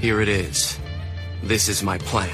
Here it is. This is my plan.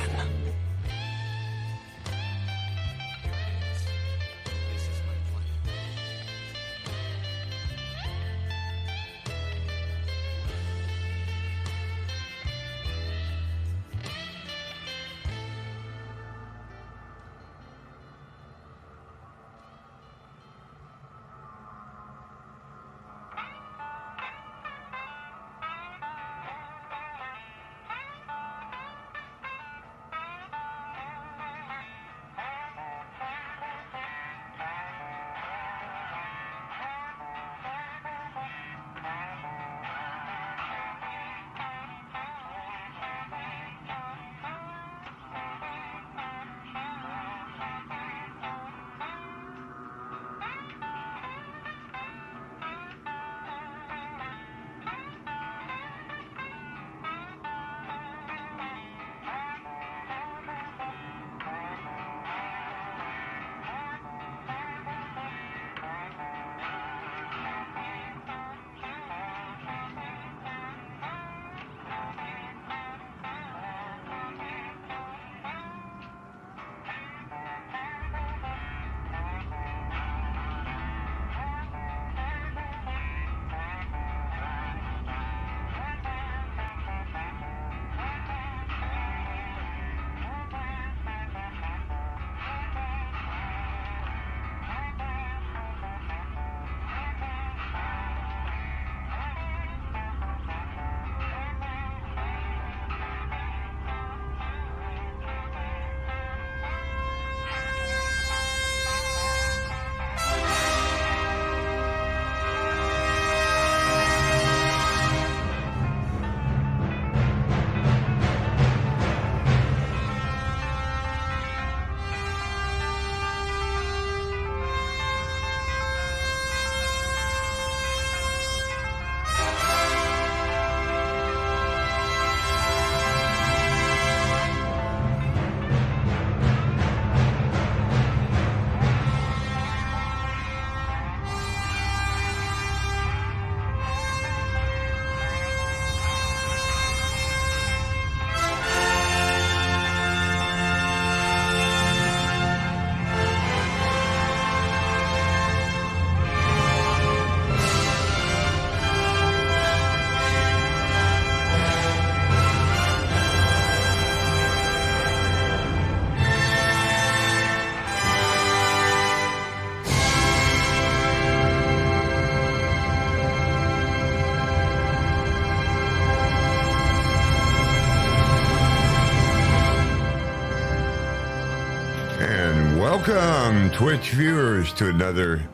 Welcome, Twitch viewers, to another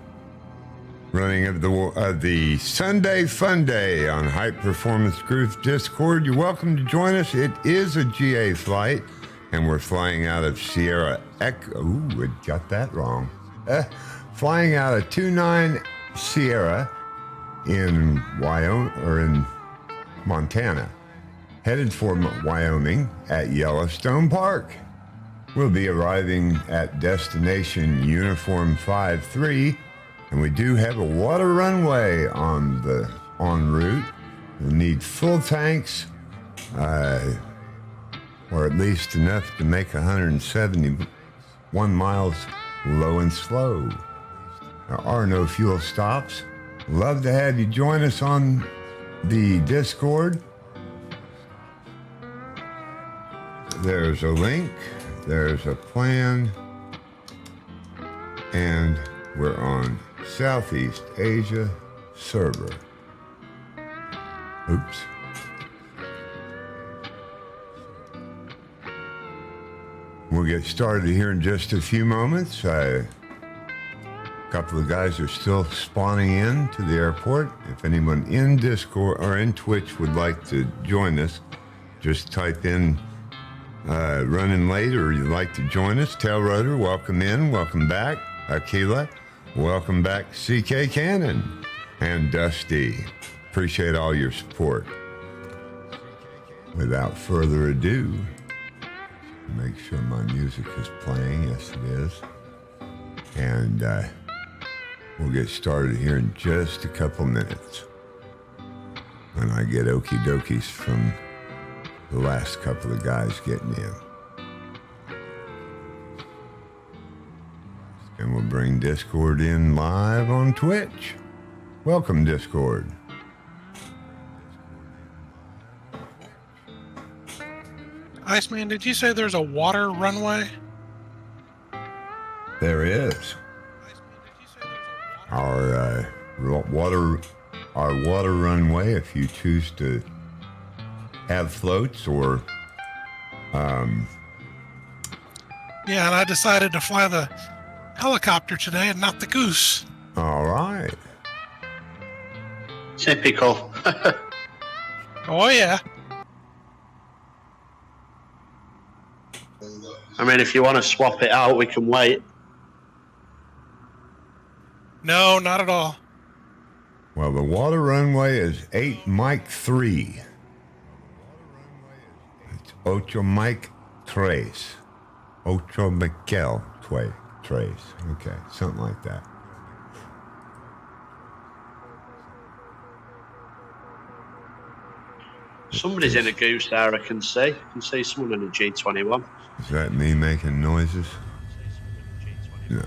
running of the SunDay FunDay on High Performance Group Discord. You're welcome to join us. It is a GA flight, and we're flying out of Sierra Echo. Ooh, I got that wrong. Flying out of 29 Sierra in Wyoming, or in Montana, headed for Wyoming at Yellowstone Park. We'll be arriving at destination Uniform 53, and we do have a water runway en route. We'll need full tanks, or at least enough to make 171 miles low and slow. There are no fuel stops. Love to have you join us on the Discord. There's a link. There's a plan, and we're on Southeast Asia server. Oops. We'll get started here in just a few moments. A couple of guys are still spawning in to the airport. If anyone in Discord or in Twitch would like to join us, just type in running late, or you'd like to join us. Tailrotor, welcome in, welcome back. Aquila, welcome back. CK Cannon and Dusty, appreciate all your support. Without further ado, make sure my music is playing. Yes, it is. And we'll get started here in just a couple minutes when I get okie dokies from the last couple of guys getting in. And we'll bring Discord in live on Twitch. Welcome, Discord. Iceman, did you say there's a water runway? There is. Our water runway, if you choose to have floats or Yeah, and I decided to fly the helicopter today and not the goose. all right. Typical. Oh yeah. I mean, if you want to swap it out, we can wait. No, not at all. Well, the water runway is 8 Mike 3. It's Ocho Mike Tres. Ocho Miquel Tres. Okay, something like that. Somebody's in a goose there, I can see. I can see someone in a G21. Is that me making noises? No.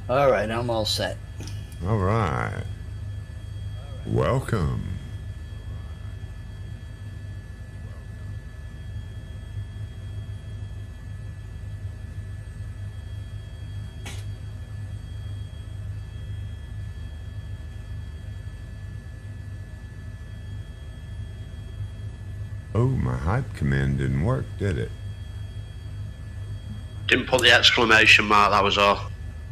All right, I'm all set. All right. Welcome. Oh, my hype command didn't work, did it? Didn't put the exclamation mark, that was all.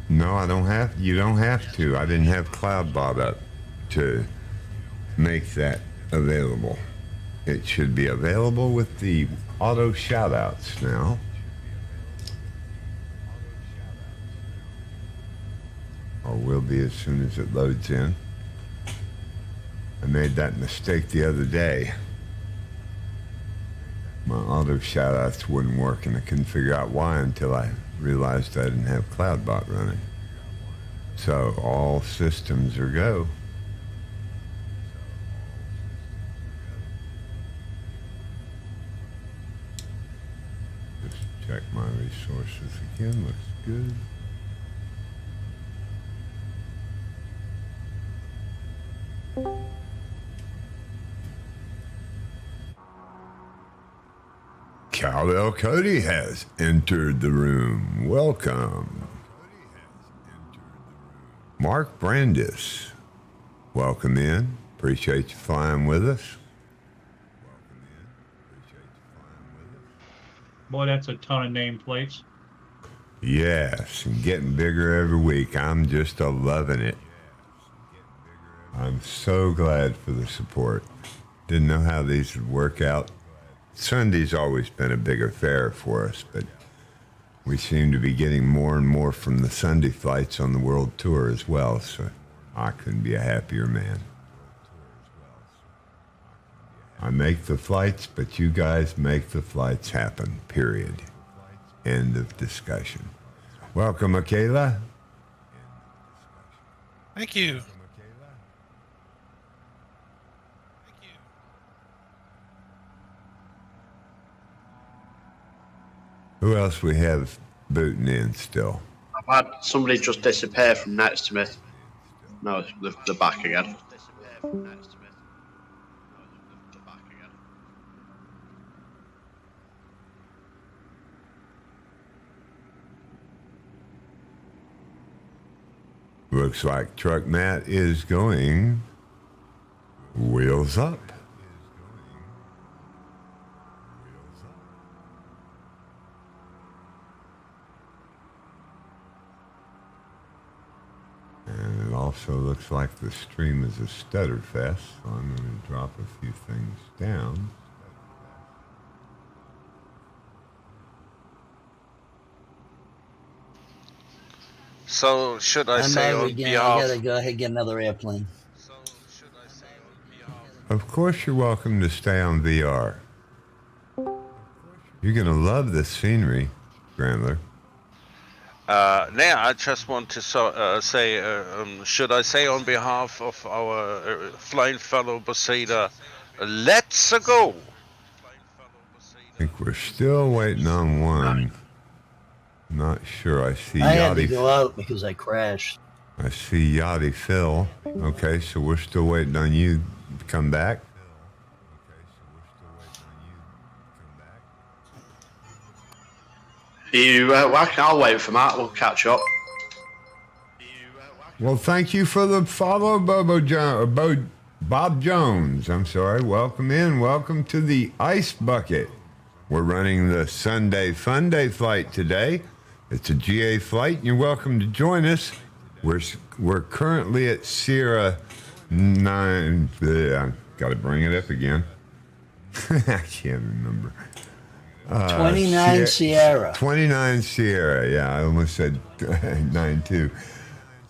No, I don't have. You don't have to. I didn't have CloudBot up to make that available. It should be available with the auto shoutouts now. Or will be as soon as it loads in. I made that mistake the other day. My auto shoutouts wouldn't work, and I couldn't figure out why until I realized I didn't have CloudBot running. So all systems are go. Just check my resources again. Looks good. Cowbell Cody has entered the room. Welcome. Mark Brandis, welcome in. Appreciate you flying with us. Boy, that's a ton of nameplates. Yes, and getting bigger every week. I'm just loving it. I'm so glad for the support. Didn't know how these would work out. Sunday's always been a big affair for us, but we seem to be getting more and more from the Sunday flights on the world tour as well, so I couldn't be a happier man. I make the flights, but you guys make the flights happen, period. End of discussion. Welcome, Michaela. Thank you. Who else we have booting in still? I've had somebody just disappear from next to me. No, they're back again. Looks like Truck Matt is going wheels up. And it also looks like the stream is a stutter fest, so I'm going to drop a few things down. So should I say on I behalf? gotta go ahead and get another airplane. Of course you're welcome to stay on VR. You're gonna love this scenery, Grandler. I just want to say, should I say on behalf of our flying fellow Boseda, let's go! I think we're still waiting on one. Not sure. I see I had to Yachty. go out because I crashed. I see Yachty Phil. Okay, so we're still waiting on you to come back. I'll wait for Matt. We'll catch up. Well, thank you for the follow, Bob Jones. I'm sorry. Welcome in. Welcome to the Ice Bucket. We're running the SunDay FunDay flight today. It's a GA flight, and you're welcome to join us. We're currently at Sierra 9. I got to bring it up again. I can't remember. 29 Sierra. 29 Sierra. Yeah, I almost said 92.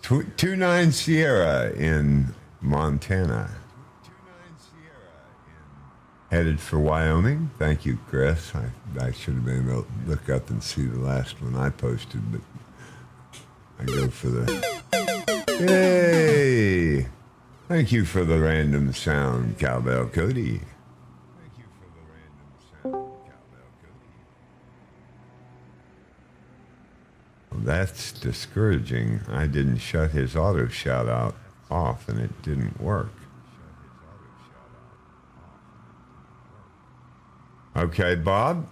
29 Sierra in Montana. Headed for Wyoming. Thank you, Chris. I should have been able to look up and see the last one I posted, but I go for the... Yay! Thank you for the random sound, Cowbell Cody. Well, that's discouraging. I didn't shut his auto shout out off and it didn't work. Okay, Bob.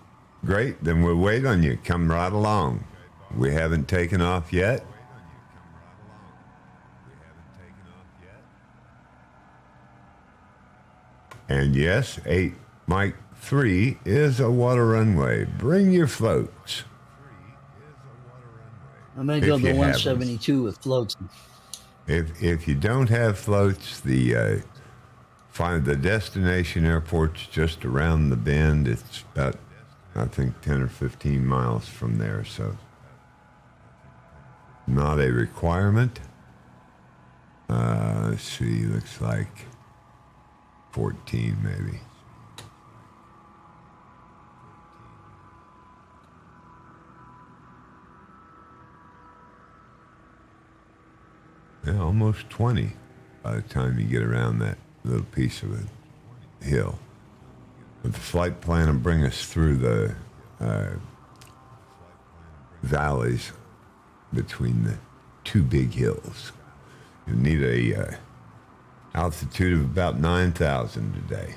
Great. Then we'll wait on you. Come right along. We haven't taken off yet. And yes, 8 Mike 3 is a water runway. Bring your floats. I'm going to go to 172 with floats. If you don't have floats, find the destination airport's just around the bend. It's about, I think, 10 or 15 miles from there, so not a requirement. Let's see, looks like 14 maybe. Yeah, almost 20 by the time you get around that little piece of a hill. But the flight plan will bring us through the valleys between the two big hills. You need a altitude of about 9,000 today.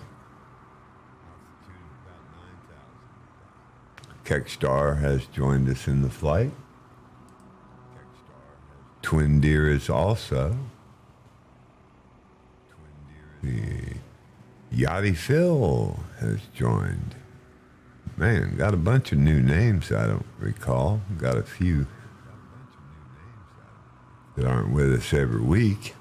Kekstar has joined us in the flight. Twin Deer is also. Yachty Phil has joined. Man, got a bunch of new names I don't recall. Got a few that aren't with us every week.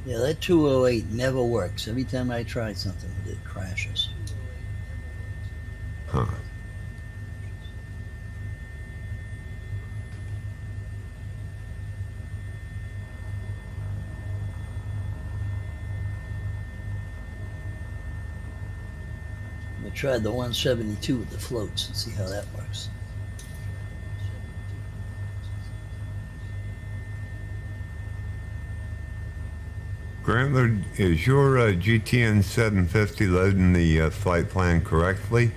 Yeah, that 208 never works. Every time I try something with it, crashes. Huh. I tried the 172 with the floats and see how that works. Grantler, is your GTN 750 loading the flight plan correctly?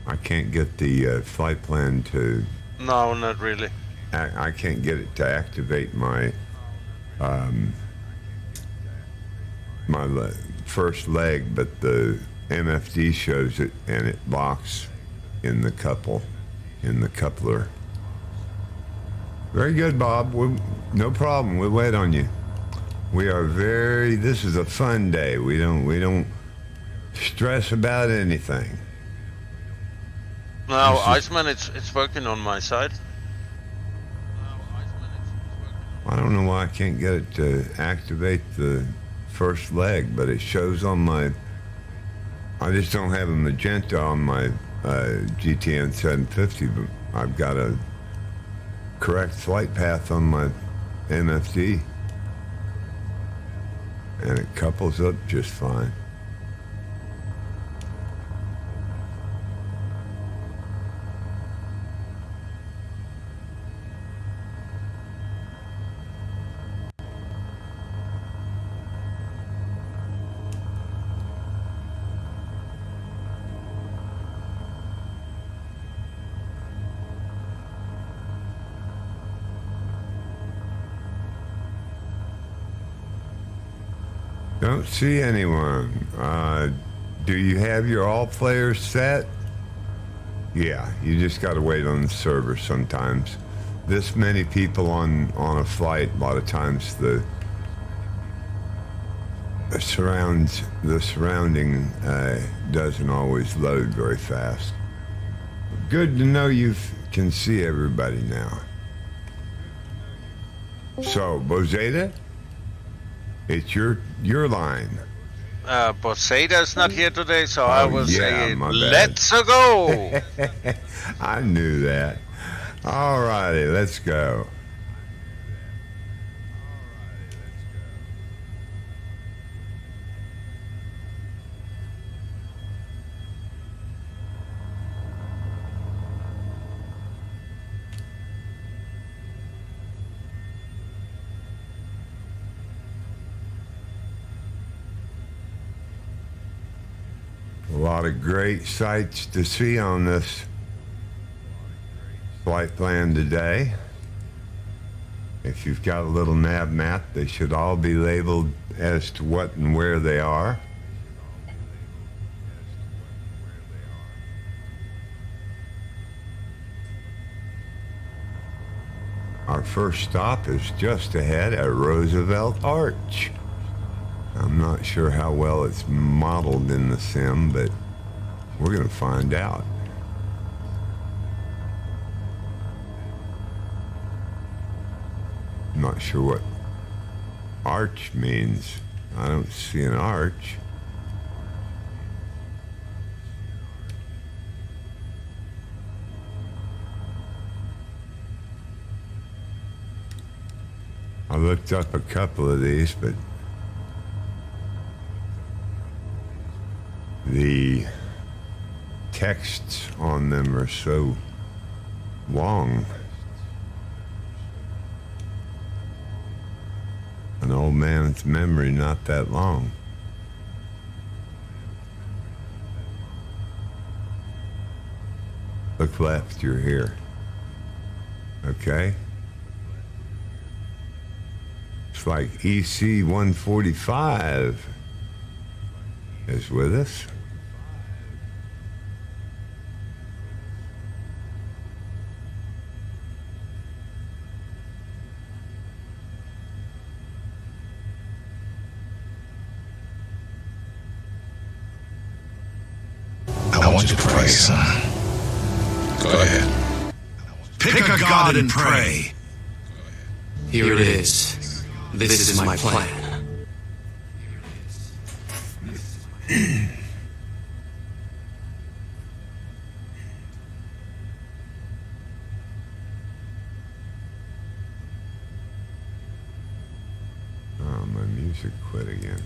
I can't get the flight plan to... No, not really. I can't get it to activate my first leg, but the MFD shows it and it locks in the coupler. Very good, Bob. No problem. We'll wait on you. This is a fun day. We don't stress about anything. No, Iceman, it's working on my side. I don't know why I can't get it to activate the first leg, but it shows on my... I just don't have a magenta on my GTN 750, but I've got a correct flight path on my MFD. And it couples up just fine. Don't see anyone. Do you have your all players set? Yeah, you just got to wait on the server sometimes. This many people on a flight, a lot of times the surrounding doesn't always load very fast. Good to know you can see everybody now. So, Bozeda? It's your line. Bosada's not here today, so I will say, my bad. let's go! I knew that. All righty, let's go. A lot of great sights to see on this flight plan today. If you've got a little nav map, they should all be labeled as to what and where they are. Our first stop is just ahead at Roosevelt Arch. I'm not sure how well it's modeled in the sim, but we're going to find out. I'm not sure what arch means. I don't see an arch. I looked up a couple of these, but the texts on them are so long. An old man's memory not that long. Look left, you're here. Okay? It's like EC145 is with us. I want you to pray, son. Go ahead. Pick a god and pray. Here it is. This is my plan. Oh, my music quit again.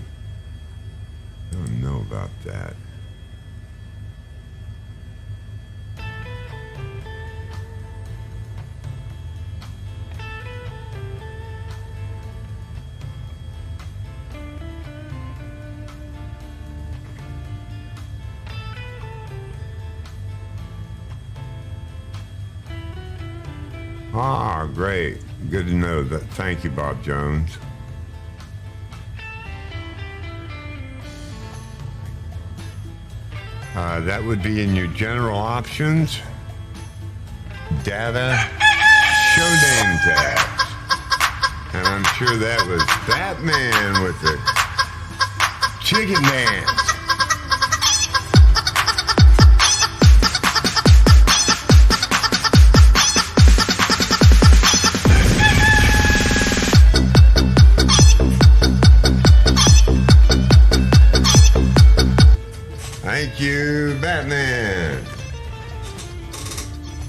I don't know about that. Ah, great. Good to know that. Thank you, Bob Jones. That would be in your general options. Data, show name tags. And I'm sure that was Batman with the chicken dance. you, Batman.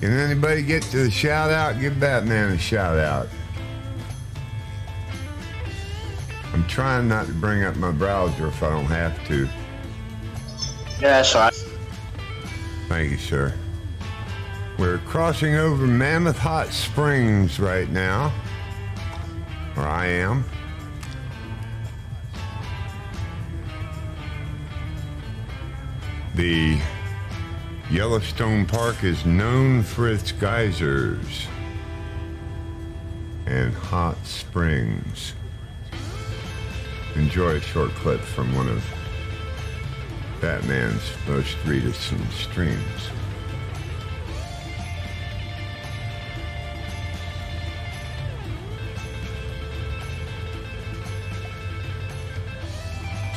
Can anybody get to the shout out? Give Batman a shout out. I'm trying not to bring up my browser if I don't have to. Yeah, that's all right. Thank you, sir. We're crossing over Mammoth Hot Springs right now, or I am. The Yellowstone Park is known for its geysers and hot springs. Enjoy a short clip from one of Batman's most recent streams.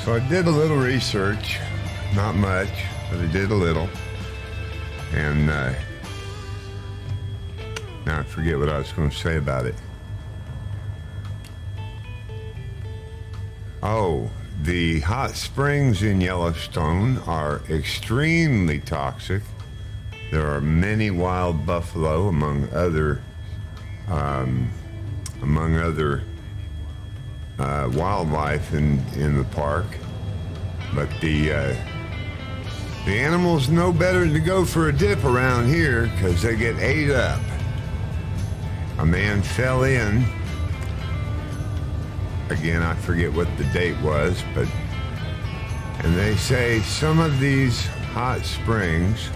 So I did a little research, not much, but I did a little. And now I forget what I was going to say about it. Oh, the hot springs in Yellowstone are extremely toxic. There are many wild buffalo among other wildlife in the park, but the animals know better than to go for a dip around here because they get ate up. A man fell in. Again, I forget what the date was, and they say some of these hot springs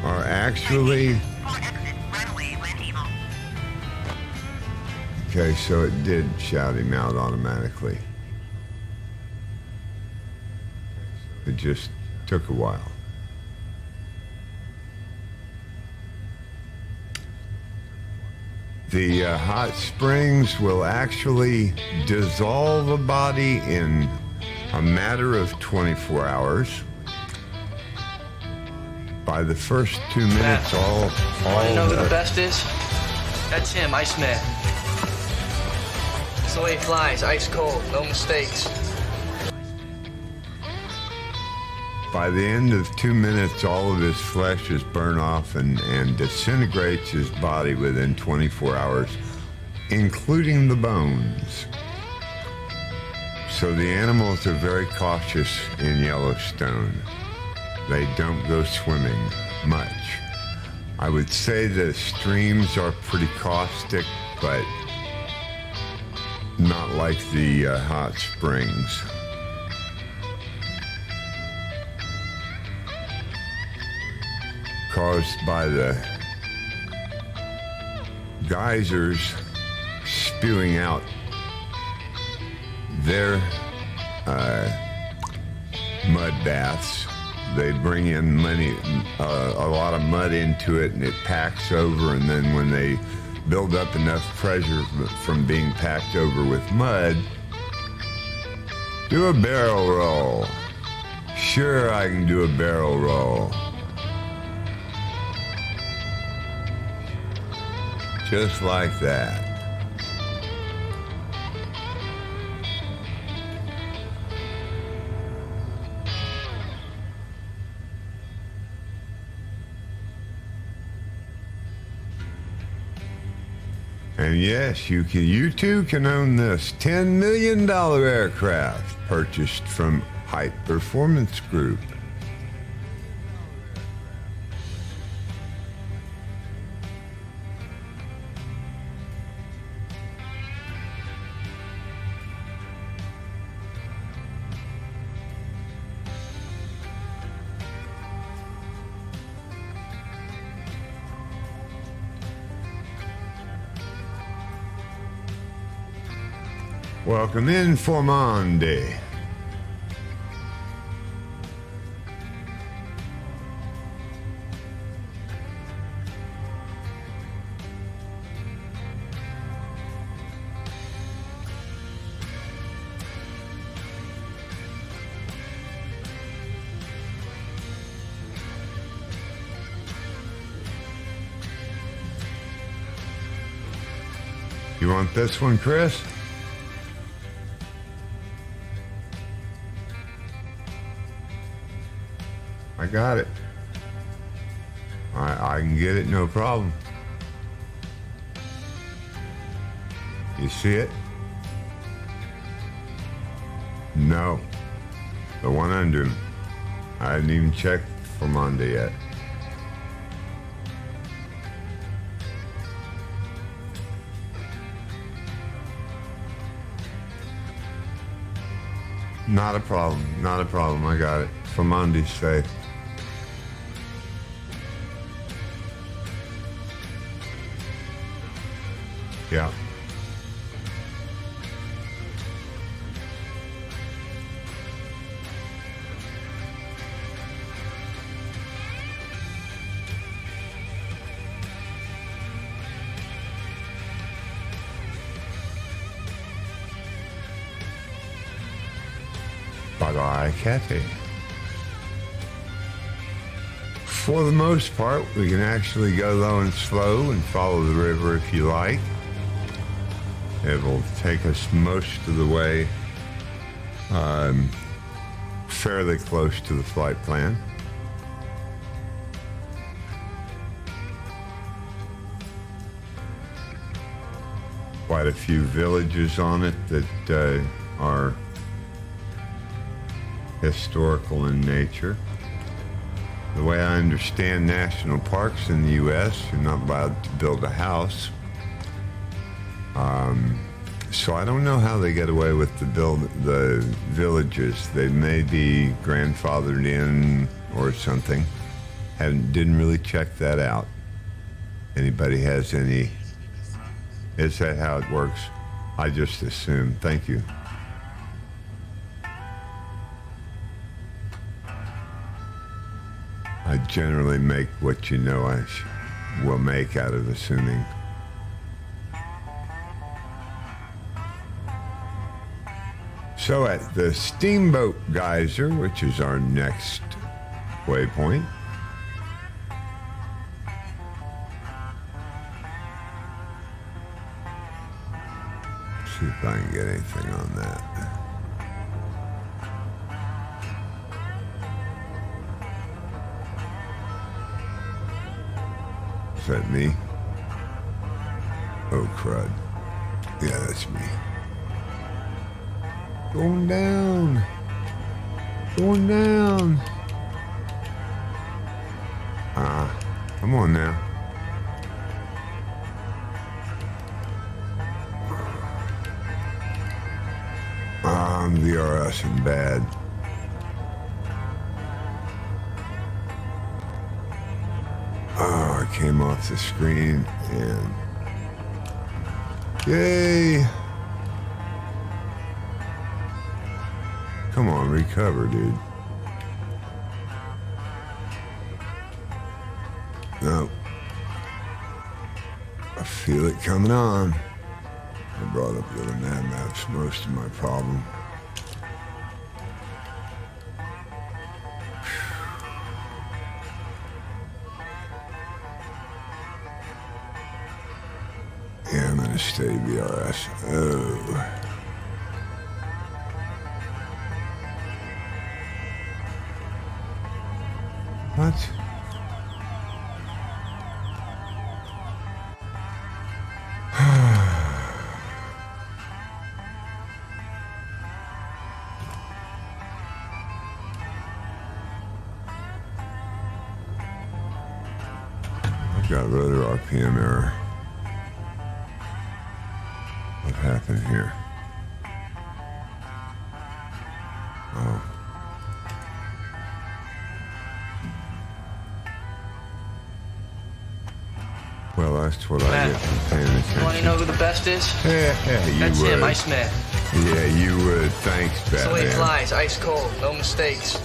are actually... Okay, so it did shout him out automatically. It just took a while. The hot springs will actually dissolve a body in a matter of 24 hours. By the first 2 minutes, all Want to know who the best is? That's him, Iceman. That's the way he flies, ice cold, no mistakes. By the end of 2 minutes, all of his flesh is burned off and disintegrates his body within 24 hours, including the bones. So the animals are very cautious in Yellowstone. They don't go swimming much. I would say the streams are pretty caustic, but not like the hot springs. Caused by the geysers spewing out their mud baths. They bring in a lot of mud into it, and it packs over, and then when they build up enough pressure from being packed over with mud, do a barrel roll. Sure, I can do a barrel roll. Just like that. And yes, you too can own this $10 million aircraft purchased from Hype Performance Group. Welcome in, FunDay. You want this one, Chris? I got it. I can get it, no problem. You see it? No. The one under him. I hadn't even checked for Monday yet. Not a problem. Not a problem. I got it. For Monday's sake. Yeah. Bye-bye, Kathy. For the most part, we can actually go low and slow and follow the river if you like. It will take us most of the way fairly close to the flight plan. Quite a few villages on it that are historical in nature. The way I understand national parks in the U.S., you're not allowed to build a house. So I don't know how they get away with the villages. They may be grandfathered in or something. Didn't really check that out. Anybody has any? Is that how it works? I just assume. Thank you. I generally make what you know I will make out of assuming. So at the Steamboat Geyser, which is our next waypoint, see if I can get anything on that. Is that me? Oh, crud. Yeah, that's me. Going down. Going down. Come on now. I'm VRS and bad. Oh, I came off the screen and... Yay! Come on, recover, dude. No. I feel it coming on. I brought up little nav maps, most of my problem. Yeah, I'm gonna stay VRS. Oh. What? I've got rotor RPM error. What happened here? Oh. Well, that's what I get from paying attention. You want to know who the best is? Yeah, you That's would. him, IceSmith. Yeah, you would. Thanks, Batman. That's the way it flies, ice cold, no mistakes.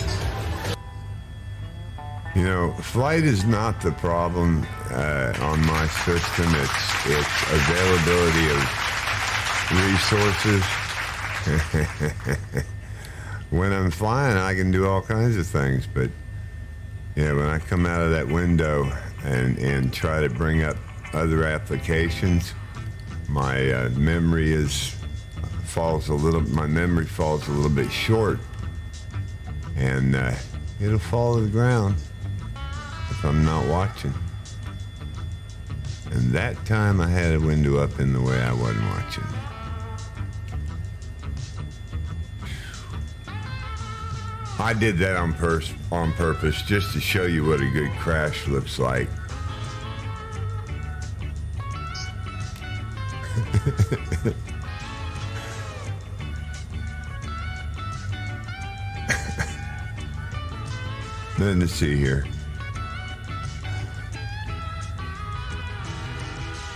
You know, flight is not the problem on my system. It's availability of resources. When I'm flying, I can do all kinds of things, but yeah, when I come out of that window and try to bring up other applications, my memory falls a little bit short, and it'll fall to the ground if I'm not watching. And that time I had a window up in the way I wasn't watching. I did that on purpose just to show you what a good crash looks like. Nothing to see here.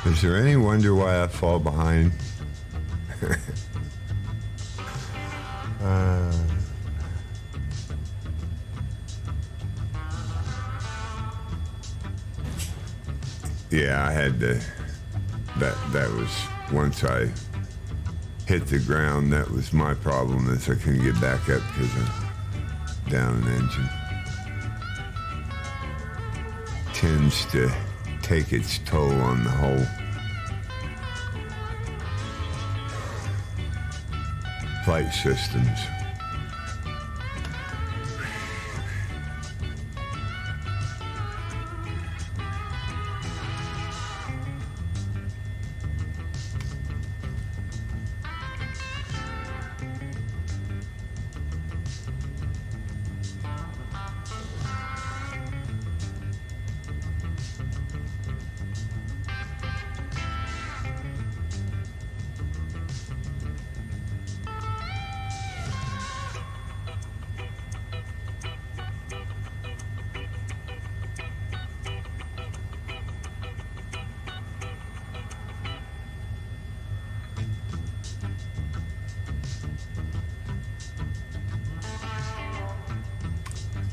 Is there any wonder why I fall behind? Yeah, I had to. That was once I hit the ground. That was my problem. Is I couldn't get back up because of down an engine. Tends to take its toll on the whole flight systems.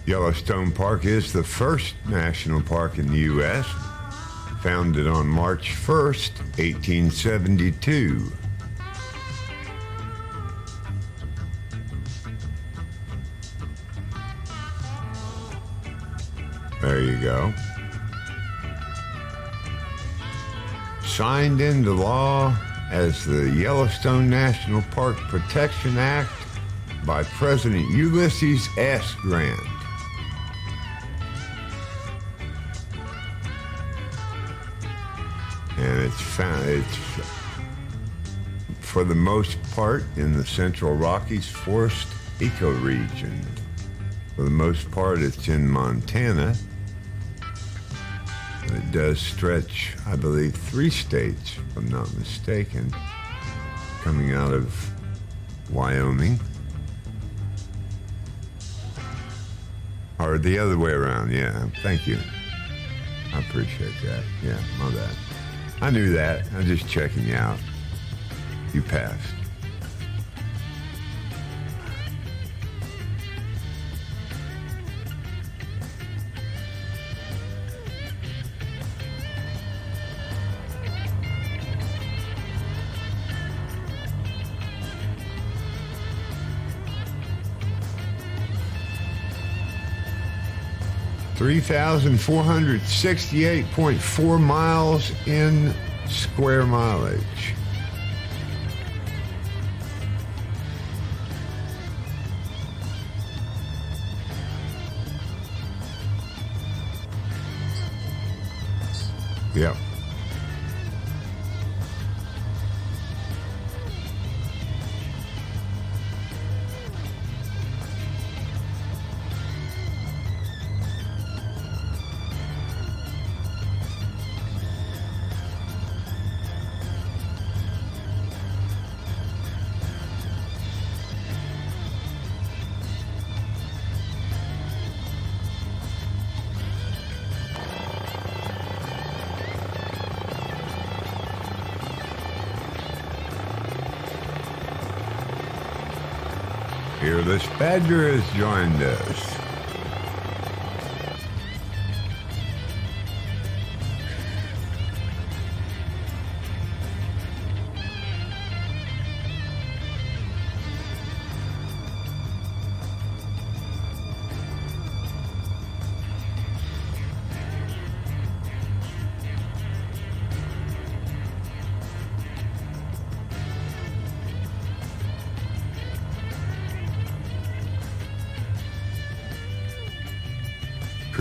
Yellowstone Park is the first national park in the U.S., founded on March 1st, 1872. There you go. Signed into law as the Yellowstone National Park Protection Act by President Ulysses S. Grant. And it's for the most part in the Central Rockies forest ecoregion. For the most part, it's in Montana. And it does stretch, I believe, 3 states, if I'm not mistaken, coming out of Wyoming. Or the other way around, yeah. Thank you. I appreciate that. Yeah, my bad. I knew that. I'm just checking you out. You passed. $3,468.4 miles in square mileage. Yep. Fearless Badger has joined us.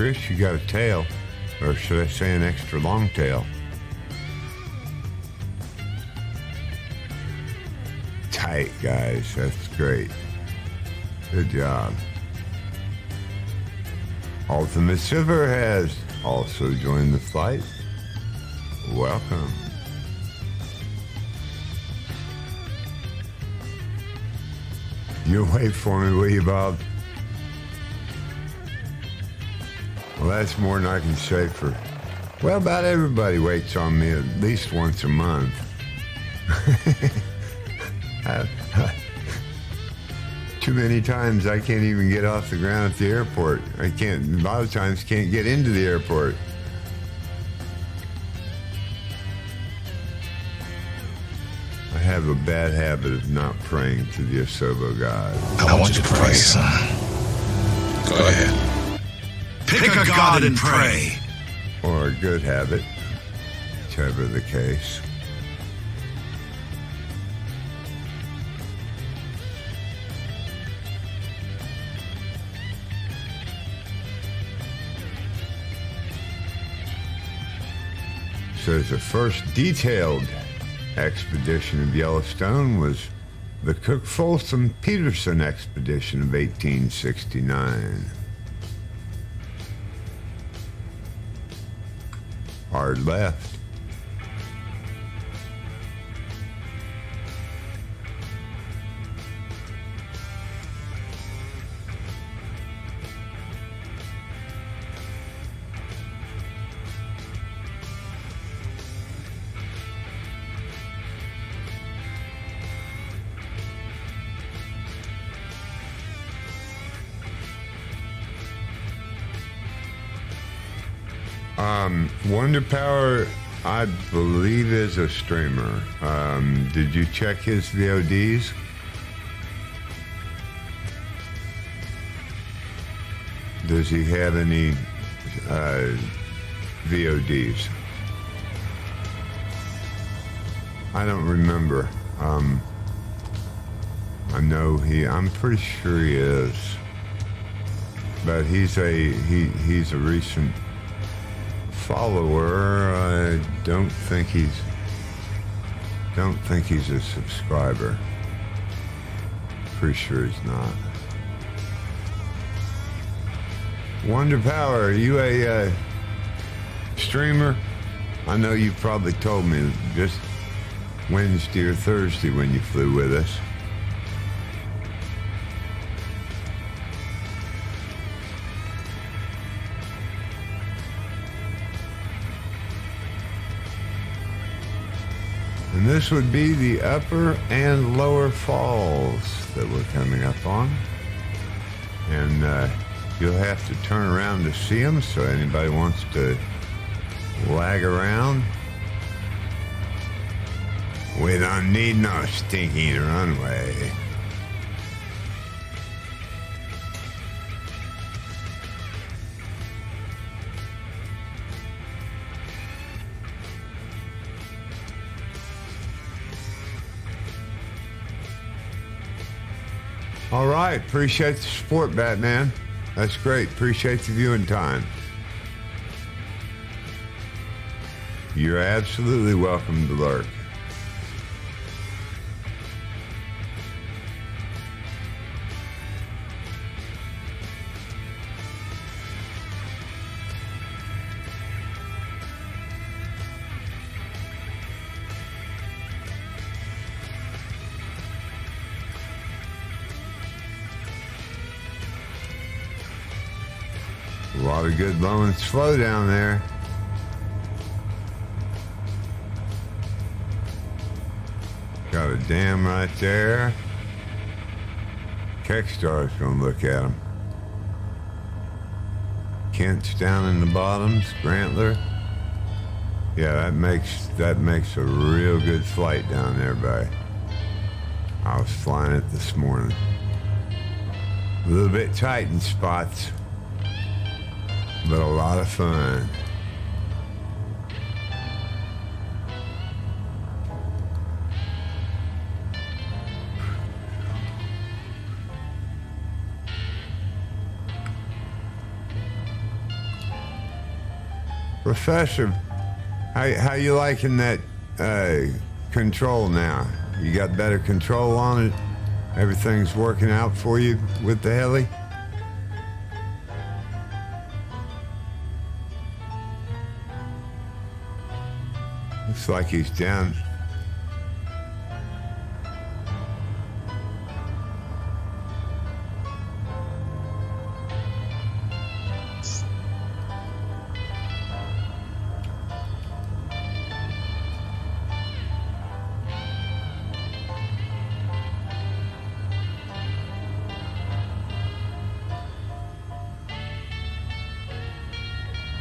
Chris, you got a tail. Or should I say an extra long tail? Tight, guys. That's great. Good job. Ultimate Silver has also joined the flight. Welcome. You'll wait for me, will you, Bob? Well, that's more than I can say for... Well, about everybody waits on me at least once a month. Too many times I can't even get off the ground at the airport. A lot of times can't get into the airport. I have a bad habit of not praying to the Asobo God. I want you to pray, son. Go ahead. Pick a god and pray. Or a good habit, whichever the case. So the first detailed expedition of Yellowstone was the Cook-Folsom-Peterson expedition of 1869. Hard left. Wonder Power, I believe, is a streamer. Did you check his VODs? Does he have any VODs? I don't remember. I know I'm pretty sure he is. But he's a recent follower. I don't think he's a subscriber. Pretty sure he's not. Wonder Power, are you a streamer? I know you probably told me just Wednesday or Thursday when you flew with us. And this would be the upper and lower falls that we're coming up on. And you'll have to turn around to see them, so anybody wants to lag around. We don't need no stinking runway. All right, appreciate the support, Batman. That's great. Appreciate the viewing time. You're absolutely welcome to lurk. A lot of good low and slow down there. Got a dam right there. Keckstar's gonna look at them. Kent's down in the bottoms. Grantler. Yeah, that makes a real good flight down there, buddy. I was flying it this morning. A little bit tight in spots, but a lot of fun. Professor, how you liking that control now? You got better control on it? Everything's working out for you with the heli? Looks like he's down.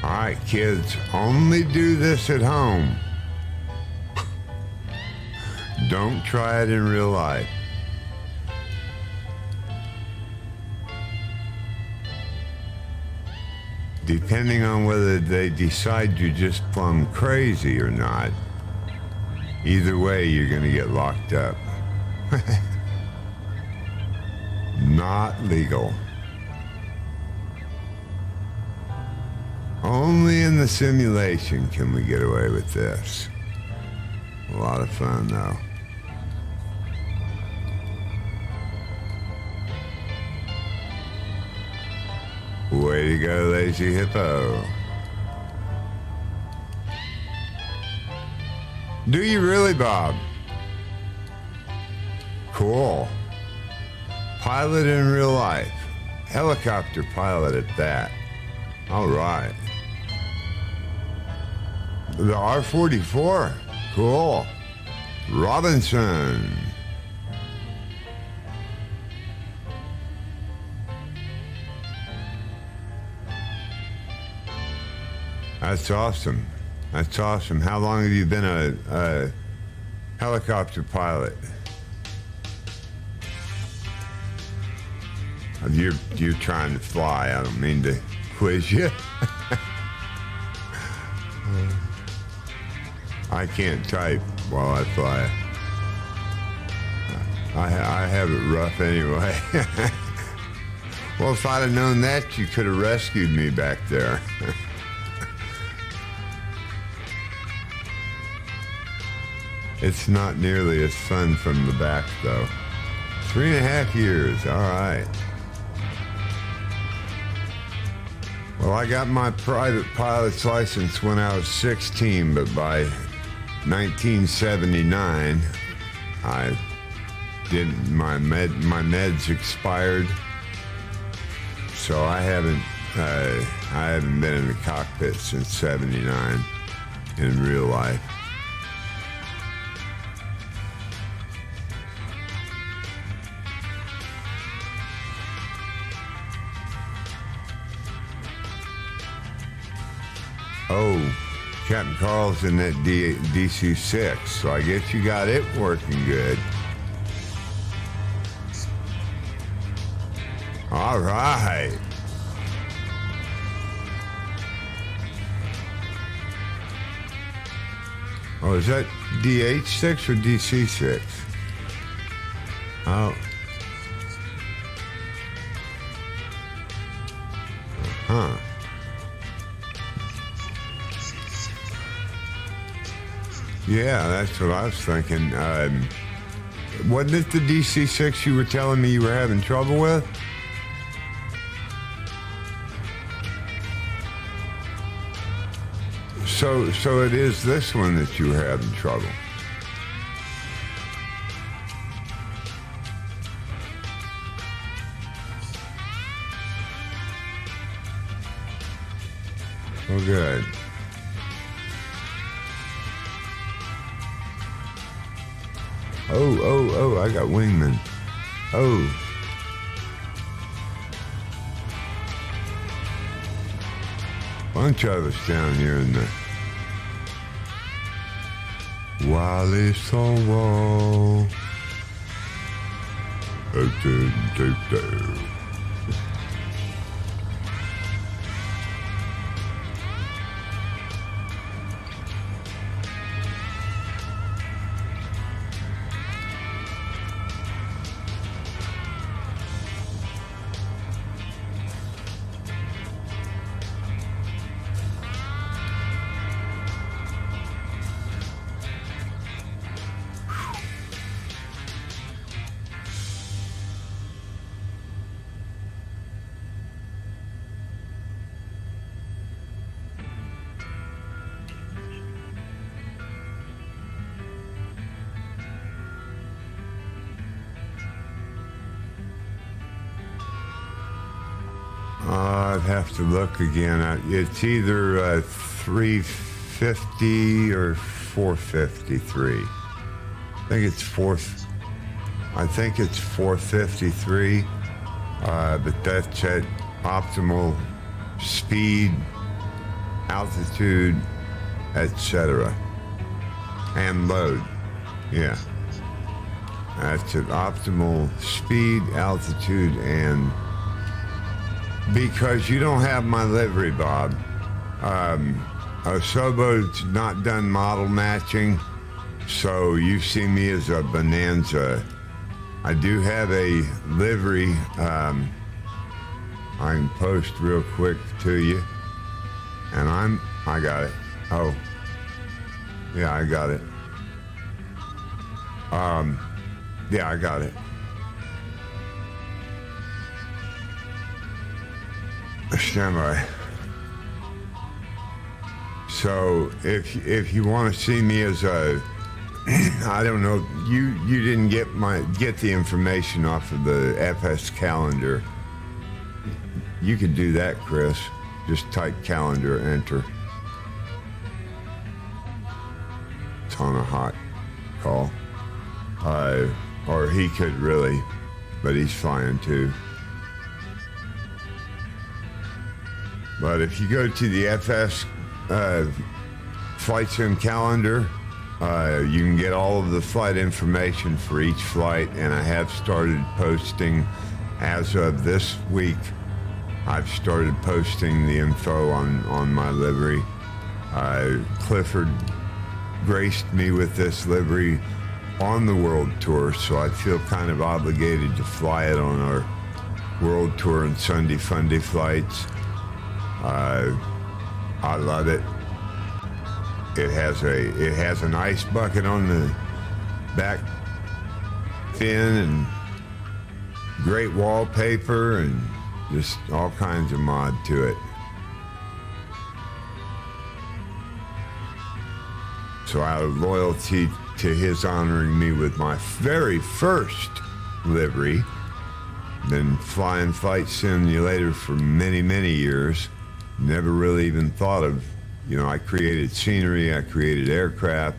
All right, kids, only do this at home. Don't try it in real life. Depending on whether they decide you're just plumb crazy or not, either way, you're going to get locked up. Not legal. Only in the simulation can we get away with this. A lot of fun, though. Way to go, Lazy Hippo. Do you really, Bob? Cool. Pilot in real life. Helicopter pilot at that. All right. The R-44. Cool. Robinson. That's awesome. That's awesome. How long have you been a helicopter pilot? You're trying to fly. I don't mean to quiz you. I can't type while I fly. I have it rough anyway. Well, if I'd have known that, you could have rescued me back there. It's not nearly as fun from the back, though. 3.5 years, all right. Well, I got my private pilot's license when I was 16, but by 1979, my meds expired, so I haven't been in the cockpit since '79 in real life. Oh, Captain Carl's in that DC-6, so I guess you got it working good. All right. Oh, is that DH-6 or DC-6? Oh. Huh. Yeah, that's what I was thinking. Wasn't it the DC-6 you were telling me you were having trouble with? So it is this one that you were having trouble. Oh, good. Oh, I got wingman. Oh. Bunch of us down here in the Wally Solo. I'd have to look again. It's either 350 or 453. I think it's 453, but that's at optimal speed, altitude, etc. and load. Yeah. That's at optimal speed, altitude, and because you don't have my livery, Bob. Osobo's not done model matching, so you see me as a Bonanza. I do have a livery. I can post real quick to you, and I got it. Oh, yeah, I got it. Yeah, I got it. Stand by. So if you want to see me as a, I don't know, you didn't get the information off of the FS calendar. You could do that, Chris. Just type calendar, enter. It's on a hot call. Or he could really, but he's flying too. But if you go to the FS flight sim calendar, you can get all of the flight information for each flight, and I have started posting as of this week. I've started posting the info on my livery. Clifford graced me with this livery on the world tour, so I feel kind of obligated to fly it on our world tour and Sunday FunDay flights. I love it. It has an ice bucket on the back fin and great wallpaper and just all kinds of mod to it. So out of loyalty to his honoring me with my very first livery, been flying flight simulator for many, many years. Never really even thought of, I created scenery, I created aircraft.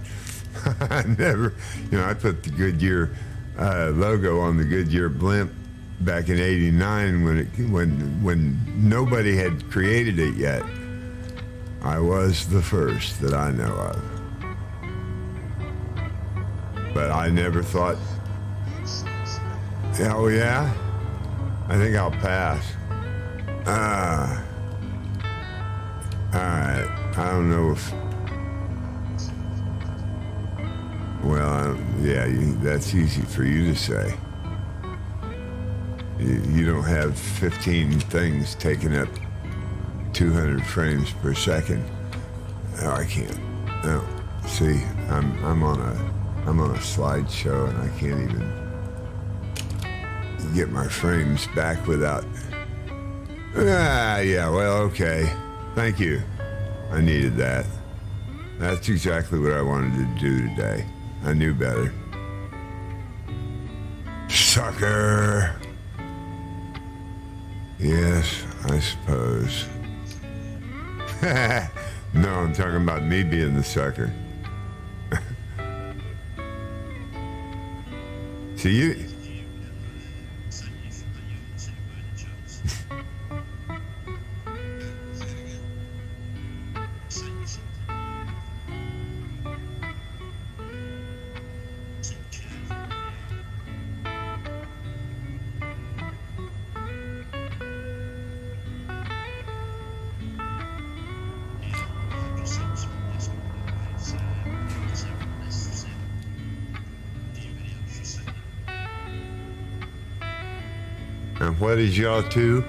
I never, I put the Goodyear logo on the Goodyear blimp back in '89 when nobody had created it yet. I was the first that I know of. But I never thought, oh yeah? I think I'll pass. Alright, I don't know if, well, yeah, that's easy for you to say. You don't have 15 things taking up 200 frames per second. Oh, I can't. No, see, I'm on a slideshow and I can't even get my frames back without. Yeah, well, okay. Thank you. I needed that. That's exactly what I wanted to do today. I knew better. Sucker. Yes, I suppose. No, I'm talking about me being the sucker. See, you... And what is y'all two?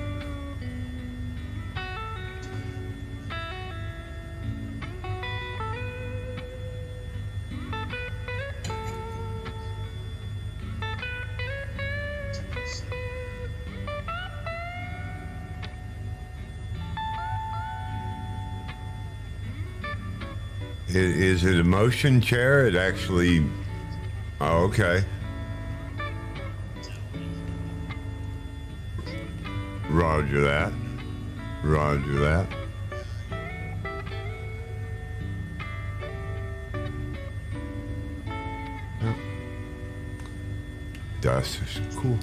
Is it a motion chair? It actually... Oh, okay. Roger that. Roger that. Yep. Dust is cool.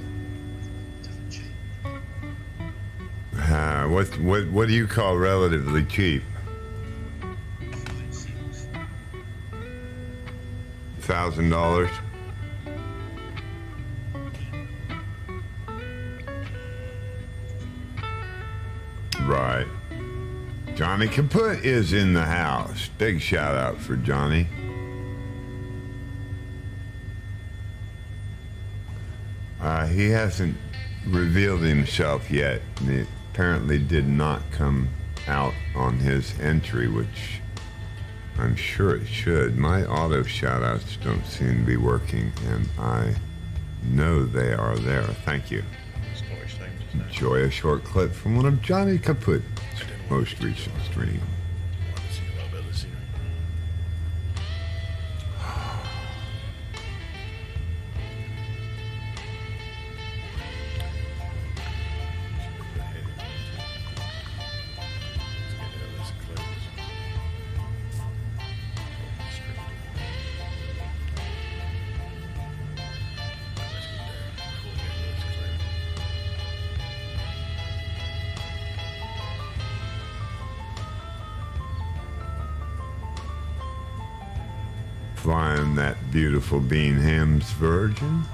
What do you call relatively cheap? $1,000. Right. Johnny Kaput is in the house. Big shout out for Johnny. He hasn't revealed himself yet. It apparently did not come out on his entry, which I'm sure it should. My auto shout-outs don't seem to be working, and I know they are there. Thank you. Enjoy a short clip from one of Johnny Kaput's most recent streams. Flying that beautiful Bean Hams Virgin.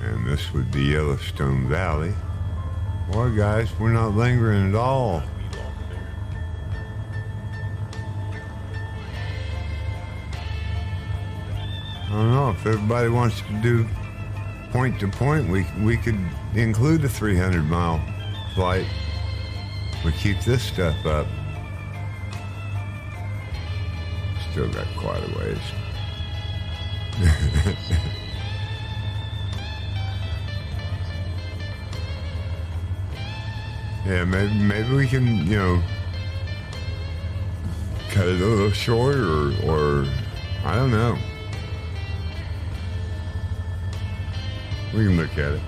And this would be Yellowstone Valley. Boy, guys, we're not lingering at all. I don't know if everybody wants to do point to point, we could include a 300-mile flight. We keep this stuff up. Still got quite a ways. Yeah, maybe we can, cut it a little short or I don't know. We can look at it.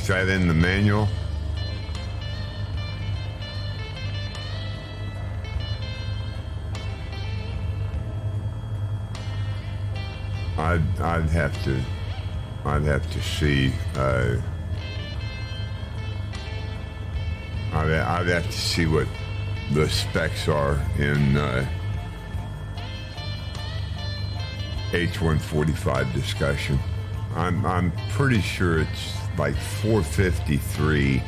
Is that in the manual? I'd have to see. I'd have to see what the specs are in H145 discussion. I'm pretty sure it's like 453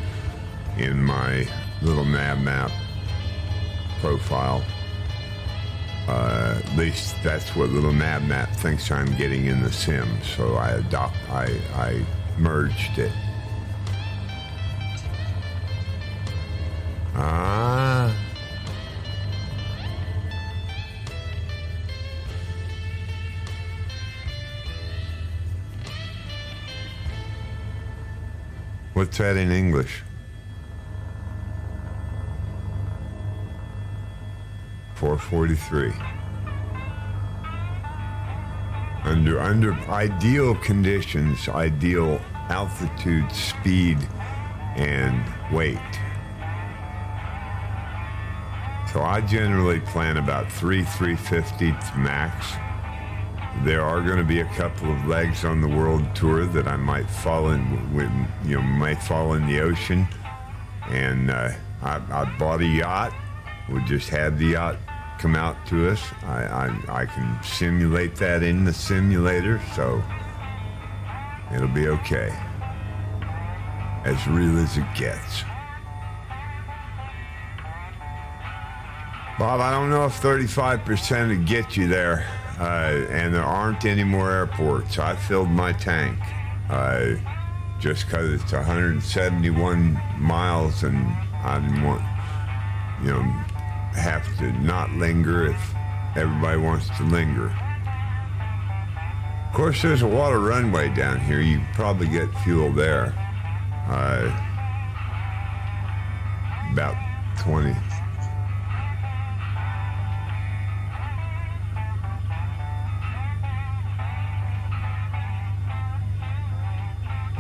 in my little nav map profile. At least that's what little nav map thinks I'm getting in the sim. So I merged it. Ah. What's that in English? 443. Under ideal conditions, ideal altitude, speed, and weight. So I generally plan about 350 max. There are going to be a couple of legs on the world tour that I might fall in, might fall in the ocean. And I bought a yacht. We'll just have the yacht come out to us. I can simulate that in the simulator, so it'll be okay. As real as it gets. Bob, I don't know if 35% would get you there, and there aren't any more airports. I filled my tank just because it's 171 miles, and I didn't want, have to not linger if everybody wants to linger. Of course, there's a water runway down here. You probably get fuel there. About 20.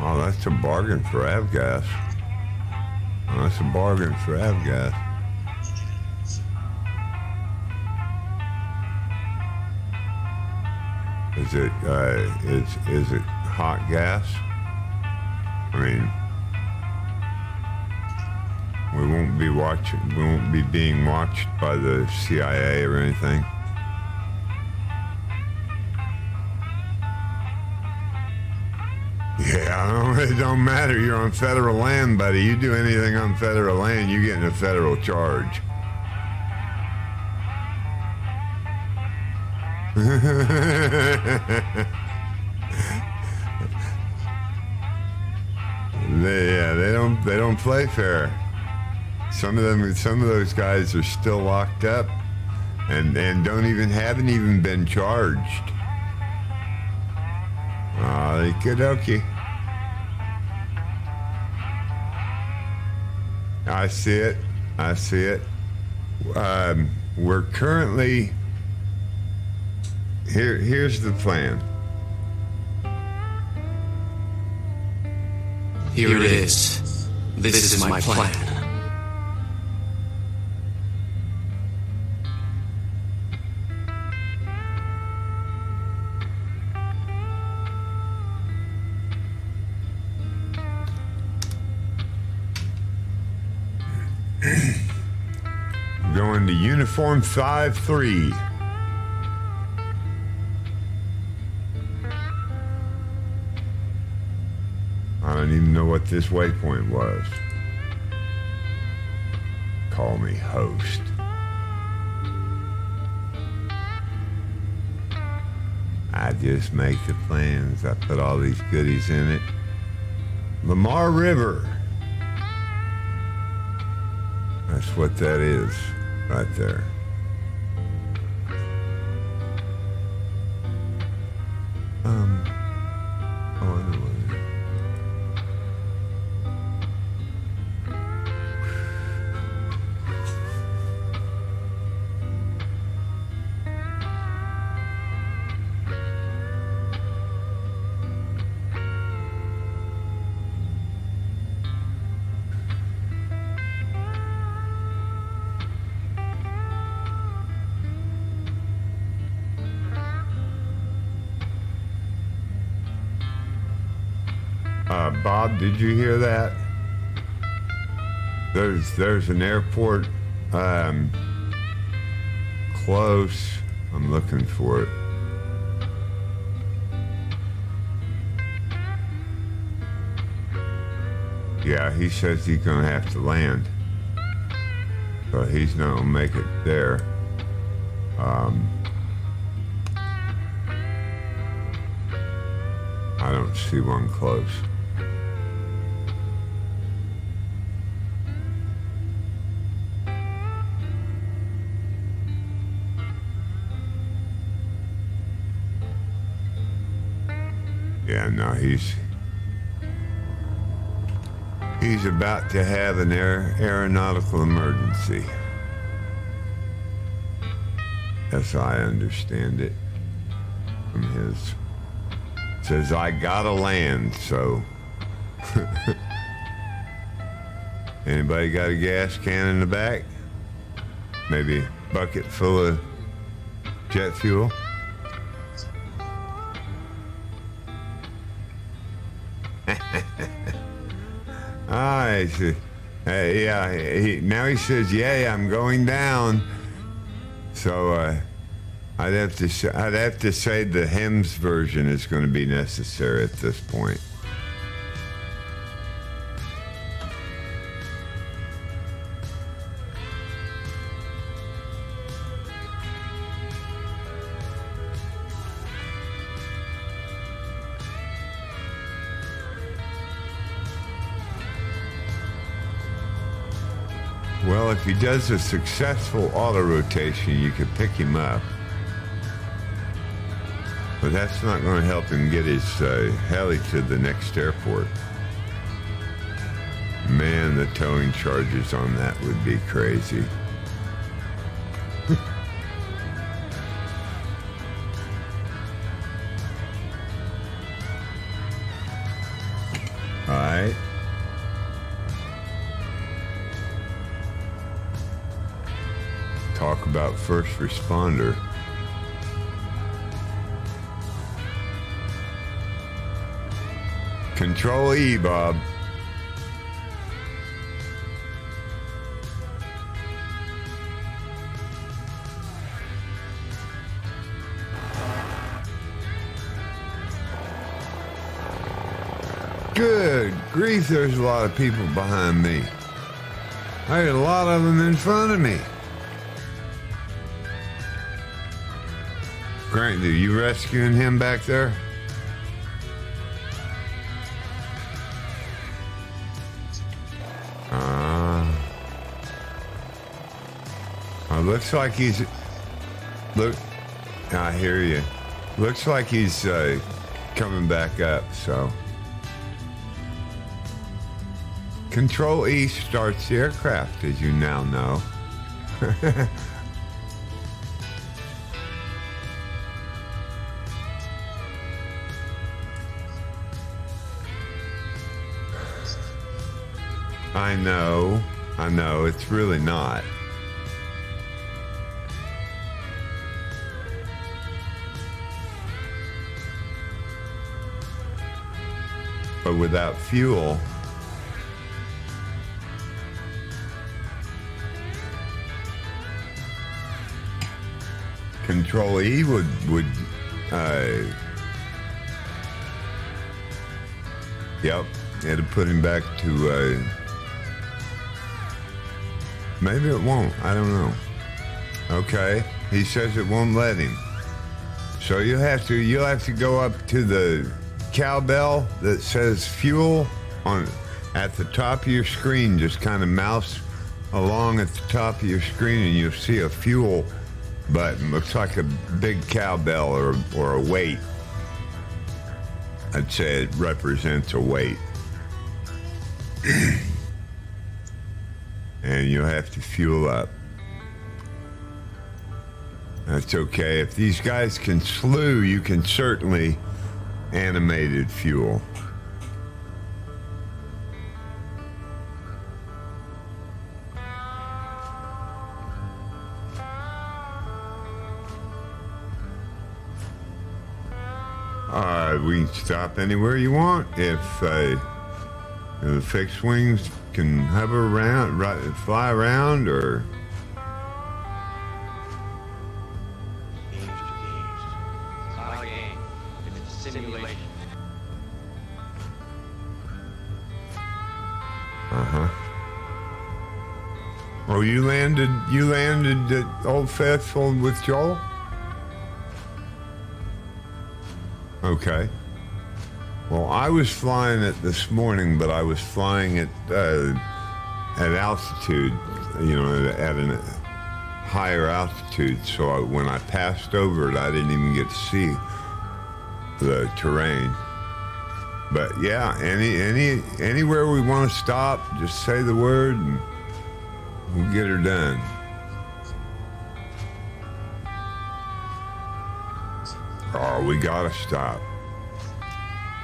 Oh, that's a bargain for avgas. Oh, that's a bargain for avgas. Is it hot gas? I mean, we won't be being watched by the CIA or anything. Yeah, it don't matter. You're on federal land, buddy. You do anything on federal land, you get in a federal charge. They don't play fair. Some of those guys are still locked up and haven't even been charged. Okie-dokie. I see it. We're currently here's the plan. Here it is. This is my plan. Going to Uniform 5-3. I don't even know what this waypoint was. Call me host. I just make the plans. I put all these goodies in it. Lamar River. That's what that is, right there. Bob, did you hear that? There's an airport close. I'm looking for it. Yeah, he says he's gonna have to land, so he's not gonna make it there. I don't see one close. Yeah, no, he's about to have an aeronautical emergency. As I understand it from his. Says, I gotta land, so. Anybody got a gas can in the back? Maybe a bucket full of jet fuel? Now he says, "Yay, I'm going down." So I'd have to say the Hems version is going to be necessary at this point. Well, if he does a successful auto rotation, you could pick him up. But that's not going to help him get his heli to the next airport. Man, the towing charges on that would be crazy. All right. Talk about first responder. Control E, Bob. Good grief, there's a lot of people behind me. I had a lot of them in front of me. Grant, are you rescuing him back there? Looks like he's... Look, I hear you. Looks like he's coming back up, so... Control E starts the aircraft, as you now know. I know, it's really not. But without fuel, Control E would yep, it'd put him back to maybe it won't, I don't know. Okay, he says it won't let him. So you'll have to go up to the cowbell that says fuel at the top of your screen. Just kind of mouse along at the top of your screen and you'll see a fuel button. Looks like a big cowbell or a weight. I'd say it represents a weight. And you'll have to fuel up. That's okay. If these guys can slew, you can certainly animated fuel. We can stop anywhere you want. If the fixed wings can hover around, fly around, or oh, you landed at Old Faithful with Joel? Okay. Well, I was flying it this morning, but I was flying it at altitude, at a higher altitude. So when I passed over it, I didn't even get to see the terrain. But yeah, anywhere we want to stop, just say the word and we'll get her done. Oh, we gotta stop.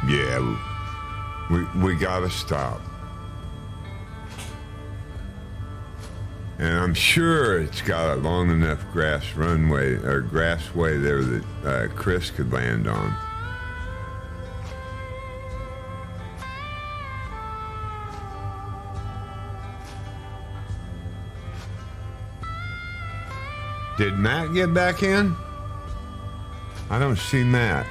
Yeah, we gotta stop. And I'm sure it's got a long enough grass runway or grassway there that Chris could land on. Did Matt get back in? I don't see Matt.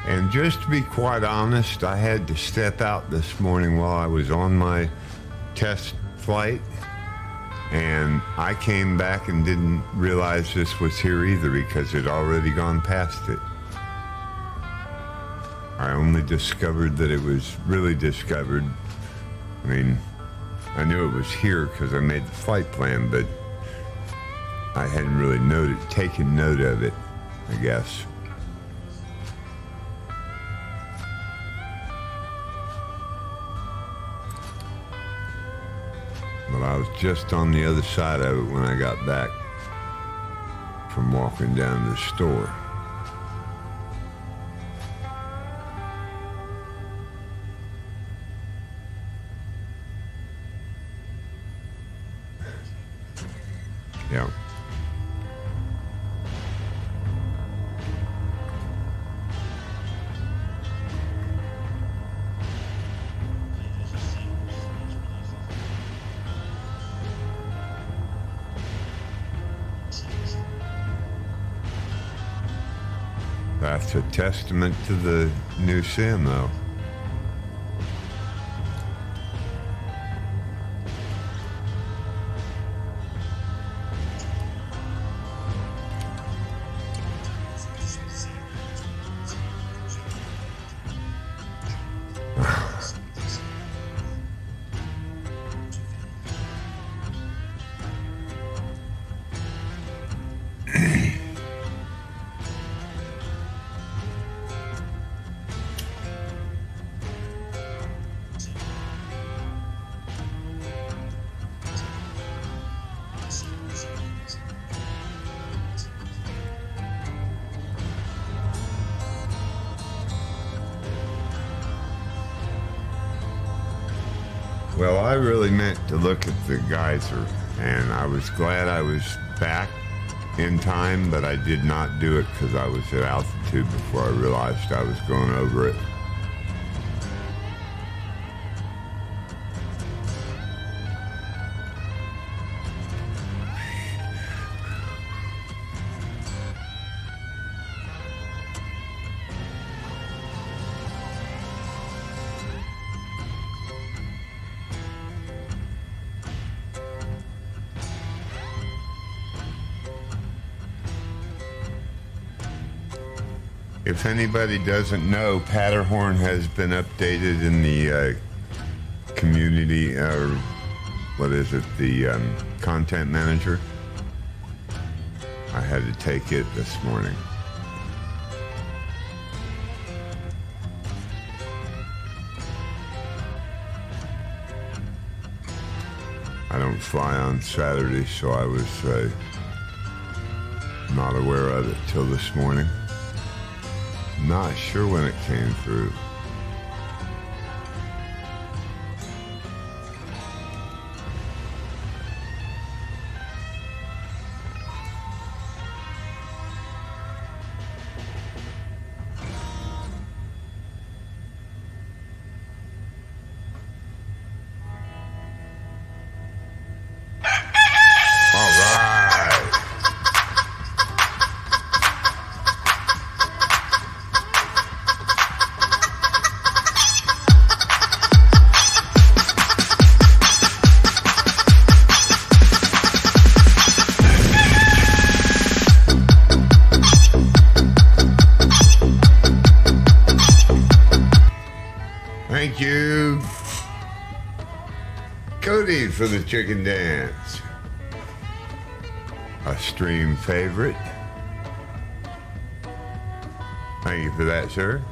And just to be quite honest, I had to step out this morning while I was on my test flight. And I came back and didn't realize this was here either because it already gone past it. I only discovered that it was really discovered. I mean, I knew it was here because I made the flight plan, but I hadn't really taken note of it, I guess. But I was just on the other side of it when I got back from walking down to the store. Yeah. That's a testament to the new sim, though. Well, I really meant to look at the geyser, and I was glad I was back in time, but I did not do it because I was at altitude before I realized I was going over it. If anybody doesn't know, Paderborn has been updated in the community, or what is it, the content manager. I had to take it this morning. I don't fly on Saturday, so I was not aware of it till this morning. Not sure when it came through. All right. Thank you, Cody, for the chicken dance. A stream favorite. Thank you for that, sir.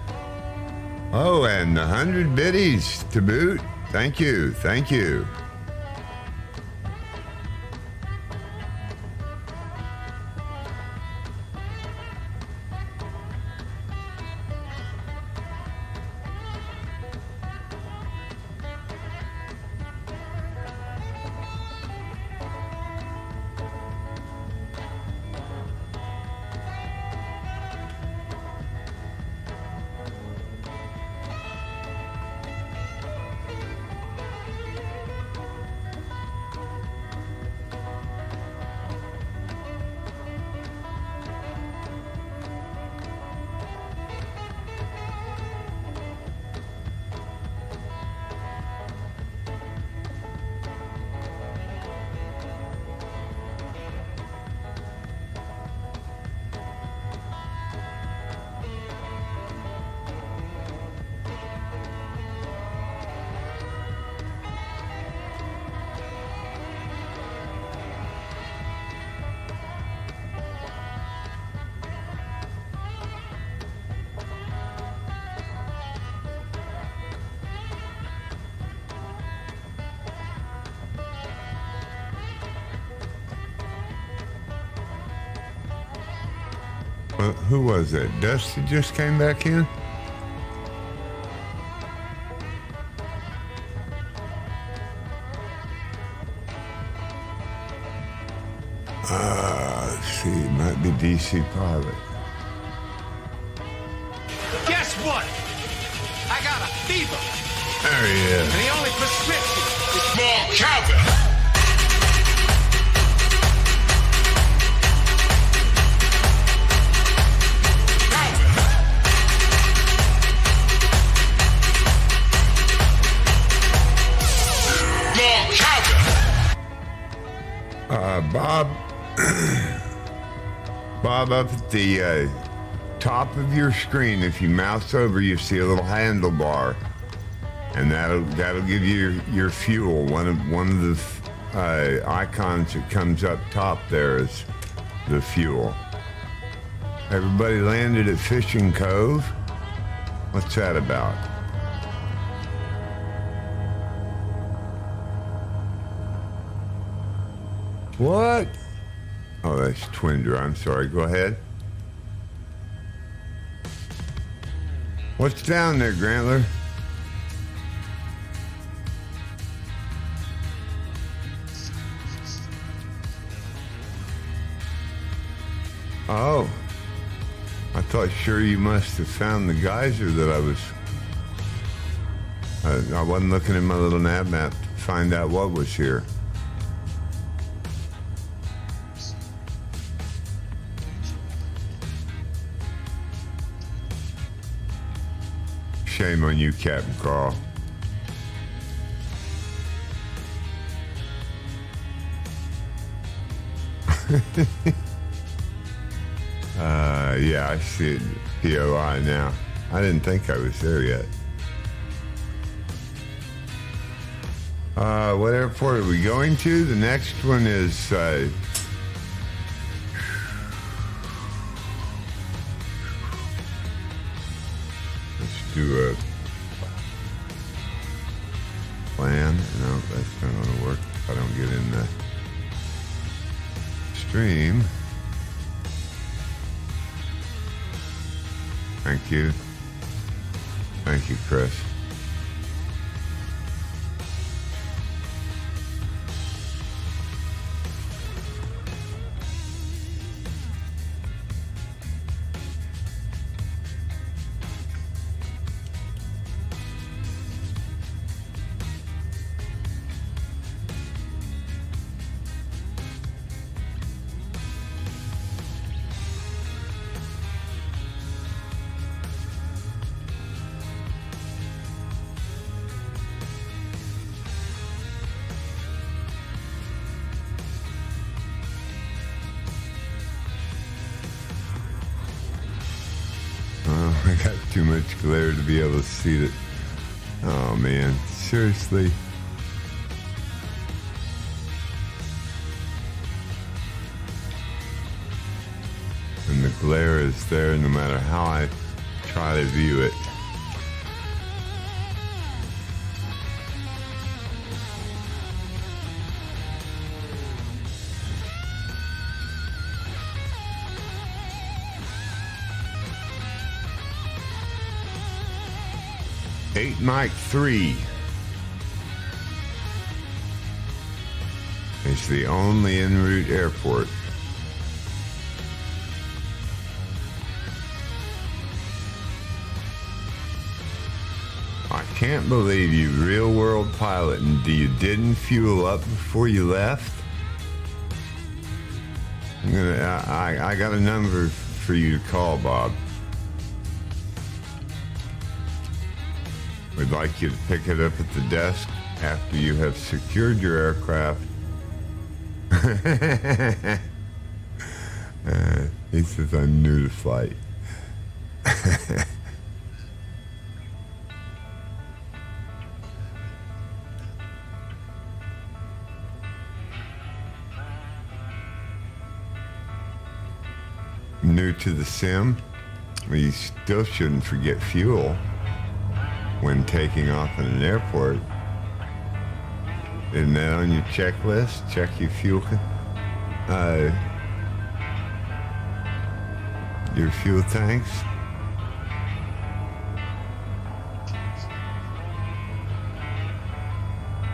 Oh, and 100 biddies to boot. Thank you, thank you. Who was that? Dusty just came back in? Let's see, it might be DC Pilot. Guess what? I got a fever. There he is. And the only prescription is more Calvin. Bob, Bob, up at the top of your screen, if you mouse over, you see a little handlebar, and that'll give you your fuel. One of the icons that comes up top there is the fuel. Everybody landed at Fishing Cove. What's that about? What? Oh, that's Twinder. I'm sorry. Go ahead. What's down there, Grantler? Oh. I thought sure you must have found the geyser that I was... I wasn't looking at my little nav map to find out what was here. Shame on you, Captain Carl. Yeah, I see it. POI now. I didn't think I was there yet. What airport are we going to? The next one is let's do a plan. No, that's not going to work if I don't get in the stream. Thank you. Thank you, Chris. I got too much glare to be able to see it. Oh man, seriously. And the glare is there no matter how I try to view it. Mike 3 is the only en route airport. I can't believe you, real world pilot, and you didn't fuel up before you left. I got a number for you to call, Bob. We'd like you to pick it up at the desk after you have secured your aircraft. He says I'm new to flight. New to the sim? Well, you still shouldn't forget fuel when taking off in an airport. Isn't that on your checklist? Check your fuel. your fuel tanks?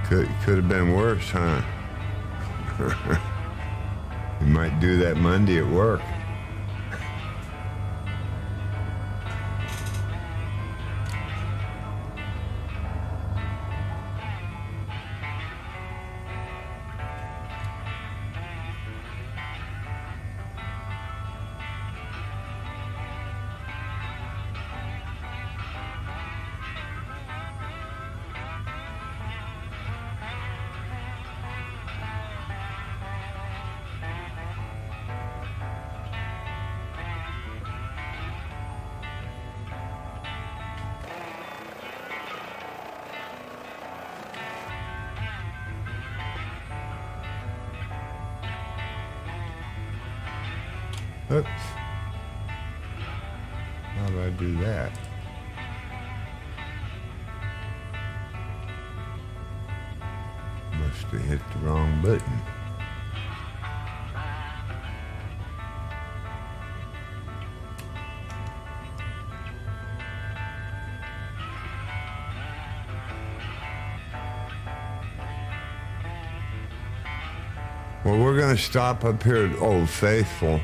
Could have been worse, huh? You might do that Monday at work. Oops. How do I do that? Must have hit the wrong button. Well, we're going to stop up here at Old Faithful.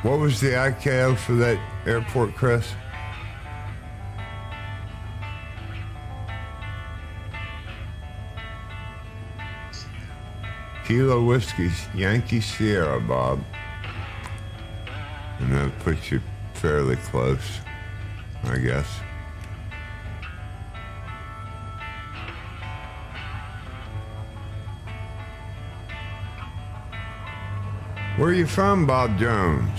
What was the ICAO for that airport, Chris? Kilo Whiskey Yankee Sierra, Bob. And that puts you fairly close, I guess. Where are you from, Bob Jones?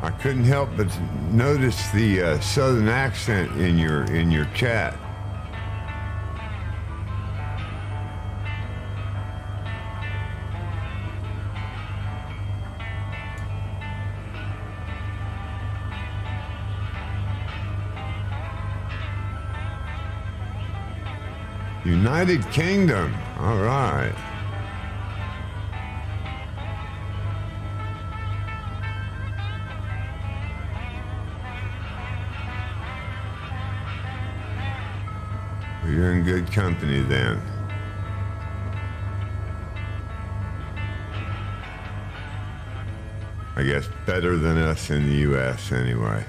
I couldn't help but notice the southern accent in your chat. United Kingdom. All right. Well, you're in good company then. I guess better than us in the U.S. anyway.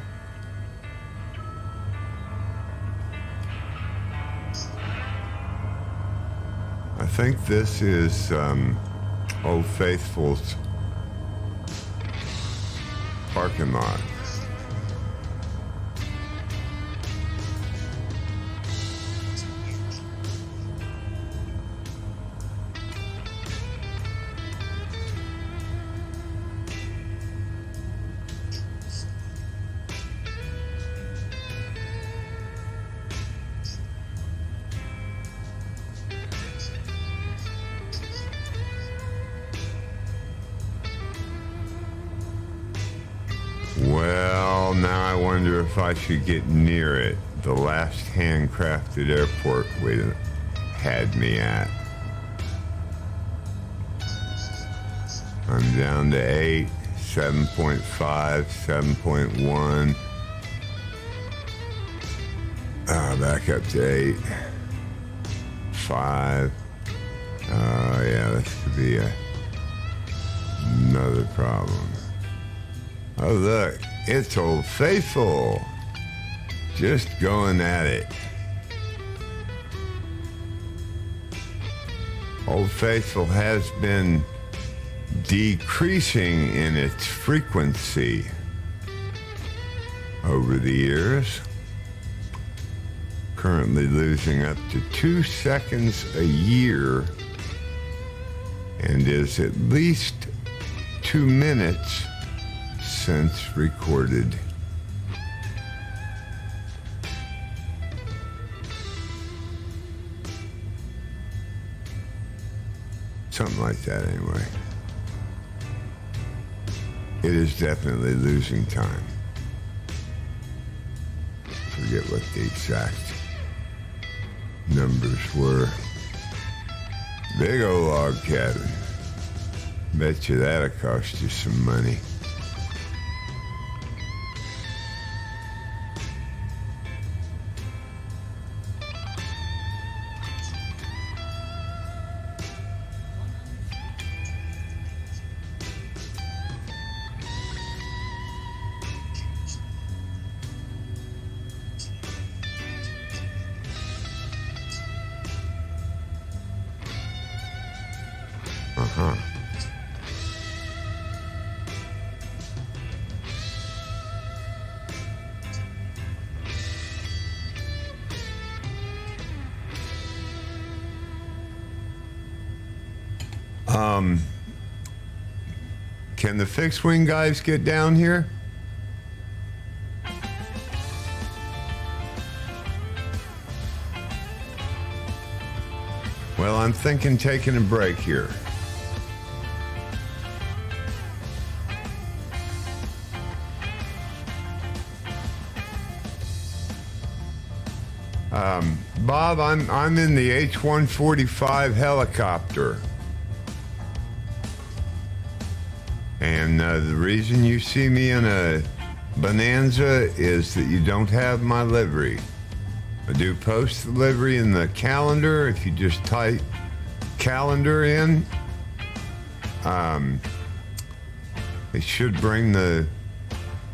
I think this is Old Faithful's parking lot. Well, now I wonder if I should get near it. The last handcrafted airport we had me at. I'm down to 8, 7.5, 7.1. Back up to 8, 5. Oh yeah, this could be another problem. Oh, look, it's Old Faithful. Just going at it. Old Faithful has been decreasing in its frequency over the years. Currently losing up to 2 seconds a year and is at least 2 minutes since recorded. Something like that anyway. It is definitely losing time. Forget what the exact numbers were. Big old log cabin. Bet you that'll cost you some money. Uh-huh. Can the fixed wing guys get down here? Well, I'm thinking taking a break here. Bob, I'm in the H-145 helicopter. And the reason you see me in a Bonanza is that you don't have my livery. I do post the livery in the calendar. If you just type calendar in, it should bring the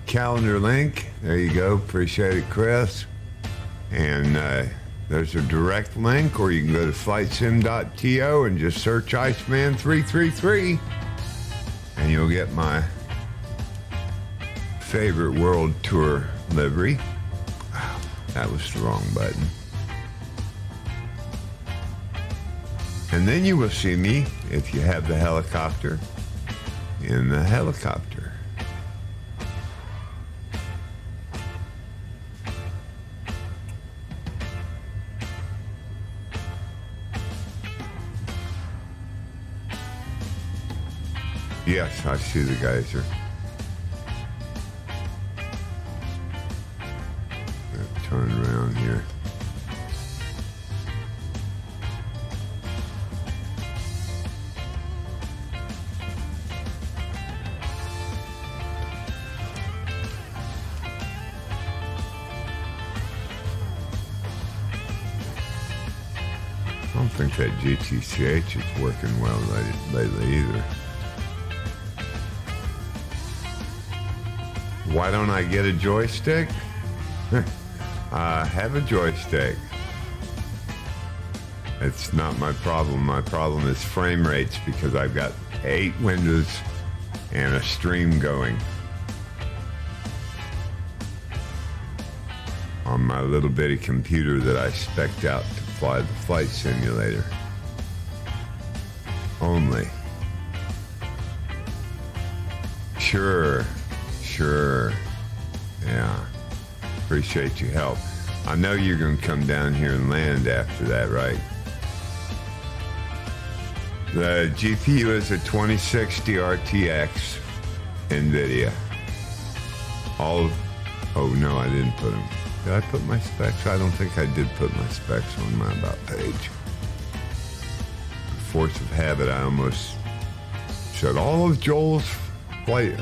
calendar link. There you go. Appreciate it, Chris. And there's a direct link, or you can go to flightsim.to and just search ICE333, and you'll get my favorite world tour livery. That was the wrong button. And then you will see me, if you have the helicopter, in the helicopter. Yes, I see the geyser. Turn around here. I don't think that GTCH is working well lately either. Why don't I get a joystick? Have a joystick. It's not my problem. My problem is frame rates, because I've got 8 windows and a stream going on my little bitty computer that I spec'd out to fly the flight simulator. Only. Sure. Yeah. Appreciate your help. I know you're going to come down here and land after that, right? The GPU is a 2060 RTX NVIDIA. Oh no, I didn't put them. Did I put my specs? I don't think I did put my specs on my about page. Force of habit, I almost said all of Joel's flight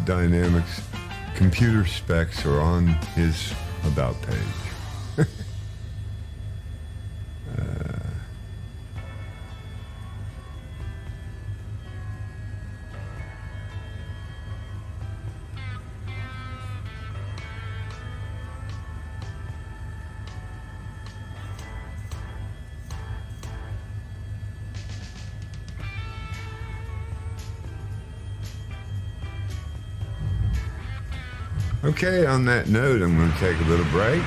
dynamics computer specs are on his about page. Okay, on that note, I'm going to take a little break.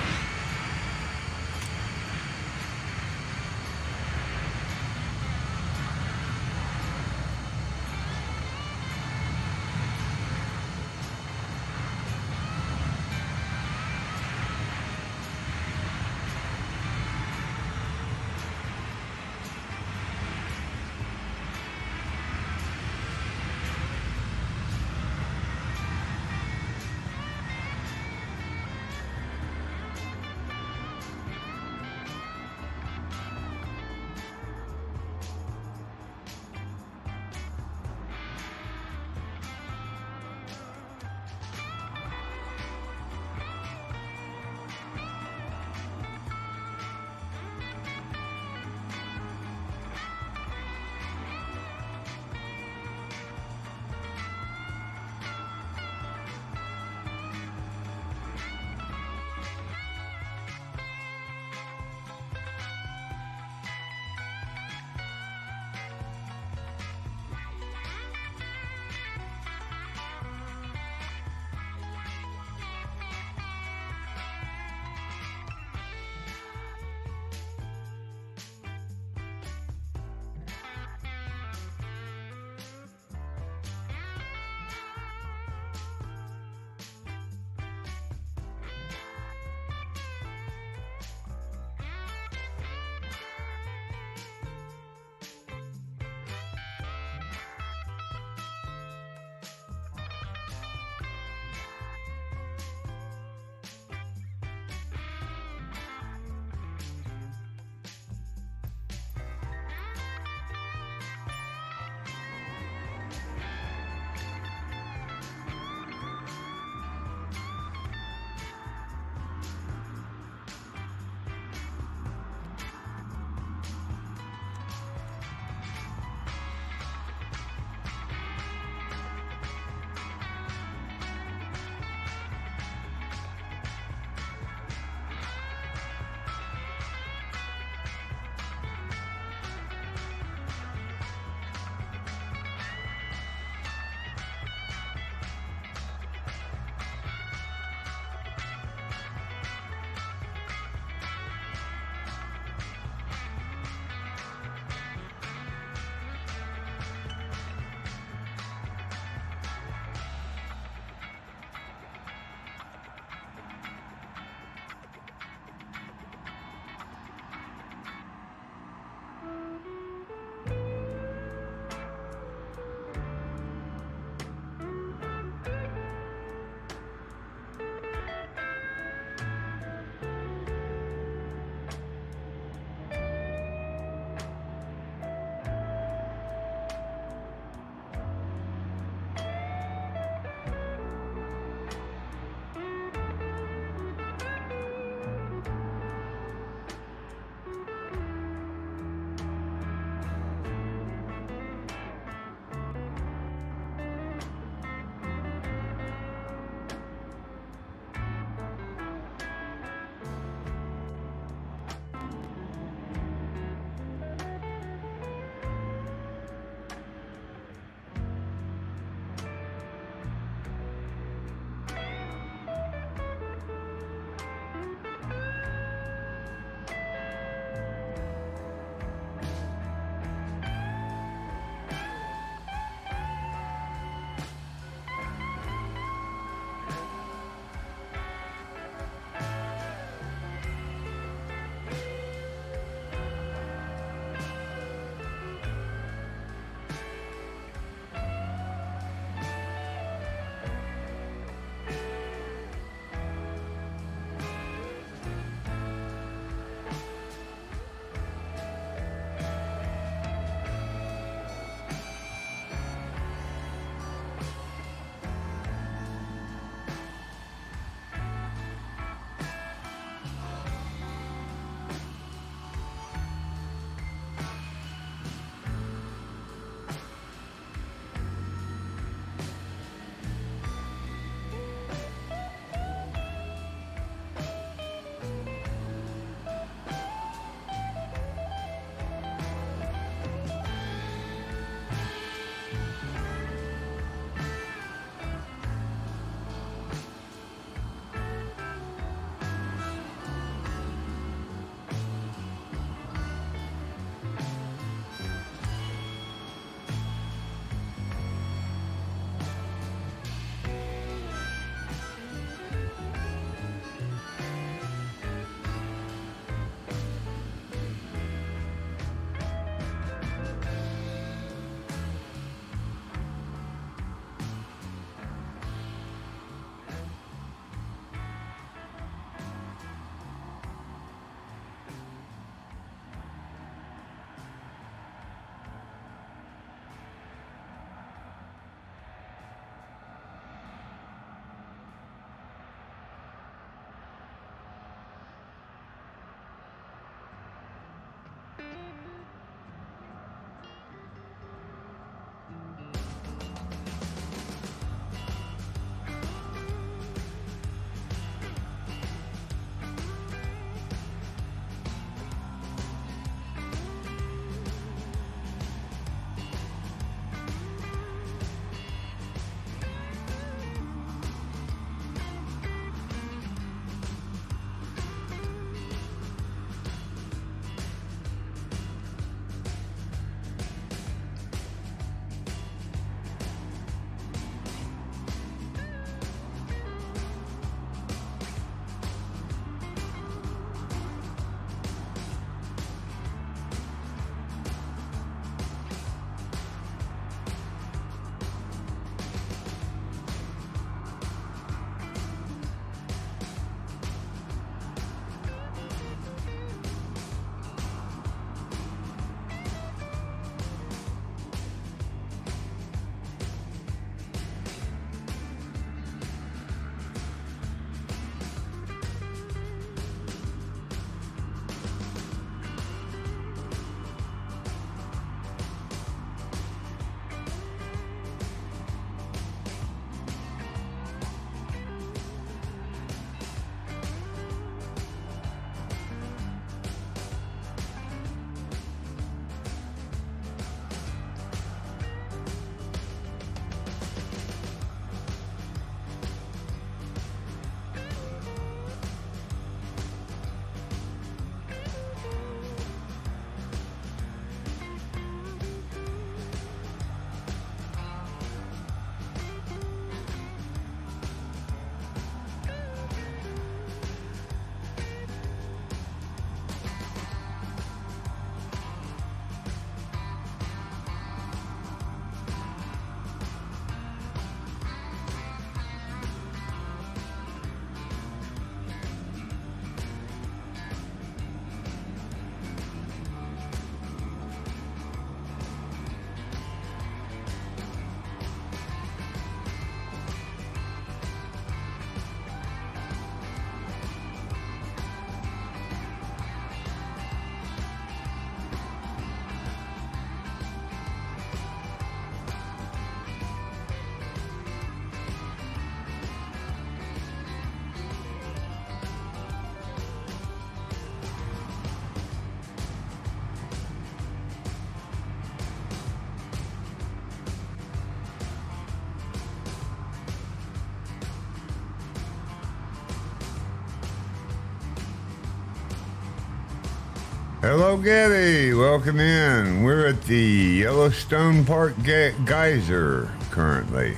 Hello, Gabby. Welcome in. We're at the Yellowstone Park Geyser currently.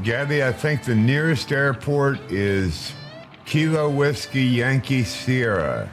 Gabby, I think the nearest airport is Kilo Whiskey Yankee Sierra.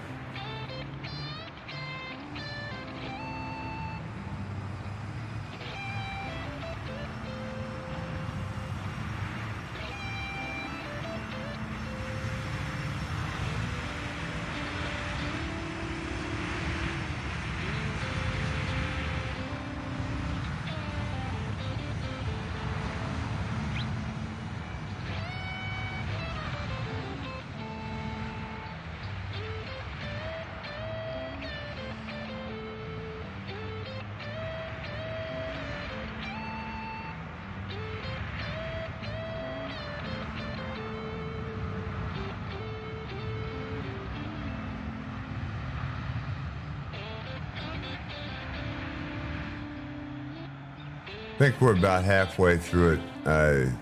I think we're about halfway through it,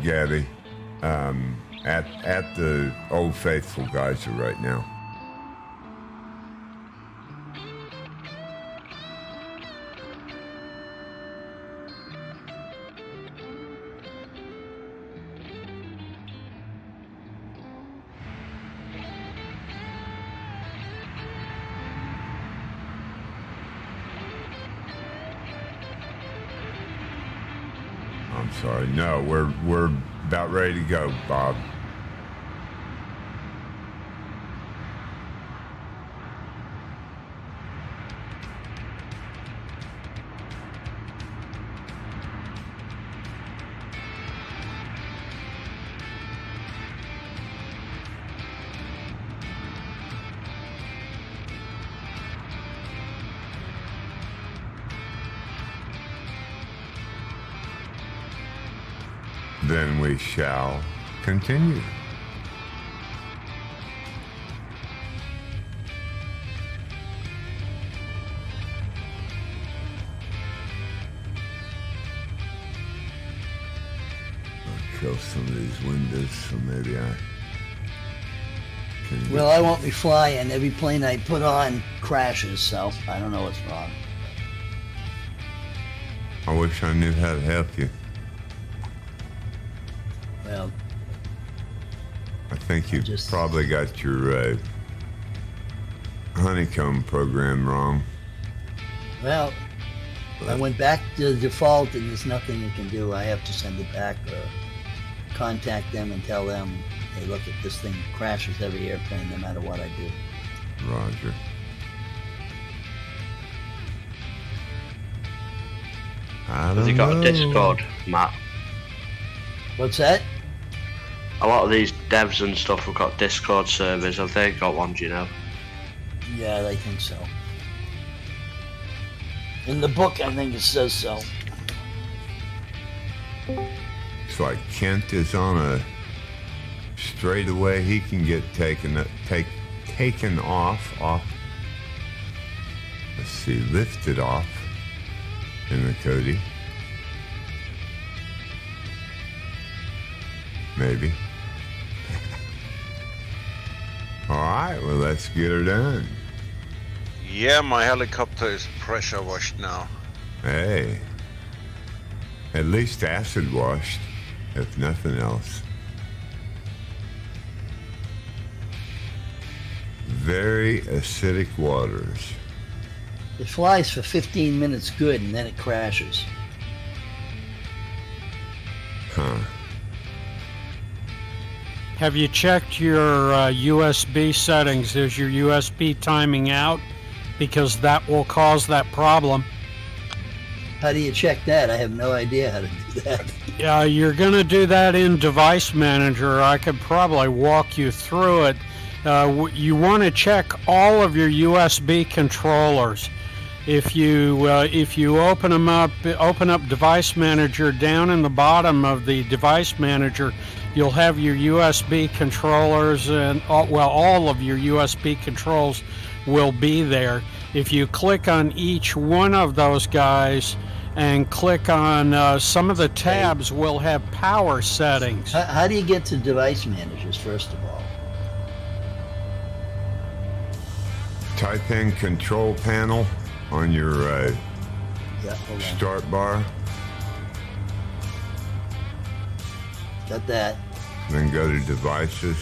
Gabby, at the Old Faithful Geyser right now. I'm sorry. No, we're about ready to go, Bob. Then we shall continue. I'll kill some of these windows so maybe I can... Well, I won't be flying. Every plane I put on crashes, so I don't know what's wrong. I wish I knew how to help you. Well, I think you probably got your honeycomb program wrong. Well, I went back to the default and there's nothing you can do. I have to send it back or contact them and tell them, hey, look, if this thing crashes every airplane no matter what I do. Roger. I Have you got a Discord, Matt? What's that? A lot of these devs and stuff have got Discord servers. Have they got one, do you know? Yeah, I think so. In the book, I think it says so. It's like Kent is on a straightaway. He can get taken off. Let's see, lifted off in the Cody. Maybe. All right, well, let's get her done. Yeah, my helicopter is pressure washed now. Hey, At least acid washed, if nothing else. Very acidic waters. It flies for 15 minutes good, and then it crashes. Huh. Have you checked your USB settings? Is your USB timing out? Because that will cause that problem. How do you check that? I have no idea how to do that. Yeah, you're going to do that in Device Manager. I could probably walk you through it. You want to check all of your USB controllers. If you open them up, open up Device Manager, down in the bottom of the Device Manager, you'll have your USB controllers, and all of your USB controls will be there. If you click on each one of those guys and click on some of the tabs, will have power settings. How do you get to Device Managers, first of all? Type in Control Panel on your Yeah, hold on. start bar, Got that. then go to Devices.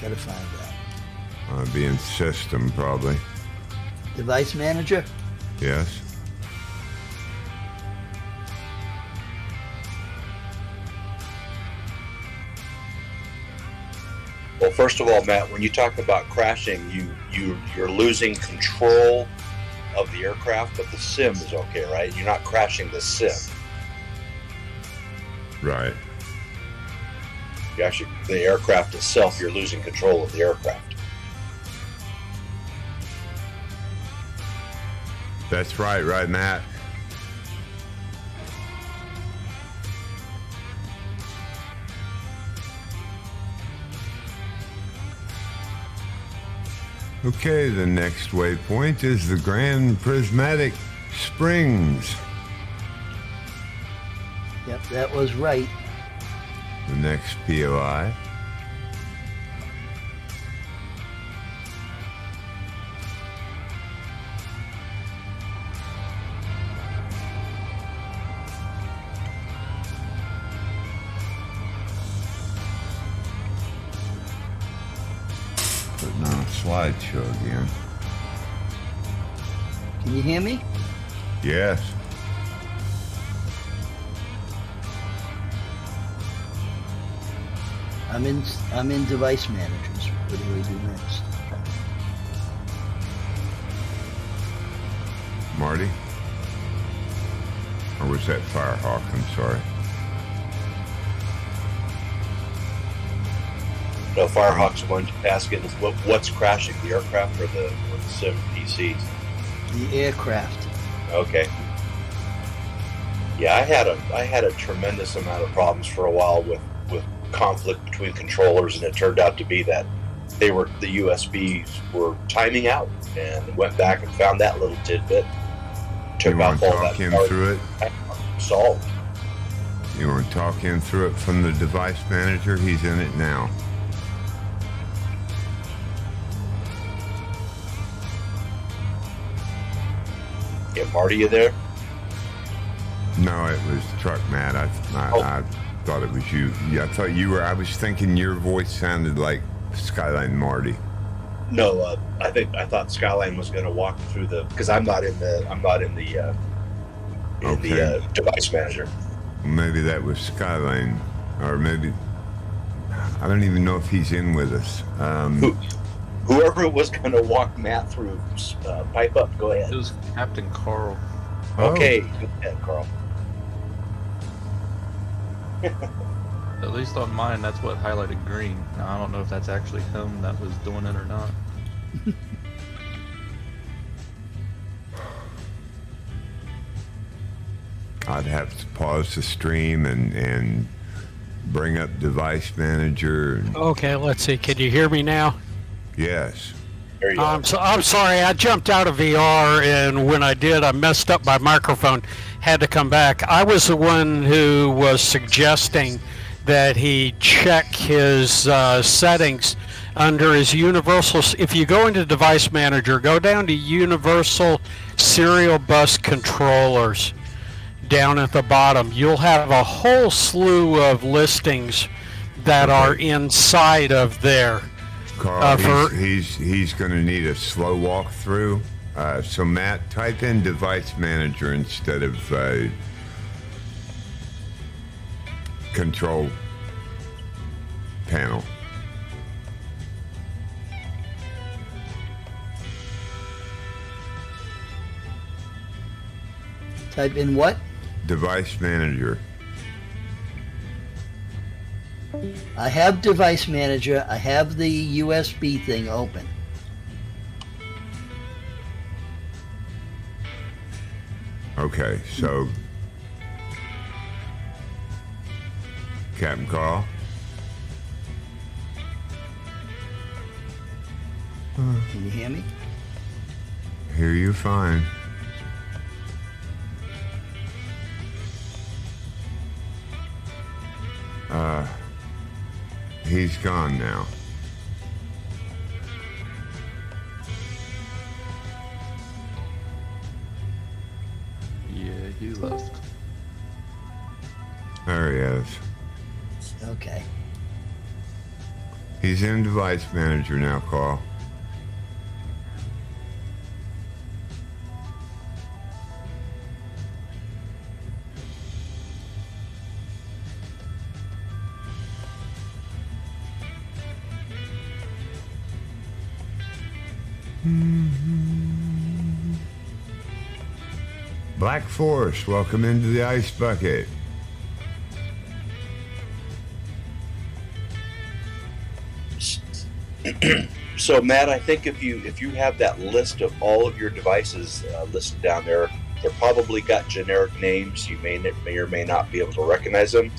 Gotta find that. Be in System, probably. Device Manager? Yes. Well, first of all, Matt, when you talk about crashing, you're losing control of the aircraft, but the sim is okay, right? You're not crashing the sim. Right. You actually, the aircraft itself, you're losing control of the aircraft. That's right, Matt? Okay, the next waypoint is the Grand Prismatic Springs. Yep, that was right. The next POI. Putting on a slideshow again. Can you hear me? Yes. I'm in Device Managers. What do we do next? Marty? Or was that Firehawk? I'm sorry. No, Firehawk's going to ask it what's crashing, the aircraft or the sim PCs? The aircraft. Okay. Yeah, I had a tremendous amount of problems for a while with conflict between controllers, and it turned out to be that the USBs were timing out, and went back and found that little tidbit. You want to talk him through it? Solved. You want to talk him through it from the Device Manager? He's in it now. Yeah, Marty, you there? No, it was Truck Matt. I thought it was you. Yeah, I thought you were. I was thinking your voice sounded like Skyline Marty. No, I thought Skyline was going to walk through because I'm not in the Device Manager. Maybe that was Skyline, or maybe I don't even know if he's in with us. Whoever was going to walk Matt through, pipe up. Go ahead. It was Captain Carl. Okay, go ahead, Carl. At least on mine, that's what highlighted green. Now, I don't know if that's actually him that was doing it or not. I'd have to pause the stream and bring up Device Manager. Okay, let's see. Can you hear me now? Yes. There you go. I'm sorry. I jumped out of VR, and when I did, I messed up my microphone. Had to come back. I was the one who was suggesting that he check his settings under his universal, if you go into Device Manager, go down to Universal Serial Bus Controllers down at the bottom. You'll have a whole slew of listings that are inside of there. Carl, he's going to need a slow walk through. So Matt, type in Device Manager instead of Control Panel. Type in what? Device Manager. I have Device Manager. I have the USB thing open. Okay, so Captain Carl. Can you hear me? Hear you fine. He's gone now. Yeah, he left. There he is. Okay. He's in Device Manager now, Carl. Black Force, welcome into the ice bucket. So Matt, I think if you have that list of all of your devices listed down there, they're probably got generic names. You may or may not be able to recognize them.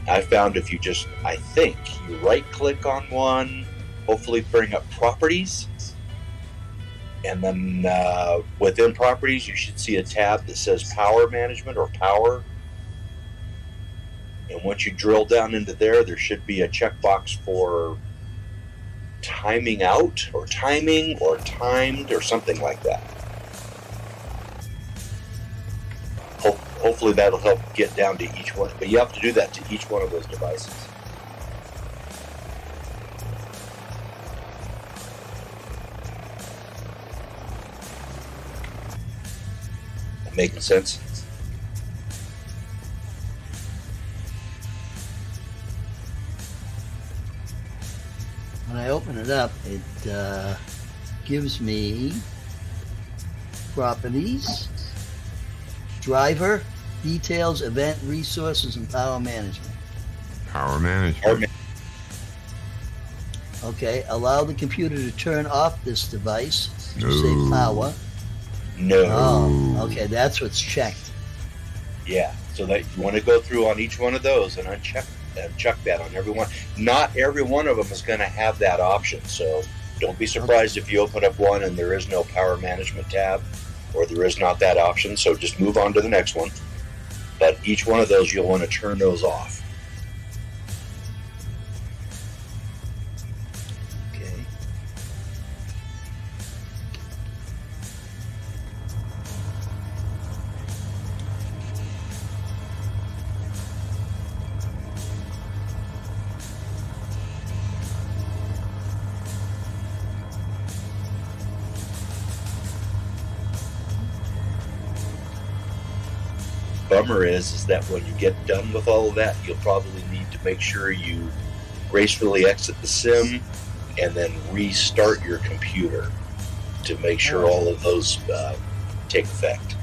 I found if you just, I think you right click on one, hopefully bring up properties, and then within properties you should see a tab that says power management or power. And once you drill down into there should be a checkbox for timing out or timing or timed or something like that. Hopefully that'll help get down to each one, but you have to do that to each one of those devices. Making sense? When I open it up, it gives me properties, driver, details, event, resources, and power management. Power management. Okay, allow the computer to turn off this device to No. save power. No. Oh, okay, that's what's checked. Yeah, so that you want to go through on each one of those and check that on every one. Not every one of them is going to have that option, so don't be surprised if you open up one and there is no power management tab or there is not that option, so just move on to the next one. But each one of those you'll want to turn those off. Okay. Bummer is that when you get done with all of that, you'll probably need to make sure you gracefully exit the sim and then restart your computer to make sure all of those take effect.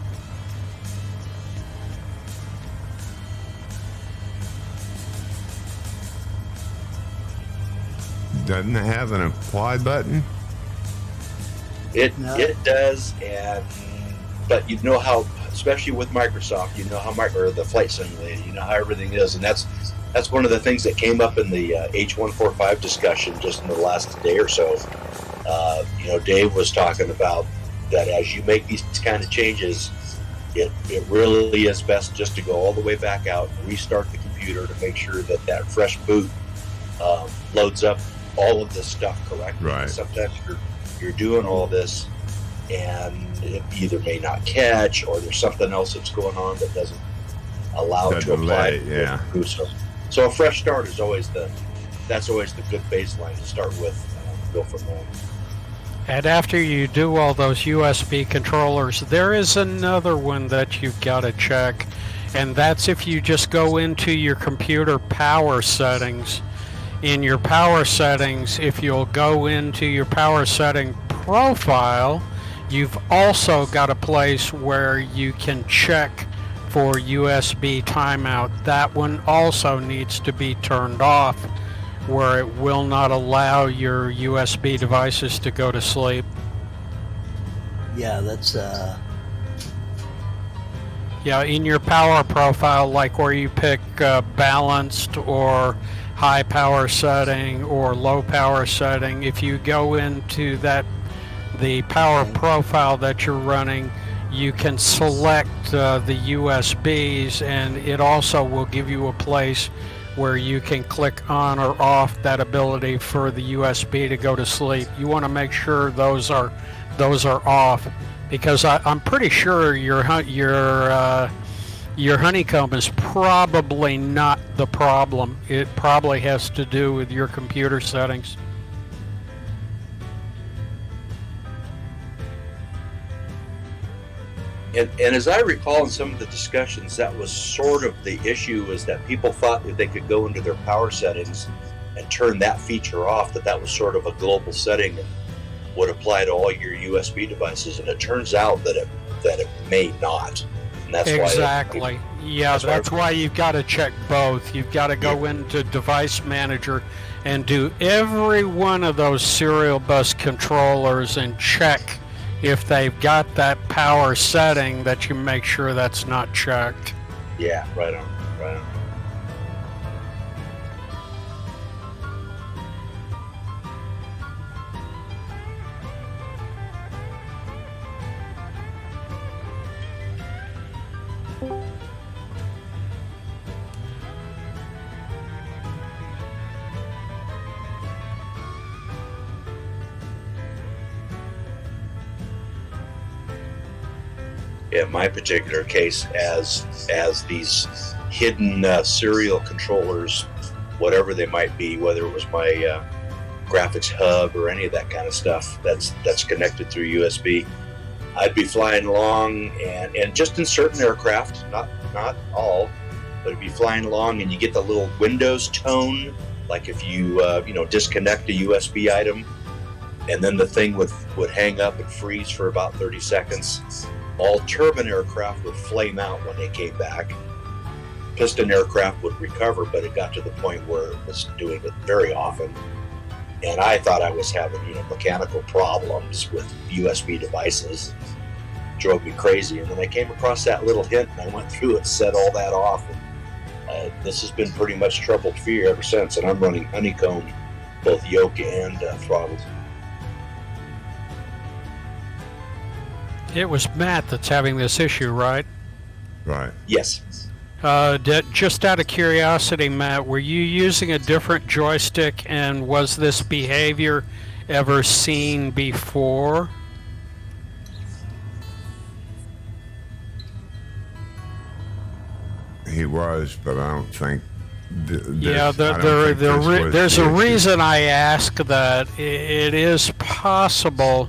Doesn't it have an apply button? It does, but you know how, especially with Microsoft, you know how the flight simulator, you know how everything is, and that's one of the things that came up in the H145 discussion just in the last day or so. Dave was talking about that as you make these kind of changes, it really is best just to go all the way back out and restart the computer to make sure that fresh boot loads up all of this stuff correctly. Right. Sometimes you're doing all this, and it either may not catch, or there's something else that's going on that doesn't allow it to apply. Yeah. So a fresh start is always that's always the good baseline to start with. Go from there. And after you do all those USB controllers, there is another one that you've got to check, and that's if you just go into your computer power settings. In your power settings, if you'll go into your power setting profile, you've also got a place where you can check for USB timeout. That one also needs to be turned off, where it will not allow your USB devices to go to sleep. Yeah, that's Yeah, in your power profile, like where you pick balanced or high power setting or low power setting, if you go into the power profile that you're running, you can select the USBs, and it also will give you a place where you can click on or off that ability for the USB to go to sleep. You want to make sure those are off, because I'm pretty sure your honeycomb is probably not the problem. It probably has to do with your computer settings. And as I recall in some of the discussions, that was sort of the issue, is that people thought that they could go into their power settings and turn that feature off, that was sort of a global setting and would apply to all your USB devices. And it turns out that it may not. And that's exactly. That's why you've got to check both. You've got to go into Device Manager and do every one of those serial bus controllers and check if they've got that power setting, that you make sure that's not checked. Yeah, right on. In my particular case, as these hidden serial controllers, whatever they might be, whether it was my graphics hub or any of that kind of stuff that's connected through USB, I'd be flying along, and just in certain aircraft, not all, but it'd be flying along, and you get the little Windows tone, like if you disconnect a USB item, and then the thing would hang up and freeze for about 30 seconds. All turbine aircraft would flame out when they came back. Piston aircraft would recover, but it got to the point where it was doing it very often. And I thought I was having, mechanical problems with USB devices. It drove me crazy. And then I came across that little hint, and I went through it, set all that off. And this has been pretty much trouble-free ever since. And I'm running honeycomb, both yoke and throttle. It was Matt that's having this issue, right? Right. Yes. Just out of curiosity, Matt, were you using a different joystick, and was this behavior ever seen before? He was, but I don't think. There's a reason I ask that. It is possible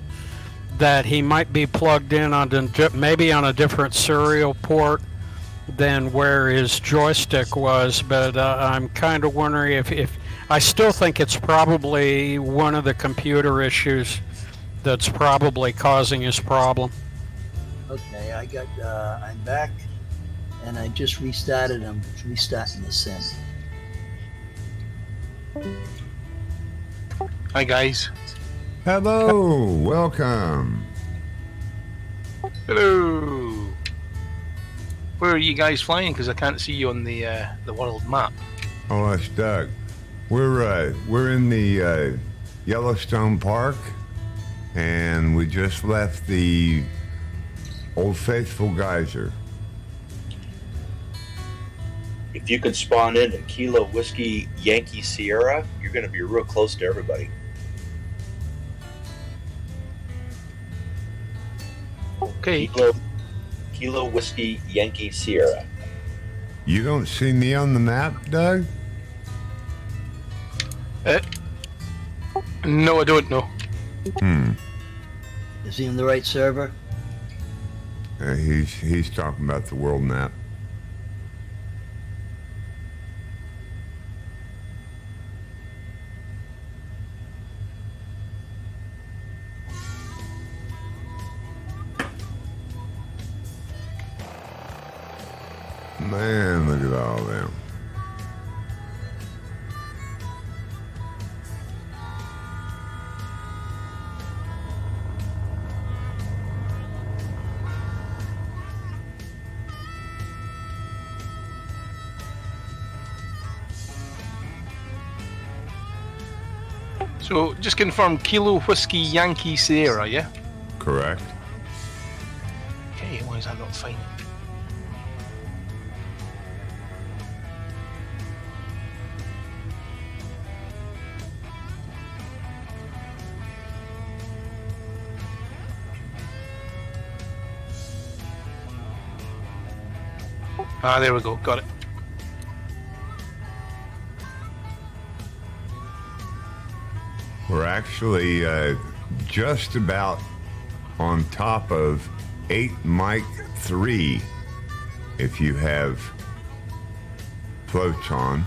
that he might be plugged in on maybe on a different serial port than where his joystick was, but I'm kind of wondering if I still think it's probably one of the computer issues that's probably causing his problem. Okay, I'm back, and I just restarted. I'm restarting the sim. Hi guys. Hello, welcome. Hello. Where are you guys flying? Because I can't see you on the world map. Oh, that's Doug. We're in the Yellowstone Park, and we just left the Old Faithful Geyser. If you can spawn in a Kilo Whiskey Yankee Sierra, you're going to be real close to everybody. Okay. Kilo Whiskey Yankee Sierra. You don't see me on the map, Doug? No, I don't know. Is he in the right server? He's talking about the world map. Man, look at all them. So, just confirm Kilo Whiskey Yankee Sierra, yeah? Correct. Okay, why is that not fine? Ah, there we go, got it. We're actually just about on top of 8 Mike 3 if you have floats on.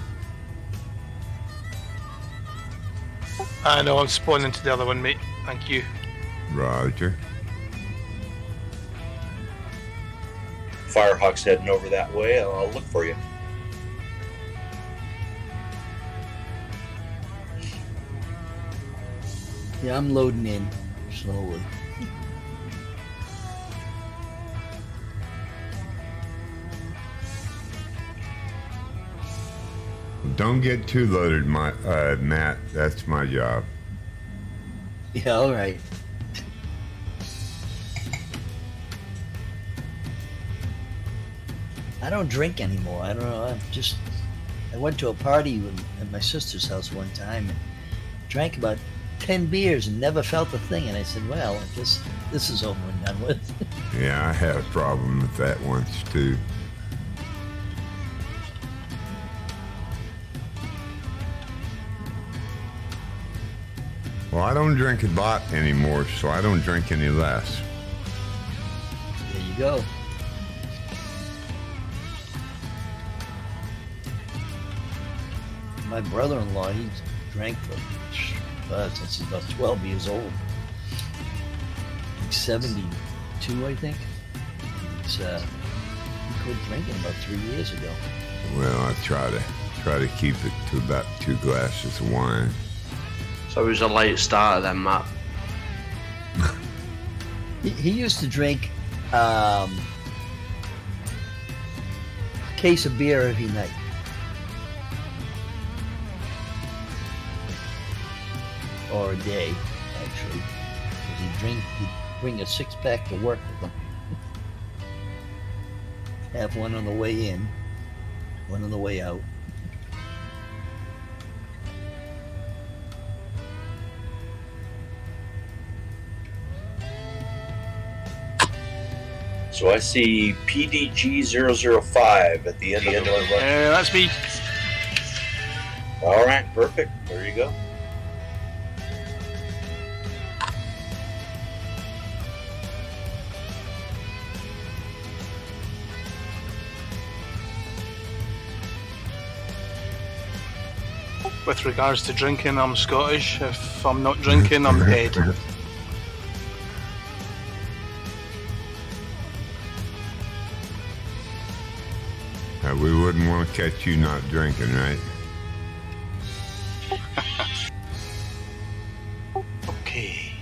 I know, I'm spawning to the other one, mate. Thank you. Roger. Firehawk's heading over that way. I'll look for you. Yeah, I'm loading in slowly. Don't get too loaded, Matt. That's my job. Yeah, all right. I don't drink anymore. I don't know. I went to a party at my sister's house one time and drank about 10 beers and never felt a thing. And I said, well, I guess this is over and done with. Yeah, I had a problem with that once, too. Well, I don't drink a lot anymore, so I don't drink any less. There you go. My brother-in-law, he drank since he was about 12 years old. He's 72, I think. He quit drinking about 3 years ago. Well, I try to keep it to about 2 glasses of wine. So it was a late starter then, Matt. He used to drink a case of beer every night. Or a day, actually. He'd bring a 6-pack to work with him. Have one on the way in, one on the way out. So I see PDG-005 at the end of the run. That's me. All right, perfect. There you go. With regards to drinking, I'm Scottish. If I'm not drinking, I'm dead. We wouldn't want to catch you not drinking, right? Okay.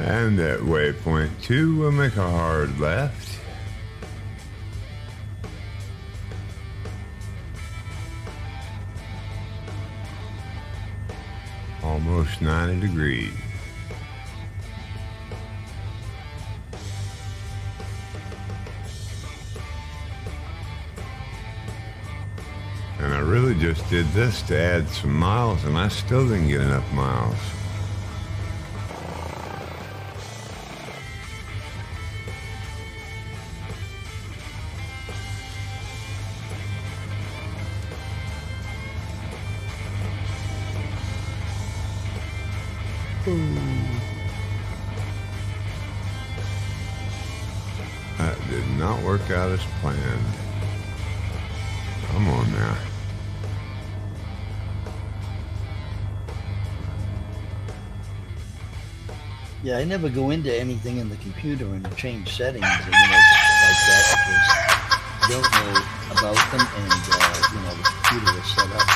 And at waypoint 2, we'll make a hard left. Almost 90 degrees. And I really just did this to add some miles, and I still didn't get enough miles. That did not work out as planned. Come on now. Yeah, I never go into anything in the computer and change settings, like that, because I don't know about them, and the computer is set up.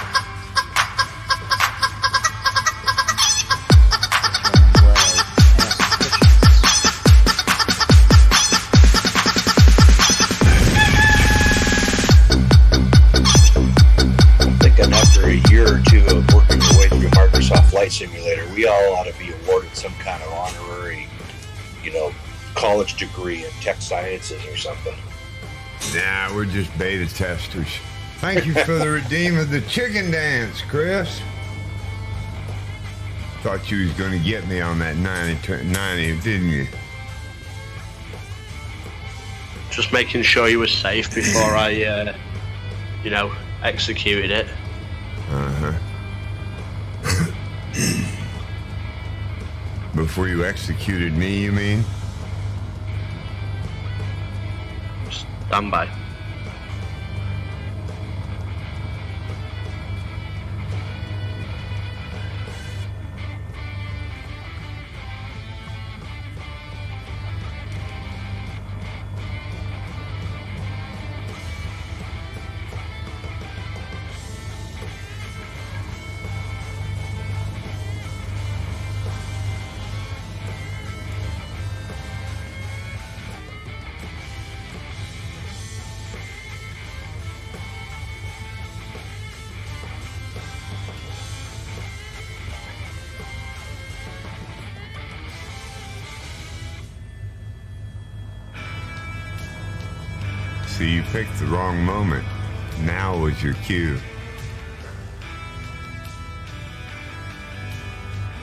After a year or two of working your way through Microsoft Flight Simulator, we all ought to be awarded some kind of honorary, college degree in tech sciences or something. Nah, we're just beta testers. Thank you for the redeem of the chicken dance, Chris. Thought you was going to get me on that 90, didn't you? Just making sure you were safe before I, executed it. Uh-huh. Before you executed me, you mean? Stand by. So you picked the wrong moment. Now was your cue.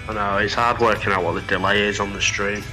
I know, it's hard working out what the delay is on the stream.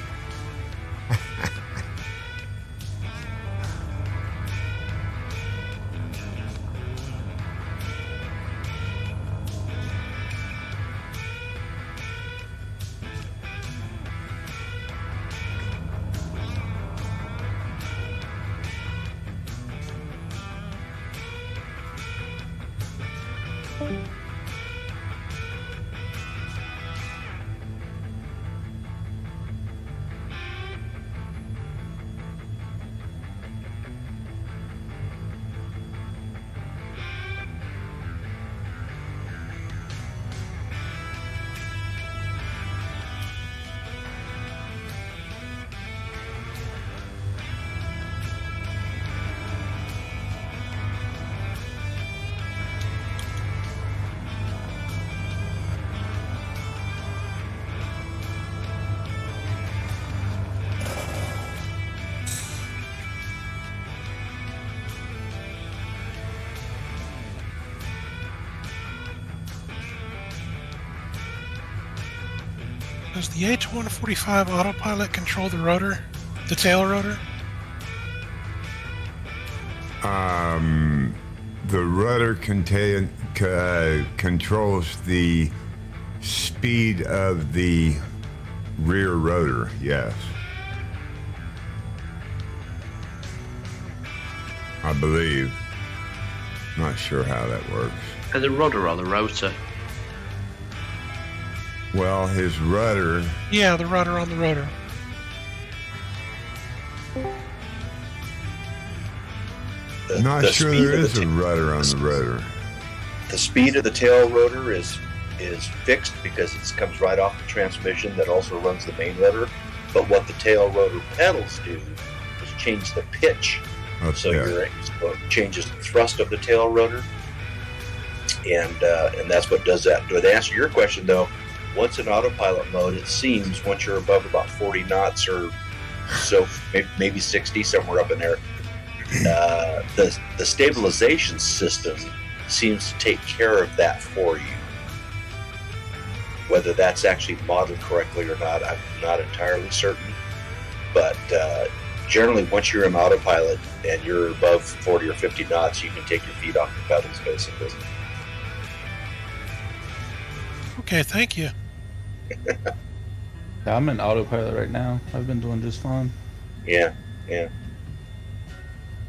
Does the H-145 autopilot control the rotor? The tail rotor? The rudder controls the speed of the rear rotor, yes. I believe. Not sure how that works. And the rudder or the rotor? Well, his rudder... Yeah, the rudder on the rotor. Not sure there is a rudder on the rotor. The speed of the tail rotor is fixed because it comes right off the transmission that also runs the main rotor. But what the tail rotor pedals do is change the pitch. So it changes the thrust of the tail rotor. And that's what does that. To answer your question, though, once in autopilot mode, it seems once you're above about 40 knots or so, maybe 60, somewhere up in there, the stabilization system seems to take care of that for you. Whether that's actually modeled correctly or not, I'm not entirely certain. But generally, once you're in autopilot and you're above 40 or 50 knots, you can take your feet off the pedals, basically. Okay, thank you. Yeah, I'm in autopilot right now. I've been doing just fine. Yeah.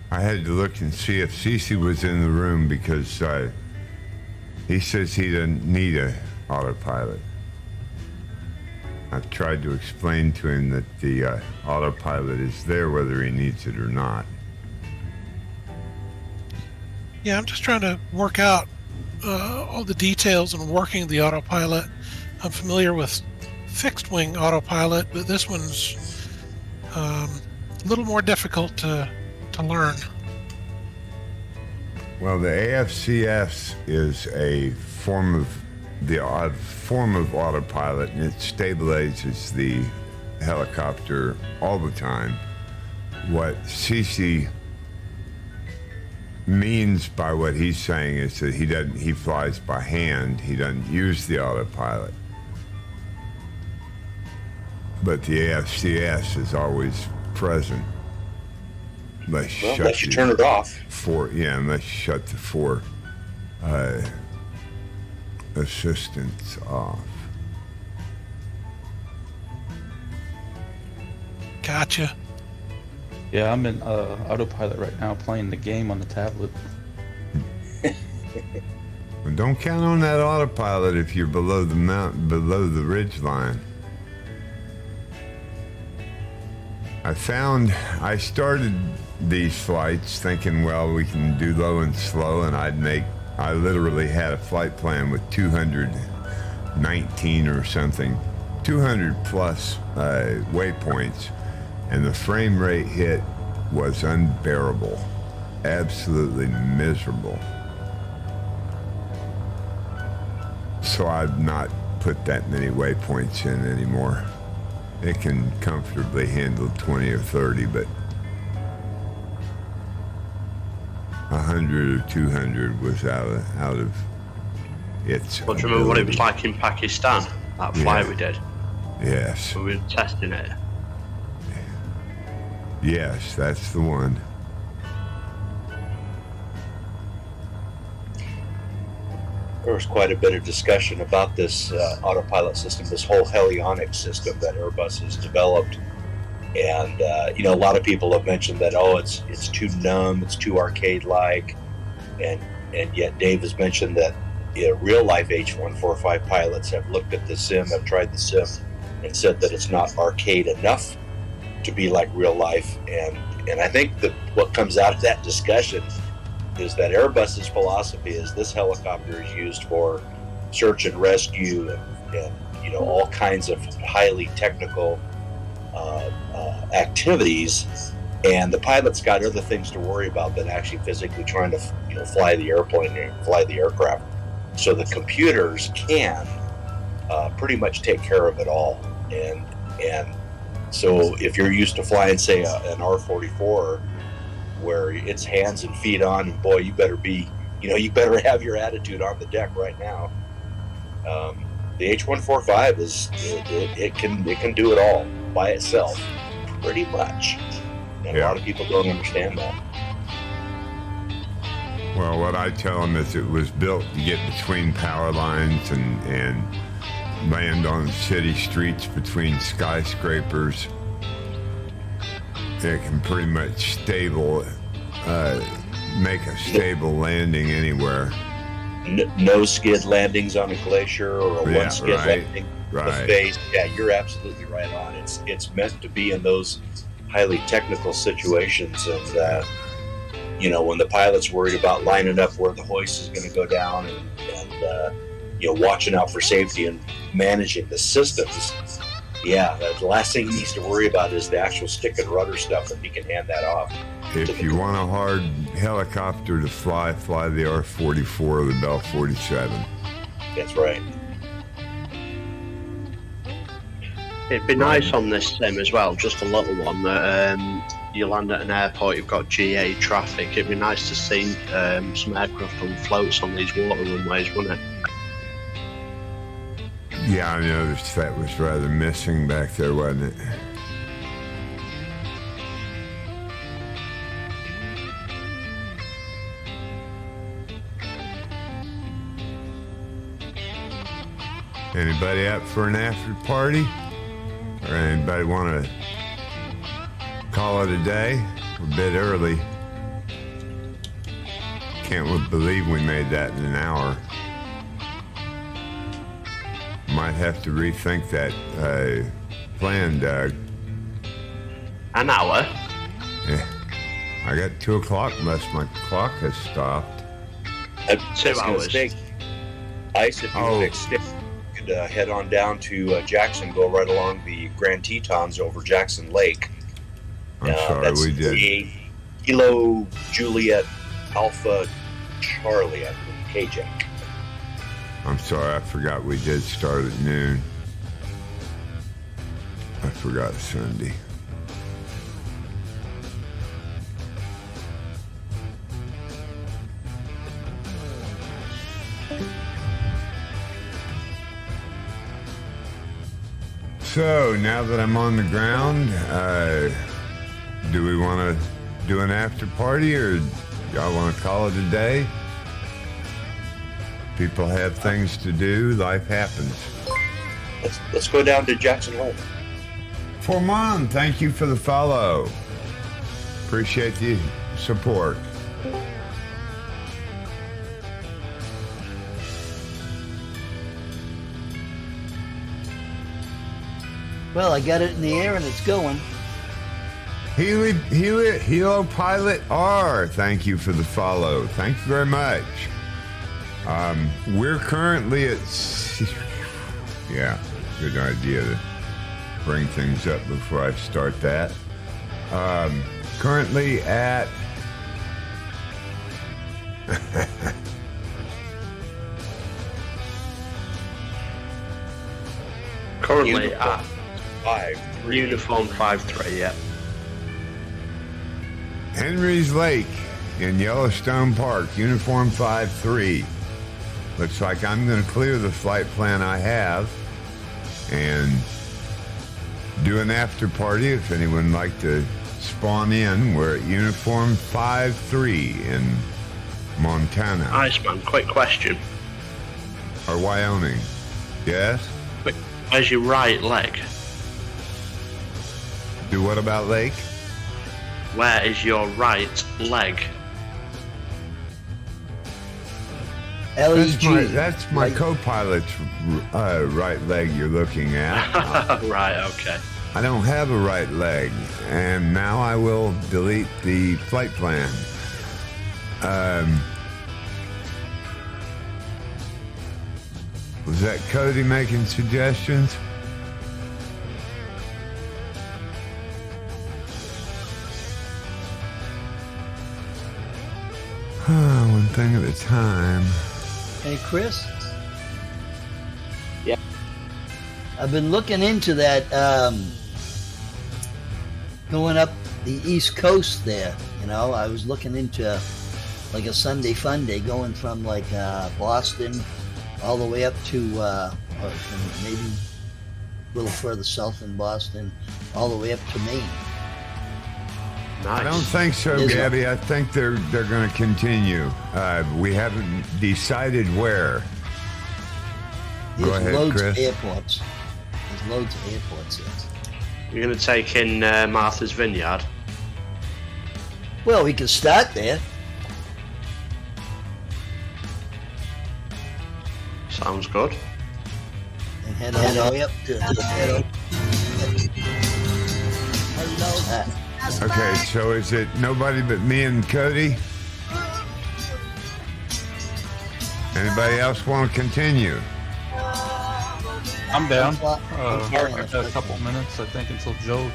I had to look and see if Cece was in the room because he says he doesn't need a autopilot. I've tried to explain to him that the autopilot is there whether he needs it or not. Yeah, I'm just trying to work out all the details and working the autopilot. I'm familiar with fixed wing autopilot, but this one's a little more difficult to learn. Well, the AFCS is a form of autopilot, and it stabilizes the helicopter all the time. What Cece means by what he's saying is that he flies by hand. He doesn't use the autopilot. But the AFCS is always present. Unless you turn it off. Unless you shut the four assistants off. Gotcha. Yeah, I'm in autopilot right now, playing the game on the tablet. Well, don't count on that autopilot if you're below the mountain, below the ridge line. I started these flights thinking, well, we can do low and slow, and I literally had a flight plan with 219 or something, 200 plus waypoints, and the frame rate hit was unbearable, absolutely miserable. So I've not put that many waypoints in anymore. It can comfortably handle 20 or 30, but 100 or 200 was out of its. Well, do you remember what it was like in Pakistan? That flight we did? Yes. We were testing it. Yes, that's the one. There was quite a bit of discussion about this autopilot system, this whole helionics system that Airbus has developed. And, a lot of people have mentioned that, it's too numb, it's too arcade-like. And yet Dave has mentioned that real-life H145 pilots have looked at the sim, have tried the sim, and said that it's not arcade enough to be like real life. And I think that what comes out of that discussion is that Airbus's philosophy is this helicopter is used for search and rescue and all kinds of highly technical activities, and the pilot's got other things to worry about than actually physically trying to fly the airplane and fly the aircraft. So the computers can pretty much take care of it all. And so if you're used to flying, say, an R-44, where it's hands and feet on, and boy, you better have your attitude on the deck right now. The H-145 it can do it all by itself, pretty much. And a lot of people don't understand that. Well, what I tell them is it was built to get between power lines and land on city streets between skyscrapers. It can pretty much make a stable landing anywhere. No skid landings on a glacier or a one skid landing on the face. Yeah, you're absolutely right on. It's meant to be in those highly technical situations, and when the pilot's worried about lining up where the hoist is going to go down and watching out for safety and managing the systems, Yeah, the last thing he needs to worry about is the actual stick and rudder stuff, and he can hand that off. If you want a hard helicopter to fly, fly the R-44 or the Bell 47. That's right. It'd be nice on this sim as well, just a little one, that you land at an airport, you've got GA traffic. It'd be nice to see some aircraft on floats on these water runways, wouldn't it? Yeah, I noticed that was rather missing back there, wasn't it? Anybody up for an after party? Or anybody want to call it a day? We're a bit early. Can't believe we made that in an hour. Might have to rethink that plan, Doug. An hour? Yeah. I got 2 o'clock unless my clock has stopped. 2 hours. ICE, if you want to extend, you could head on down to Jackson, go right along the Grand Tetons over Jackson Lake. I'm sorry, that's we did. Kilo Juliet Alpha Charlie, I believe, KJ. I'm sorry, I forgot we did start at noon. I forgot Sunday. So, now that I'm on the ground, do we want to do an after party, or y'all want to call it a day? People have things to do. Life happens. Let's go down to Jackson Lake. Formon, thank you for the follow. Appreciate the support. Well, I got it in the air and it's going. Helo Pilot R, thank you for the follow. Thank you very much. We're currently at... Yeah, good idea to bring things up before I start that. Currently at... Currently at Uniform 5-3, yeah. Henry's Lake in Yellowstone Park, Uniform 5-3. Looks like I'm going to clear the flight plan I have and do an after party if anyone would like to spawn in. We're at Uniform 5-3 in Montana. Iceman, quick question. Or Wyoming. Yes? Where's your right leg? Do what about Lake? Where is your right leg? That's my co-pilot's right leg you're looking at. Right, okay. I don't have a right leg, and now I will delete the flight plan. Was that Cody making suggestions? One thing at a time. Hey, Chris? Yeah. I've been looking into that, going up the East Coast there, you know. I was looking into like a SunDay FunDay going from like Boston all the way up to, or from maybe a little further south than Boston, all the way up to Maine. Nice. I don't think so, Gabby. I think they're going to continue. We haven't decided where. Go ahead, loads Chris. of airports. There's loads of airports, yes. You're going to take in Martha's Vineyard? Well, we can start there. Sounds good. And head all the way up to Okay, so is it nobody but me and Cody? Anybody else want to continue? I'm down. I'm flying I've got a couple minutes, I think, until Joe's.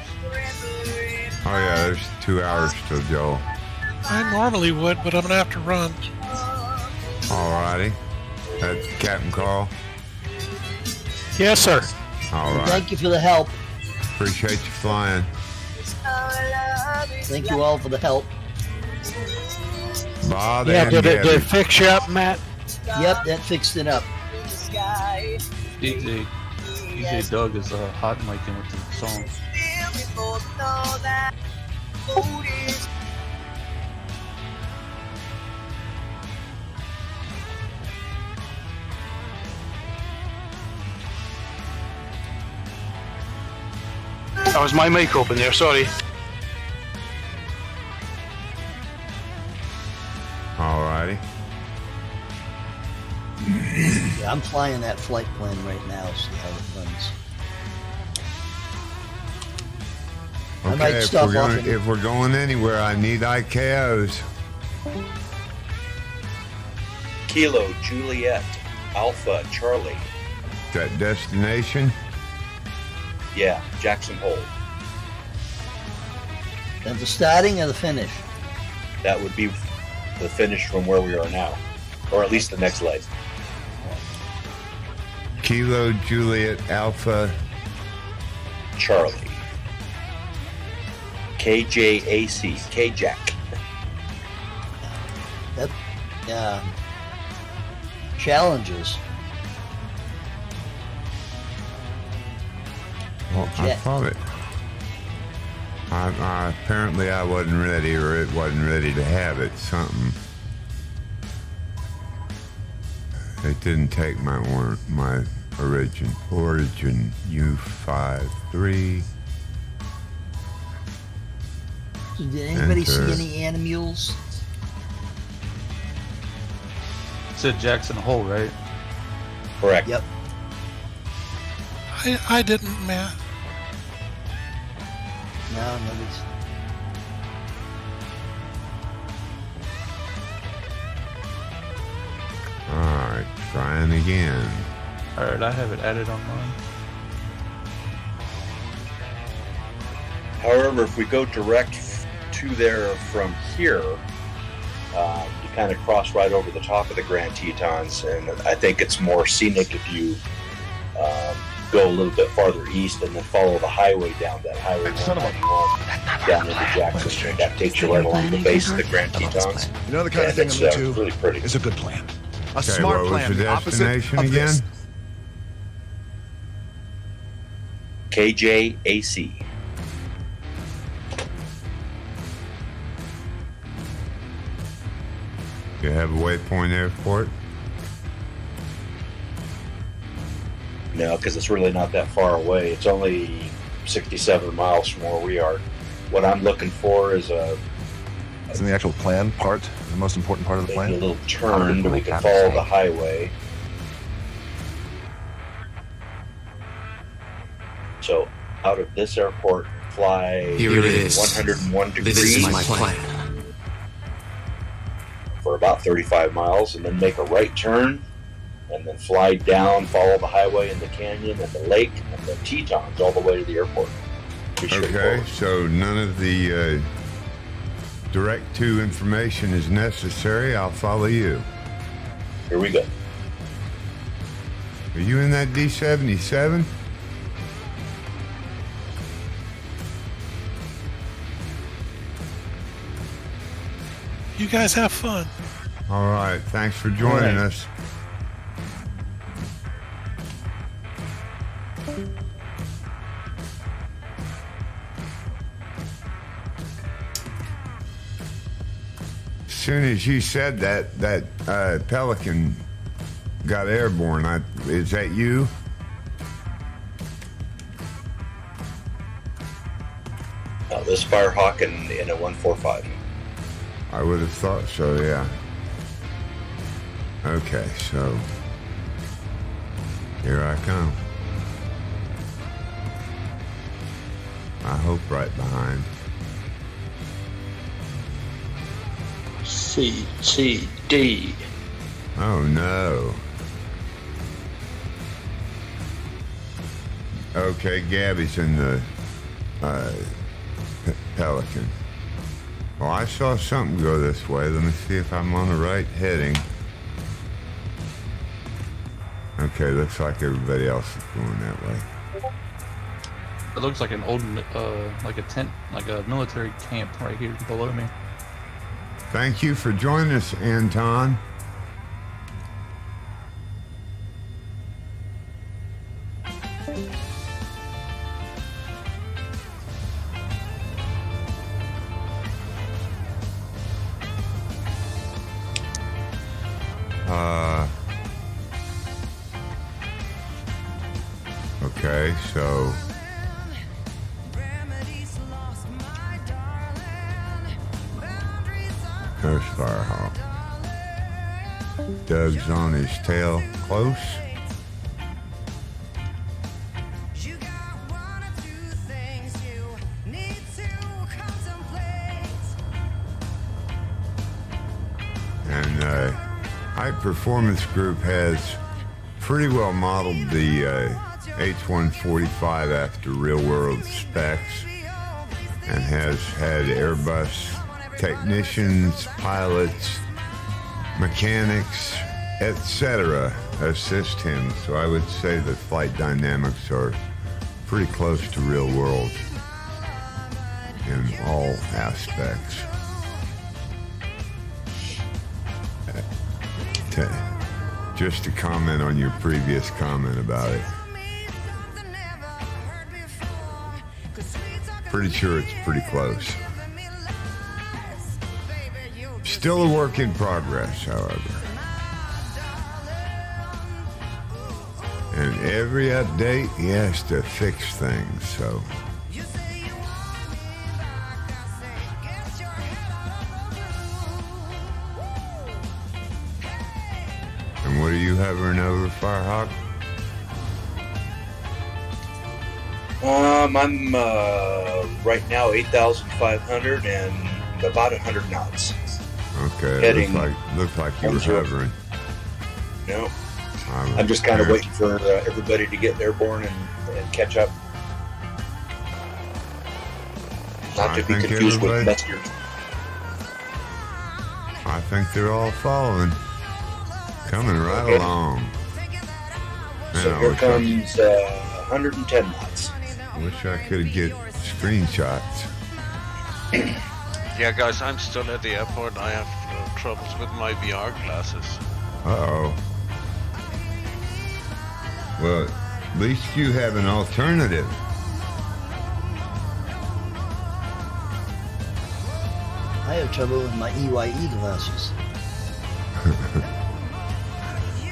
Oh yeah, there's 2 hours till Joe. I normally would, but I'm gonna have to run. Alrighty. That's Captain Carl. Yes, sir. All right. Thank you for the help. Appreciate you flying. Thank you all for the help. Bob Yeah, and did it Gabby. fix you up, Matt? Yep, that fixed it up. DJ Doug is hot micing with the song. That was my mic open there, sorry. Alrighty. Yeah, I'm flying that flight plan right now, see how it runs. I might Okay, stop off and- if we're going anywhere, I need IKOs. Kilo Juliet Alpha Charlie. That destination? Yeah, Jackson Hole. And the starting or the finish? That would be the finish from where we are now, or at least the next leg. Kilo Juliet Alpha Charlie. KJAC. KJack. That, challenges. Well, I Jet. thought it. Apparently I wasn't ready, or it wasn't ready to have it. Something. It didn't take my origin U53. So did anybody see Enter. any animals? It said Jackson Hole, right? Correct. Yep. I didn't, Matt. No, nobody's. Alright, trying again. Alright, I have it added on mine. However, if we go direct to there from here, you kind of cross right over the top of the Grand Tetons, and I think it's more scenic if you go a little bit farther east and then follow the highway down, that highway 191 down into Jackson, and that takes you right along the base of the Grand Tetons. You know the kind of And thing I'm it's into really pretty. is a good plan. A Okay, smart what was plan. the opposite destination of again? this. KJAC. You have a waypoint there for it? No, because it's really not that far away. It's only 67 miles from where we are. What I'm looking for is a Isn't the actual plan part the most important part of the maybe plan? a little turn that we can follow the highway. So out of this airport, fly Here it is. 101 degrees This is my plan. for about 35 miles, and then make a right turn, and then fly down, follow the highway and the canyon and the lake and the Tetons all the way to the airport. Pretty Okay, straightforward. so none of the direct to information is necessary. I'll follow you. Here we go. Are you in that D77? You guys have fun. All right, thanks for joining us. As soon as you said that Pelican got airborne. Is that you? This Firehawk in a 145. I would have thought so, yeah. Okay, so here I come. I hope right behind. CCD. Oh no. Okay, Gabby's in the Pelican. Well, I saw something go this way. Let me see if I'm on the right heading. Okay, looks like everybody else is going that way. It looks like an old, like a tent, like a military camp right here below me. Thank you for joining us, Anton. Okay, so there's Firehawk. Doug's on his tail close. And High Performance Group has pretty well modeled the H-145 after real-world specs and has had Airbus technicians, pilots, mechanics, etc. assist him. So I would say the flight dynamics are pretty close to real world in all aspects. Just to comment on your previous comment about it. Pretty sure it's pretty close. Still a work in progress, however. And every update, he has to fix things, so. And what are you hovering over, Firehawk? I'm right now 8,500 and about 100 knots. Okay, Heading looks like you were hovering. No, I'm just kind of waiting for everybody to get airborne and catch up. Not to be confused with mustard. I think they're all following. Coming right along. So Man, here comes 110 knots. Wish I could get screenshots. Yeah, guys, I'm still at the airport. I have troubles with my VR glasses. Uh-oh. Well, at least you have an alternative. I have trouble with my EYE glasses.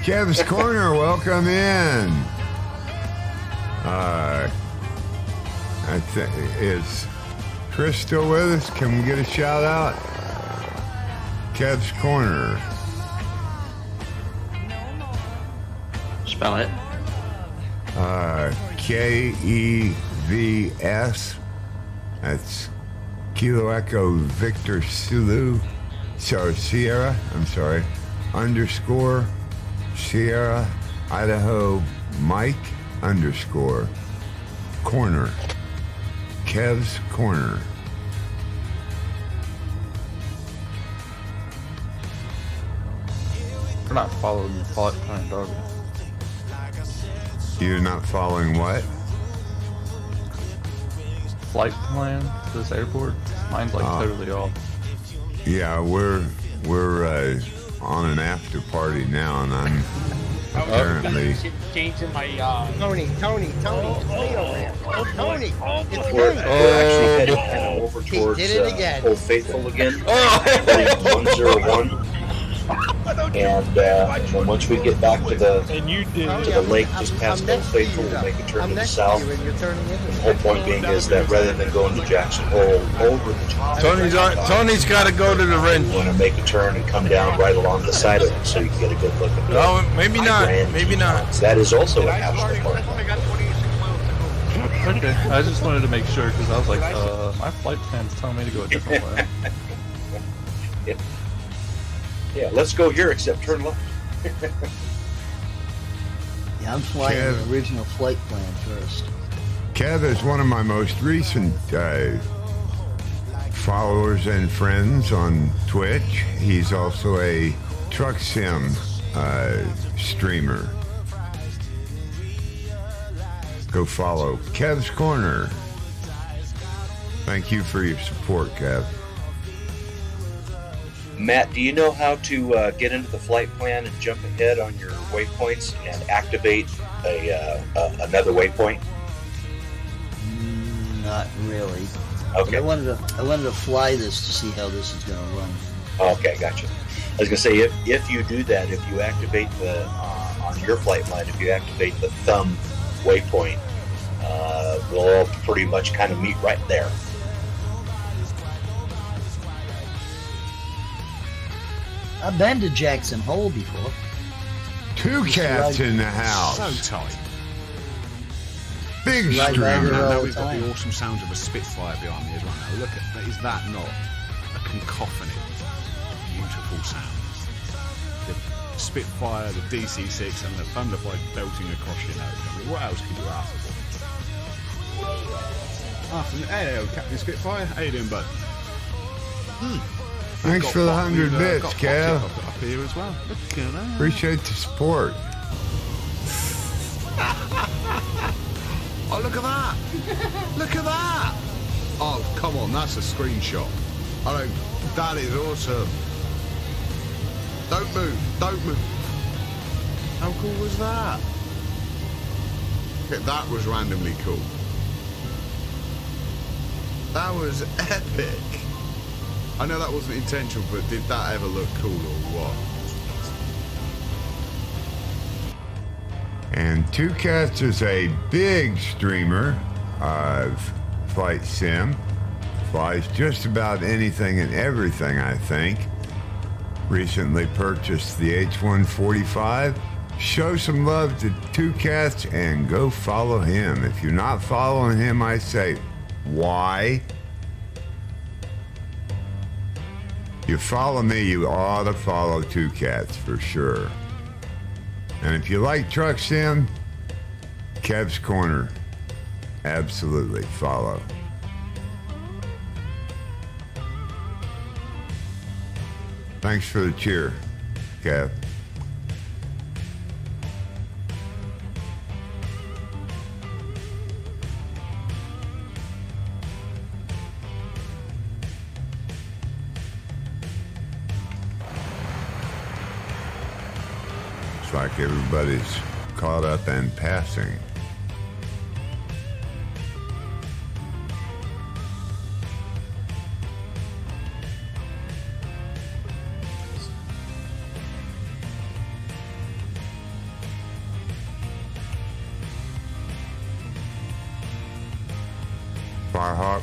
Kev's Corner, welcome in. Is Chris still with us? Can we get a shout out? Kev's Corner. Spell it. Kevs. That's Kilo Echo Victor Sulu. So Sierra, I'm sorry. _ Sierra Idaho Mike _ Corner. Kev's Corner. We're not following the flight plan, dog. You're not following what? Flight plan to this airport? Mine's like totally off. Yeah, we're on an after party now, and I'm apparently. Changing my Tony over here. Tony, it's We're Tony. actually headed kind of over towards did it again. Old Faithful again. 101. And then once we get back to the lake just past Old Faithful, we'll make a turn to the south. The whole point being is that rather than going to Jackson Hole over the top, Tony's got to go to the wrench. You want to make a turn and come down right along the side of it so you can get a good look at the No, maybe not. Maybe not. That is also a national park. Okay, I just wanted to make sure because I was like, my flight plan's telling me to go a different way. Yeah, let's go here except turn left. Yeah, I'm flying the original flight plan first. Kev is one of my most recent followers and friends on Twitch. He's also a truck sim streamer. Go follow Kev's Corner. Thank you for your support, Kev. Matt, do you know how to get into the flight plan and jump ahead on your waypoints and activate another waypoint? Not really. Okay. But I wanted to fly this to see how this is going to run. Okay, gotcha. I was gonna say if you do that, if you activate the on your flight plan, if you activate the thumb waypoint, we'll all pretty much kind of meet right there. I've been to Jackson Hole before. Two cats in the house. So tight. Big Right by streamer. there all Now the we've got time. the awesome sounds of a Spitfire behind me as well. Now look at that. Is that not a cacophony of beautiful sounds? The Spitfire, the DC-6, and the Thunderfly belting across your nose. I mean, what else could you ask for? Afternoon. Hey, Captain Spitfire. How you doing, bud? Thanks for the 100 bits, got Kev. up here as well. Look at that. Appreciate the support. Oh, look at that! Look at that! Oh, come on, that's a screenshot. That is awesome. Don't move, don't move. How cool was that? Okay, that was randomly cool. That was epic. I know that wasn't intentional, but did that ever look cool or what? And Two Cats is a big streamer of flight sim. Flies just about anything and everything, I think. Recently purchased the H-145. Show some love to Two Cats and go follow him. If you're not following him, I say, why? You follow me, you ought to follow Two Cats for sure. And if you like truck sim, Kev's Corner, absolutely follow. Thanks for the cheer, Kev. Looks like everybody's caught up and passing. Firehawk.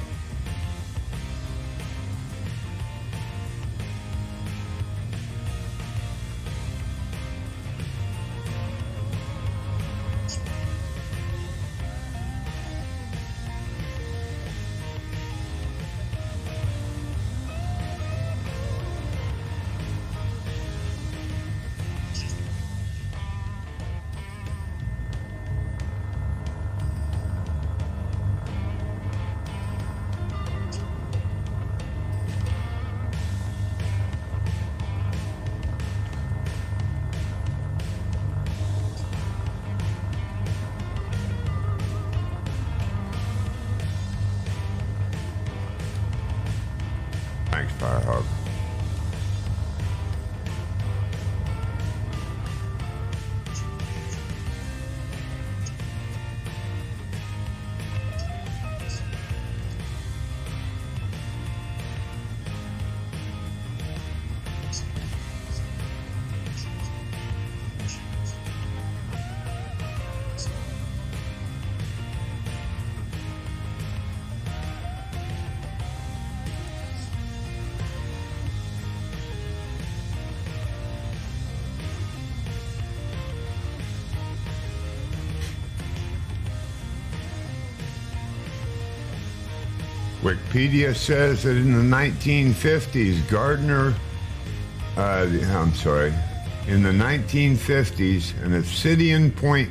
Thanks, Firehawk. Wikipedia says that in the 1950s, in the 1950s, an Obsidian Point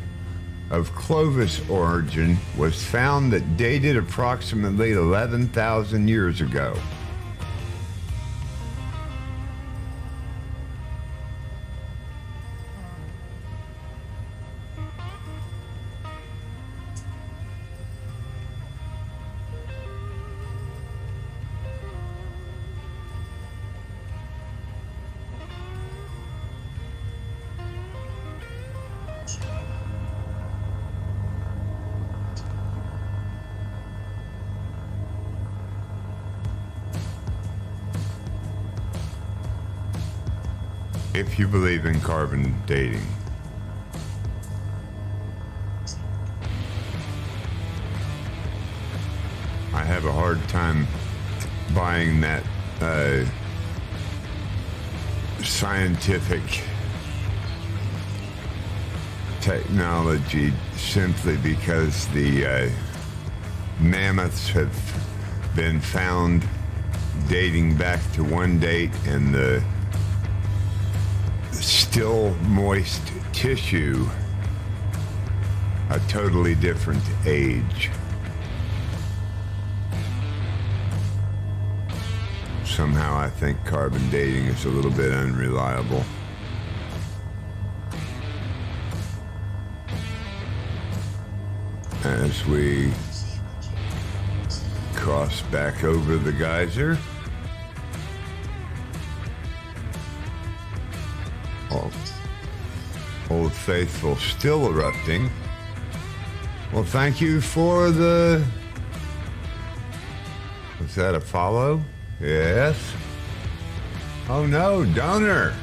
of Clovis origin was found that dated approximately 11,000 years ago. If you believe in carbon dating. I have a hard time buying that scientific technology simply because the mammoths have been found dating back to one date, and the still moist tissue a totally different age. Somehow I think carbon dating is a little bit unreliable. As we cross back over the geyser, Old Faithful still erupting. Well, thank you for the... Was that a follow? Yes. Oh no, donor.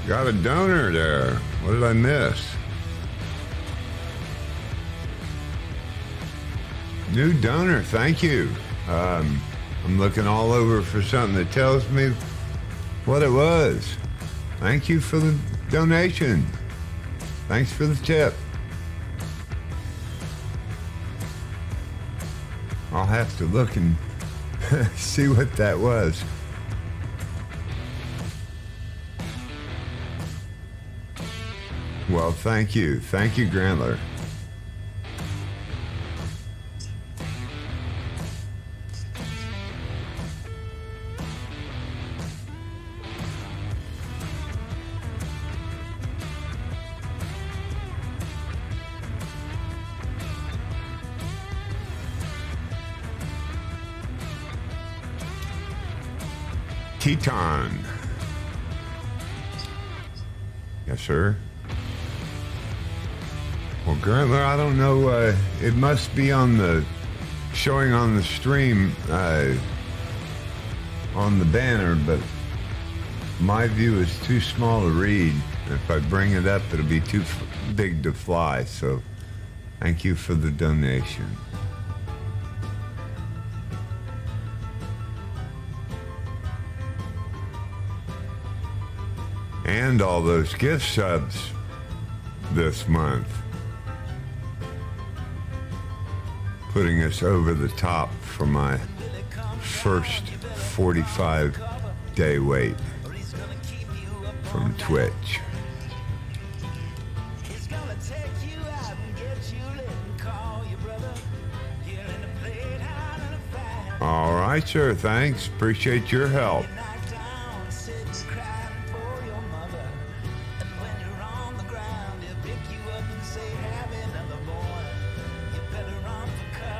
Got a donor there. What did I miss? New donor, thank you. I'm looking all over for something that tells me what it was. Thank you for the donation. Thanks for the tip. I'll have to look and see what that was. Well, thank you. Thank you, Grantler. Teton. Yes, sir. Well, Grantler, I don't know. It must be on the showing on the stream on the banner, but my view is too small to read. If I bring it up, it'll be too big to fly. So, thank you for the donation. And all those gift subs this month, putting us over the top for my first 45-day wait from Twitch. All right, sir. Thanks. Appreciate your help.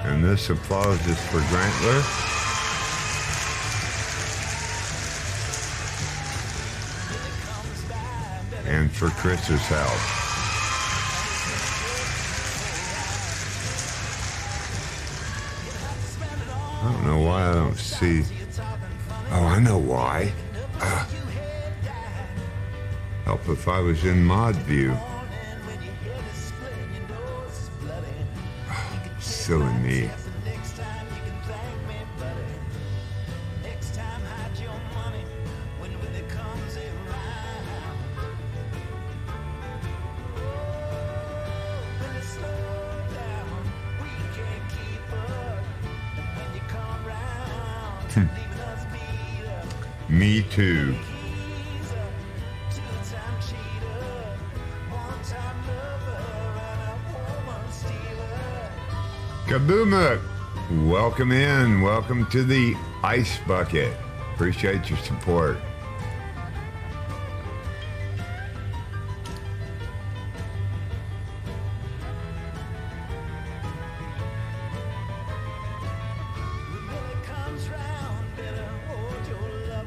And this applause is for Grantler. And for Chris's help. I don't know why I don't see. Oh, I know why. Help if I was in mod view. Silly me. Me too. Kaboomuk, welcome in. Welcome to the Ice Bucket. Appreciate your support.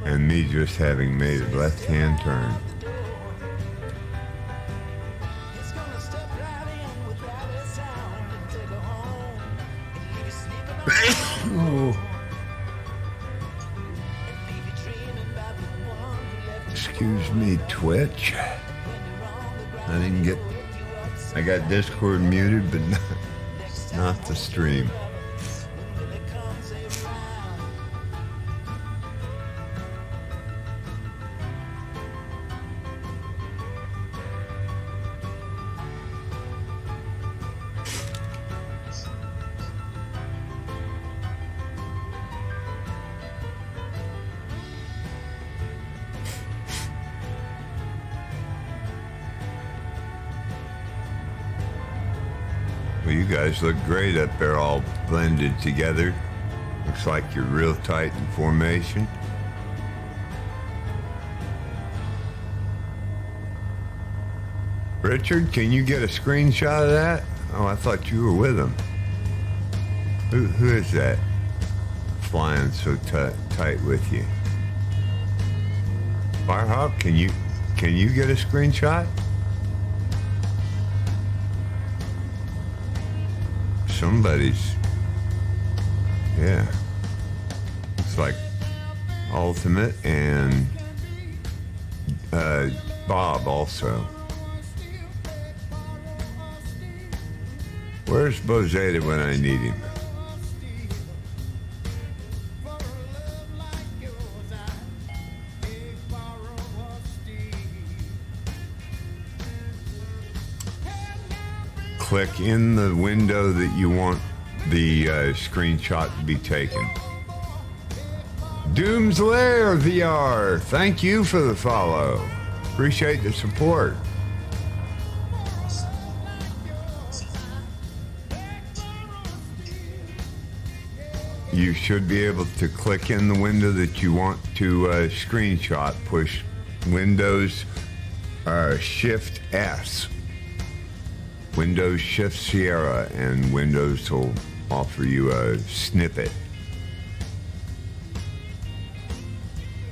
And me just having made a left-hand turn. Excuse me, Twitch. I got Discord muted, but not the stream. Well, you guys look great up there, all blended together. Looks like you're real tight in formation. Richard, can you get a screenshot of that? Oh, I thought you were with him. Who is that flying so tight with you? Firehawk, can you get a screenshot? Somebody's, yeah. It's like Ultimate and Bob also. Where's Bozeta when I need him? Click in the window that you want the screenshot to be taken. Doom's Lair VR, thank you for the follow. Appreciate the support. You should be able to click in the window that you want to screenshot. Push Windows Shift S. Windows Shift Sierra, and Windows will offer you a snippet.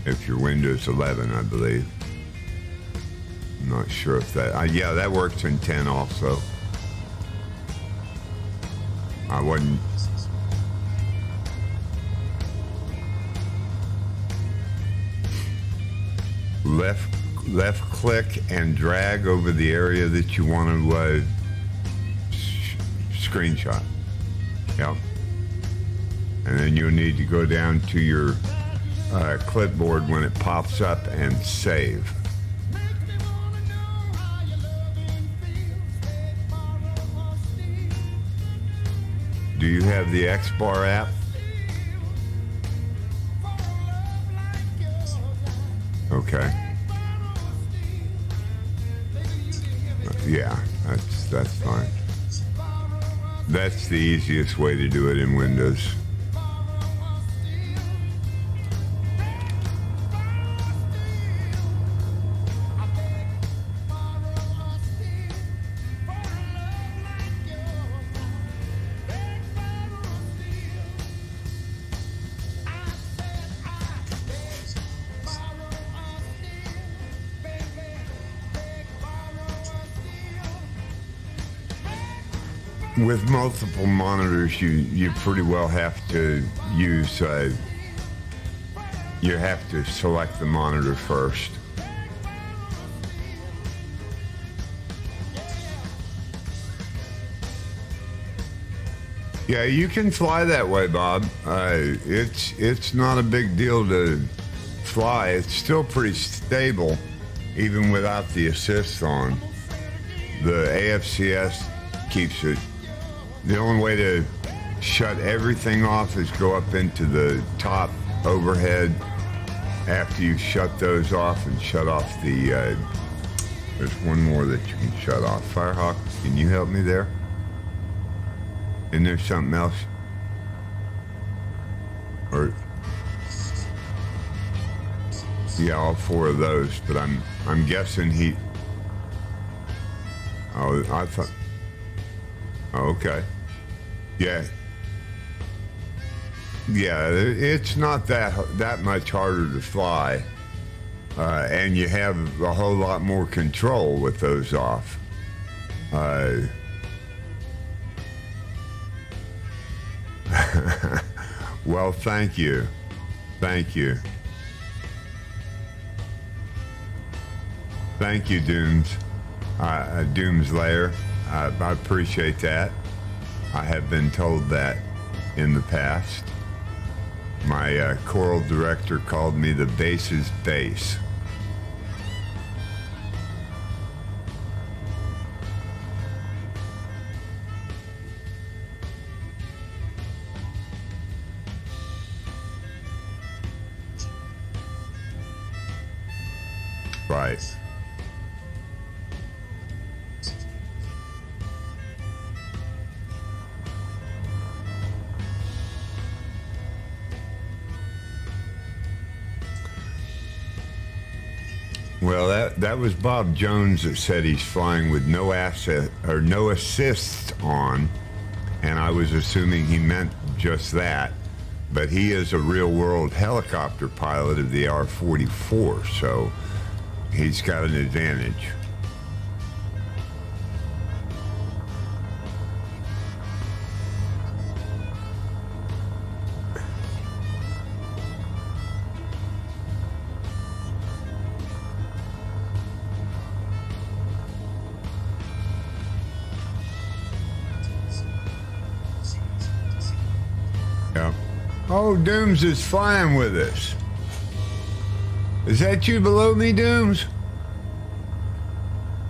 If you're Windows 11, I believe. I'm not sure if that... yeah, that works in 10 also. I wasn't... Left click and drag over the area that you want to screenshot. Yep. And then you'll need to go down to your clipboard when it pops up and save. Do you have the X-Bar app? Okay. Yeah, that's fine. That's the easiest way to do it in Windows. With multiple monitors, you pretty well have to use, you have to select the monitor first. Yeah, you can fly that way, Bob. It's not a big deal to fly. It's still pretty stable, even without the assist on. The AFCS keeps it. The only way to shut everything off is go up into the top overhead after you shut those off and shut off the, there's one more that you can shut off. Firehawk, can you help me there? Isn't there something else? Or yeah, all 4 of those. But I'm guessing he. Oh, I thought. Oh, okay. Yeah. Yeah, it's not that much harder to fly, and you have a whole lot more control with those off. Well, thank you. Thank you. Thank you, Doom's Lair. I appreciate that. I have been told that in the past. My choral director called me the bass's bass. Right. Well, that was Bob Jones that said he's flying with no asset or no assists on, and I was assuming he meant just that. But he is a real-world helicopter pilot of the R-44, so he's got an advantage. Yeah. Oh, Dooms is flying with us. Is that you below me, Dooms?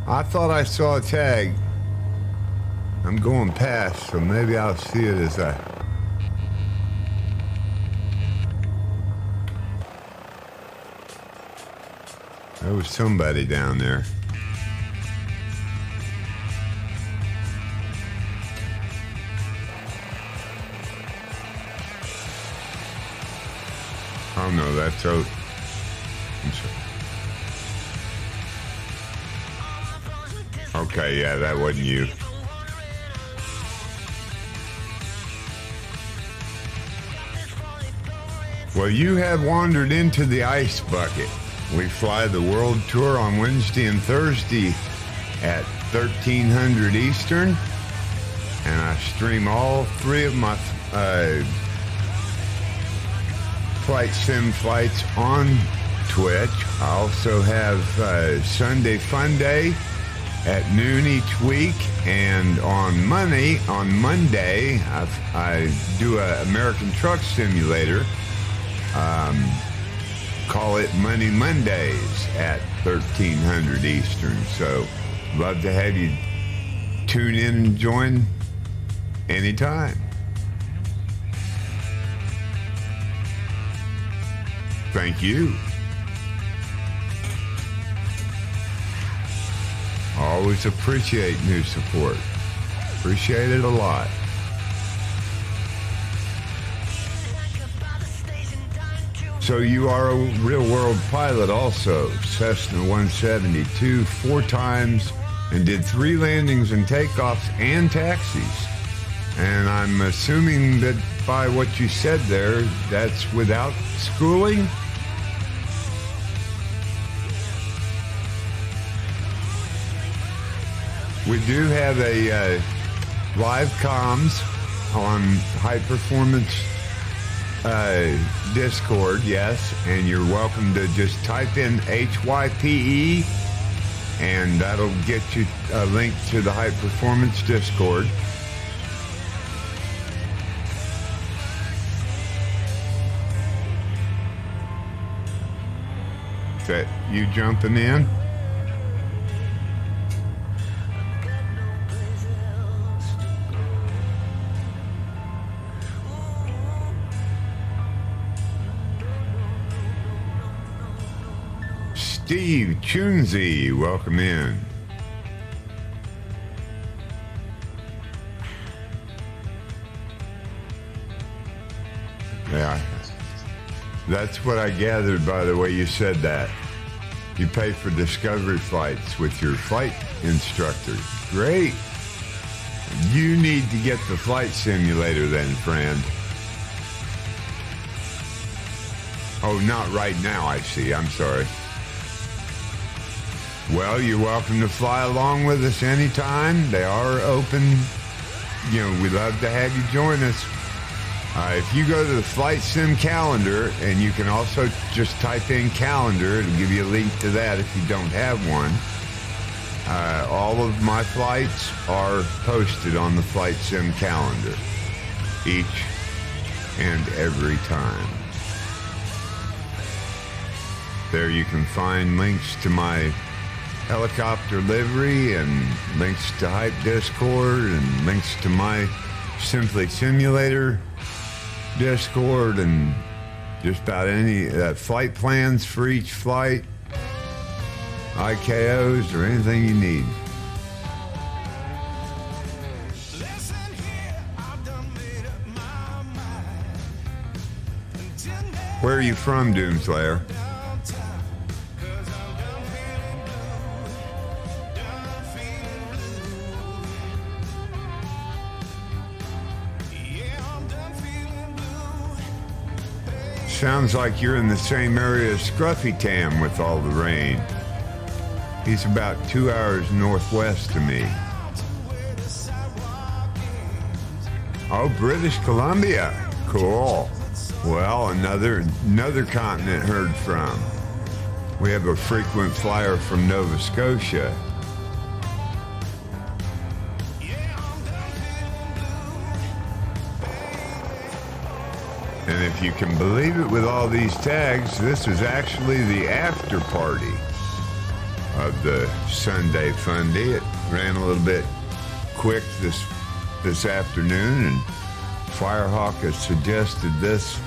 I thought I saw a tag. I'm going past, so maybe I'll see it as I... There was somebody down there. Oh no, that's out. I'm sorry. Okay, yeah, that wasn't you. Well, you have wandered into the ice bucket. We fly the world tour on Wednesday and Thursday at 1300 Eastern, and I stream all 3 of my flight sim flights on Twitch. I also have SunDay FunDay at noon each week, and on Monday I do an American Truck Simulator. Call it Money Mondays at 1300 Eastern. So love to have you tune in and join anytime. Thank you. Always appreciate new support. Appreciate it a lot. So you are a real-world pilot also. Cessna 172 4 times and did 3 landings and takeoffs and taxis. And I'm assuming that by what you said there, that's without schooling? We do have a live comms on High Performance Discord, yes, and you're welcome to just type in HYPE, and that'll get you a link to the High Performance Discord. Is that you jumping in? Steve Chunzi, welcome in. Yeah. That's what I gathered by the way you said that. You pay for discovery flights with your flight instructor. Great. You need to get the flight simulator then, friend. Oh, not right now, I see. I'm sorry. Well, you're welcome to fly along with us anytime. They are open. You know, we'd love to have you join us. If you go to the Flight Sim calendar, and you can also just type in calendar, it'll give you a link to that if you don't have one. All of my flights are posted on the Flight Sim calendar each and every time. There you can find links to my helicopter livery and links to Hype Discord and links to my Simply Simulator Discord and just about any flight plans for each flight, IKOs, or anything you need. Where are you from, Doomslayer? Sounds like you're in the same area as Scruffy Tam with all the rain. He's about 2 hours northwest of me. Oh, British Columbia. Cool. Well, another continent heard from. We have a frequent flyer from Nova Scotia. And if you can believe it, with all these tags, this is actually the after party of the SunDay FunDay. It ran a little bit quick this afternoon, and Firehawk has suggested this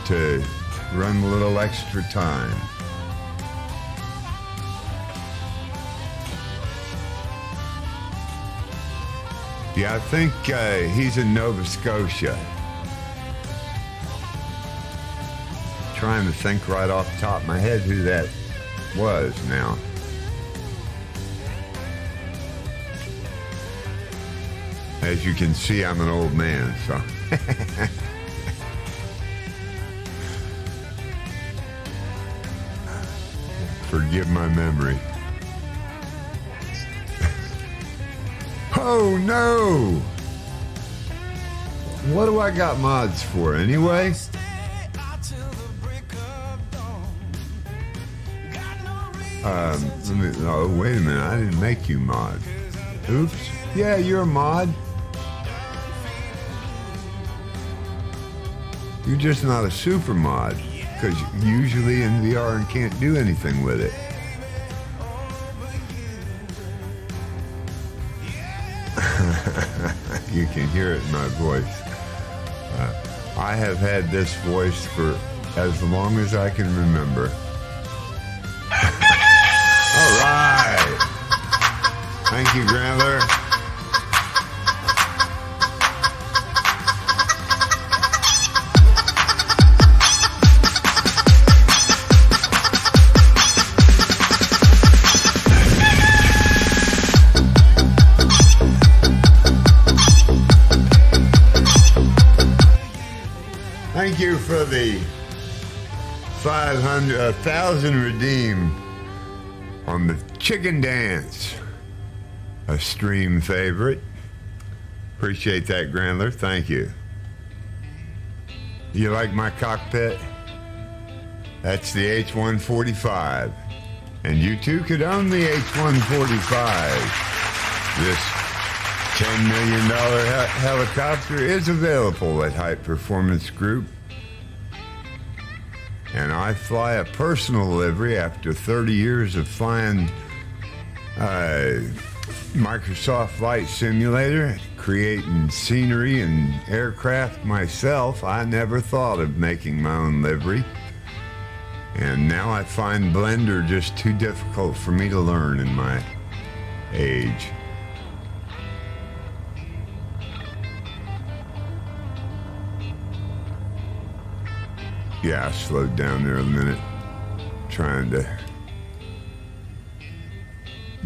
to run a little extra time. Yeah, I think he's in Nova Scotia. Trying to think right off the top of my head who that was now. As you can see, I'm an old man, so. Forgive my memory. Oh no! What do I got mods for anyway? Oh, wait a minute. I didn't make you mod. Oops. Yeah, you're a mod. You're just not a super mod, because usually in VR and can't do anything with it. You can hear it in my voice. I have had this voice for as long as I can remember. All right. Thank you, Grandler. Thank you for the 1,000 redeemed on the Chicken Dance, a stream favorite. Appreciate that, Grandler. Thank you. You like my cockpit? That's the H-145. And you too could own the H-145. This $10 million helicopter is available at High Performance Group. And I fly a personal livery after 30 years of flying Microsoft Flight Simulator, creating scenery and aircraft myself. I never thought of making my own livery. And now I find Blender just too difficult for me to learn in my age. Yeah, I slowed down there a minute, trying to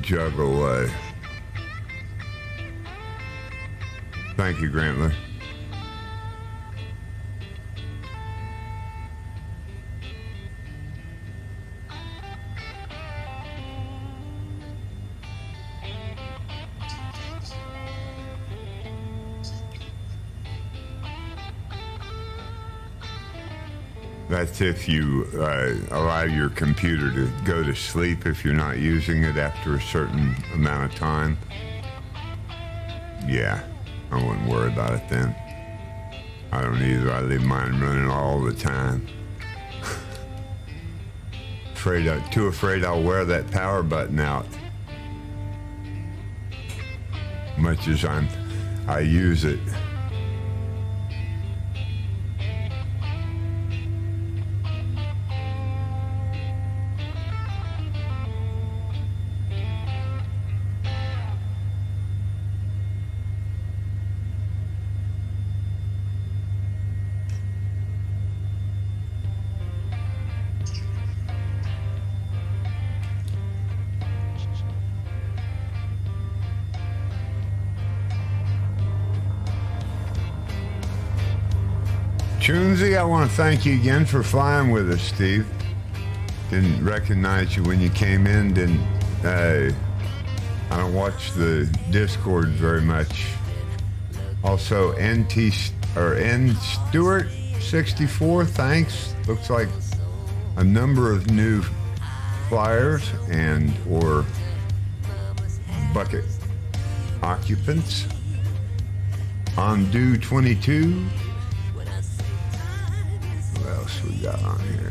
juggle. Thank you, Grantler. That's if you allow your computer to go to sleep if you're not using it after a certain amount of time. Yeah, I wouldn't worry about it then. I don't either. I leave mine running all the time. Too afraid I'll wear that power button out. Much as I use it. Chunzi, I want to thank you again for flying with us, Steve. Didn't recognize you when you came in. I don't watch the Discord very much. Also, N Stewart 64, thanks. Looks like a number of new flyers and or bucket occupants. Ondu 22. What else we got on here?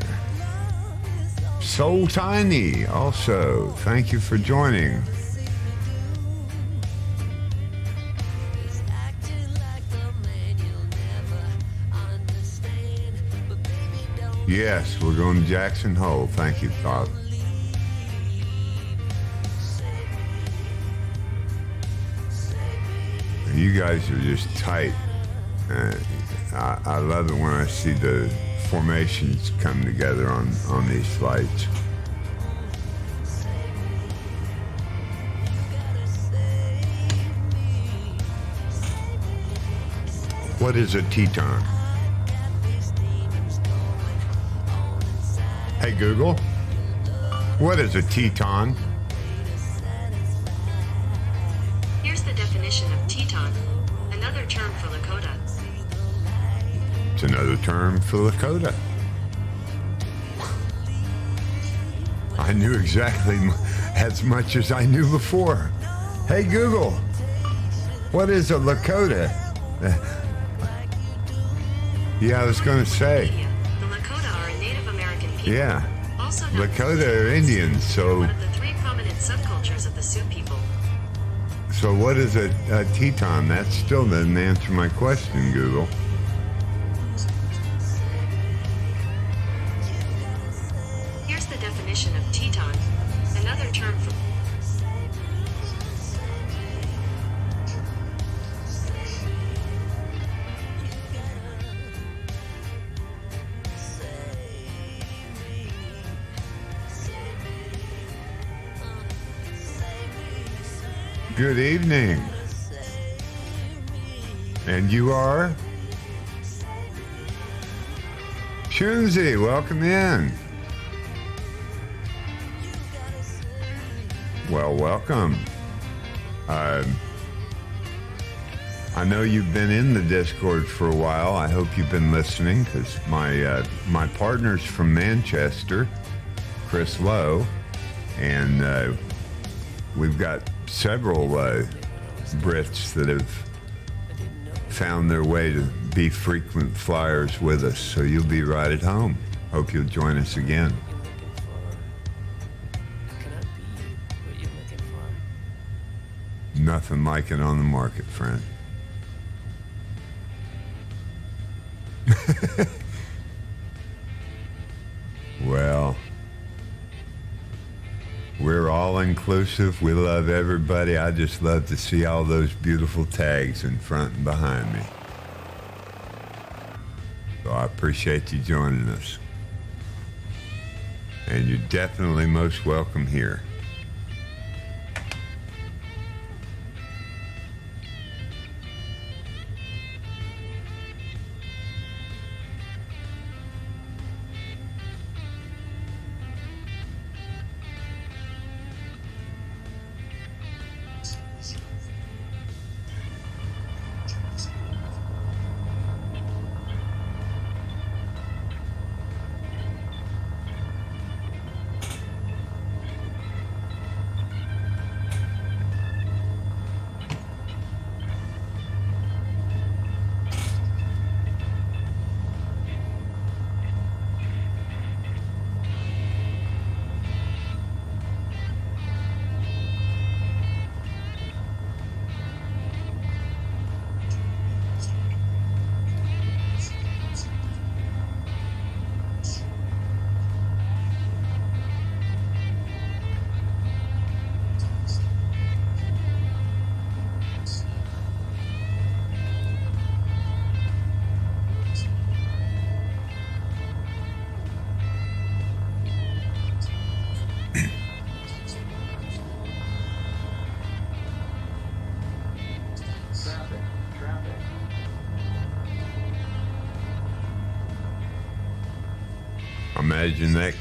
Soul Tiny, also, thank you for joining. Yes, we're going to Jackson Hole. Thank you, Bob. You guys are just tight. I love it when I see the formations come together on these flights. What is a Teton? Hey Google, what is a Teton? Here's the definition of Teton, another term for Lakota. It's another term for Lakota. I knew exactly as much as I knew before. Hey Google, what is a Lakota? Yeah, I was going to say. The Lakota are a Native American people. Yeah, Also known Lakota as are Indians, so... one of the three prominent subcultures of the Sioux people. So what is a Teton? That still doesn't answer my question, Google. Here's the definition of Teton, another term for... Good evening. And you are? Chunzi, welcome in. Well, welcome. I know you've been in the Discord for a while. I hope you've been listening, because my partner's from Manchester, Chris Lowe, and we've got several Brits that have found their way to be frequent flyers with us, so you'll be right at home. Hope you'll join us again. Nothing like it on the market, friend. Well, we're all inclusive. We love everybody. I just love to see all those beautiful tags in front and behind me. So I appreciate you joining us. And you're definitely most welcome here. Imagine that.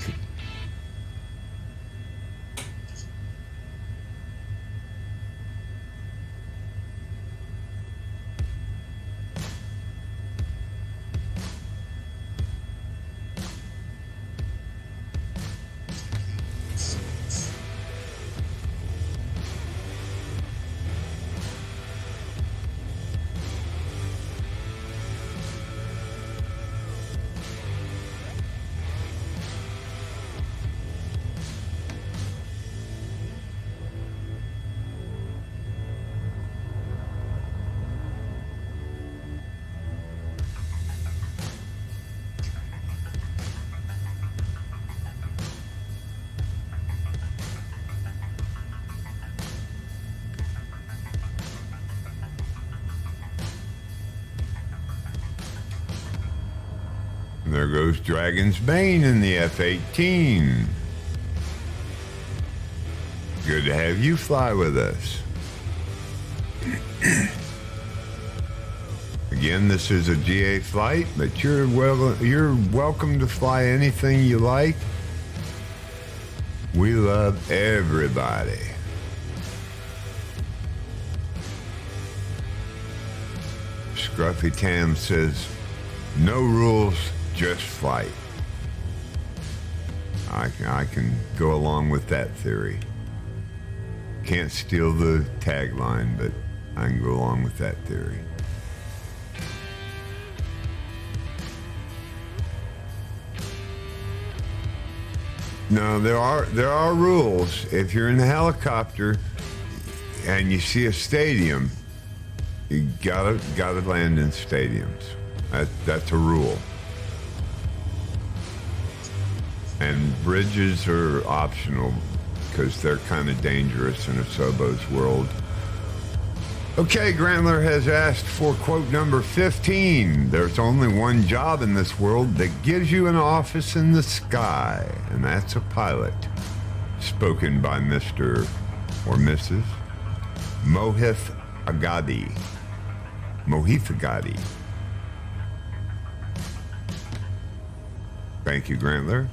There goes Dragon's Bane in the F-18. Good to have you fly with us. Again, this is a GA flight, but you're welcome to fly anything you like. We love everybody. Scruffy Tam says, no rules, just flight. I can go along with that theory. Can't steal the tagline, but I can go along with that theory. No, there are rules. If you're in a helicopter and you see a stadium, you gotta land in stadiums. That's a rule. And bridges are optional because they're kind of dangerous in a Sobo's world. Okay, Grantler has asked for quote number 15. There's only one job in this world that gives you an office in the sky, and that's a pilot. Spoken by Mr. or Mrs. Mohith Agadi. Mohith Agadi. Thank you, Grantler.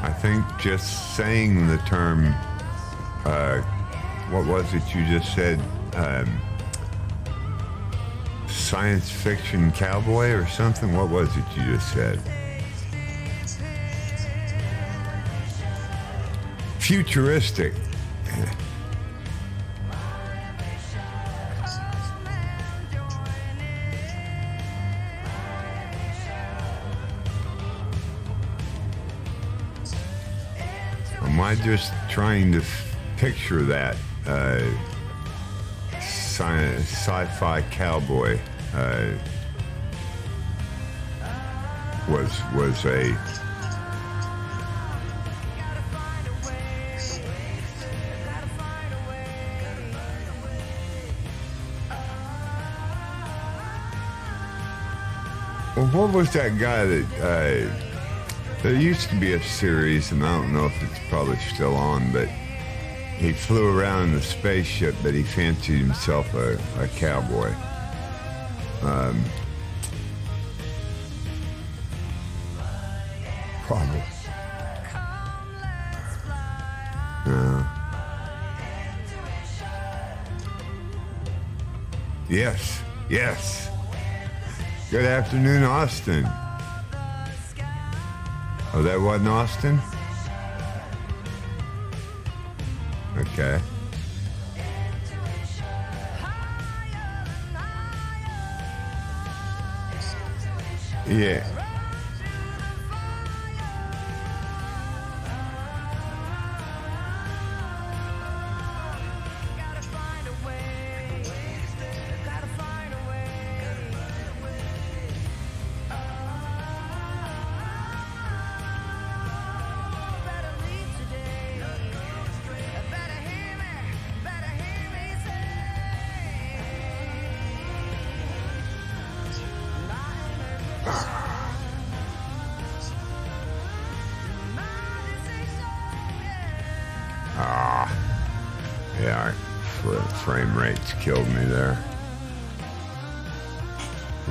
I think just saying the term, what was it you just said? Science fiction cowboy or something? What was it you just said? Futuristic. Am I just trying to picture that sci-fi cowboy was a well, what was that guy that there used to be a series, and I don't know if it's probably still on, but he flew around in a spaceship, but he fancied himself a cowboy. Probably. No. Yes, yes. Good afternoon, Austin. Oh, that wasn't Austin? Okay. Yeah. Yeah, frame rates killed me there.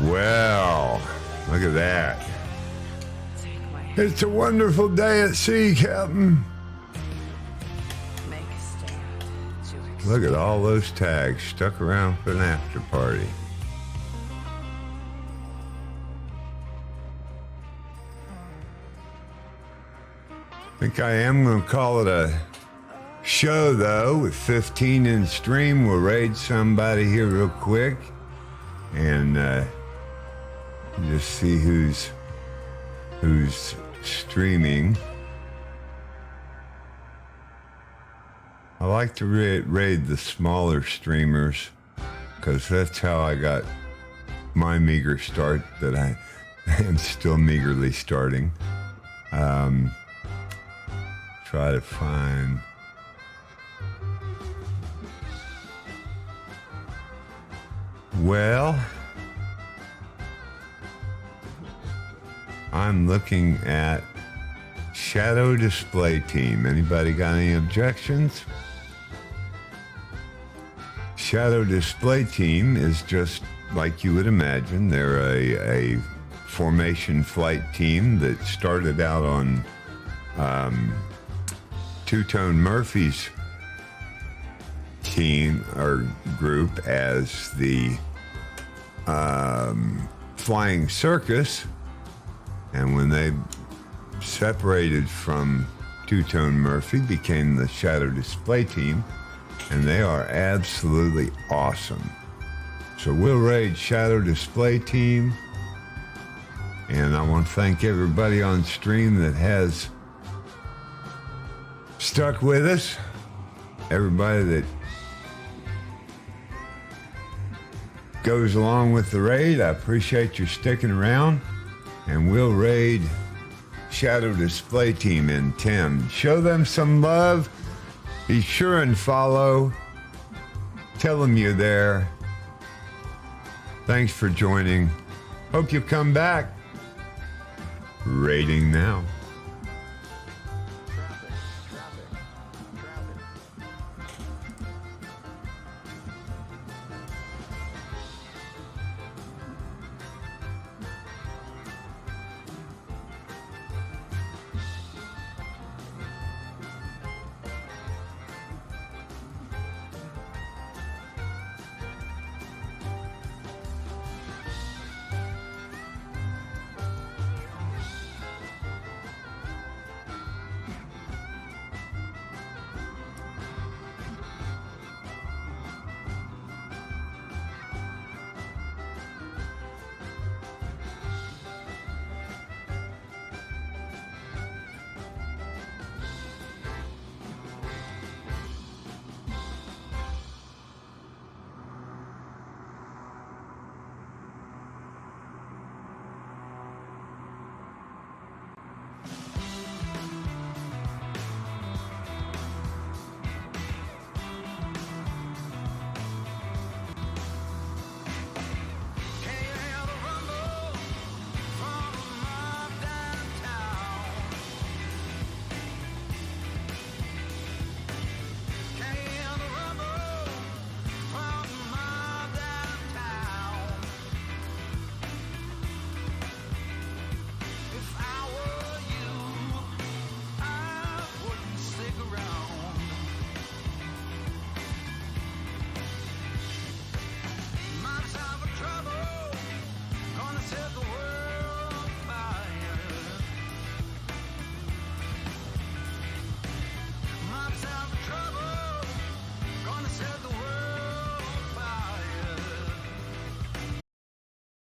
Well, look at that. It's a wonderful day at sea, Captain. Look at all those tags stuck around for an after party. I think I am going to call it a show, though. With 15 in stream, we'll raid somebody here real quick and just see who's streaming. I like to raid the smaller streamers because that's how I got my meager start that I am still meagerly starting. Try to find... Well, I'm looking at Shadow Display Team. Anybody got any objections? Shadow Display Team is just like you would imagine. They're a formation flight team that started out on Two-Tone Murphy's team or group as the Flying Circus, and when they separated from Two-Tone Murphy, became the Shadow Display Team, and they are absolutely awesome. So we'll raid Shadow Display Team, and I want to thank everybody on stream that has stuck with us, everybody that goes along with the raid. I appreciate you sticking around, and we'll raid Shadow Display Team in 10. Show them some love. Be sure and follow. Tell them you're there. Thanks for joining. Hope you come back. Raiding now.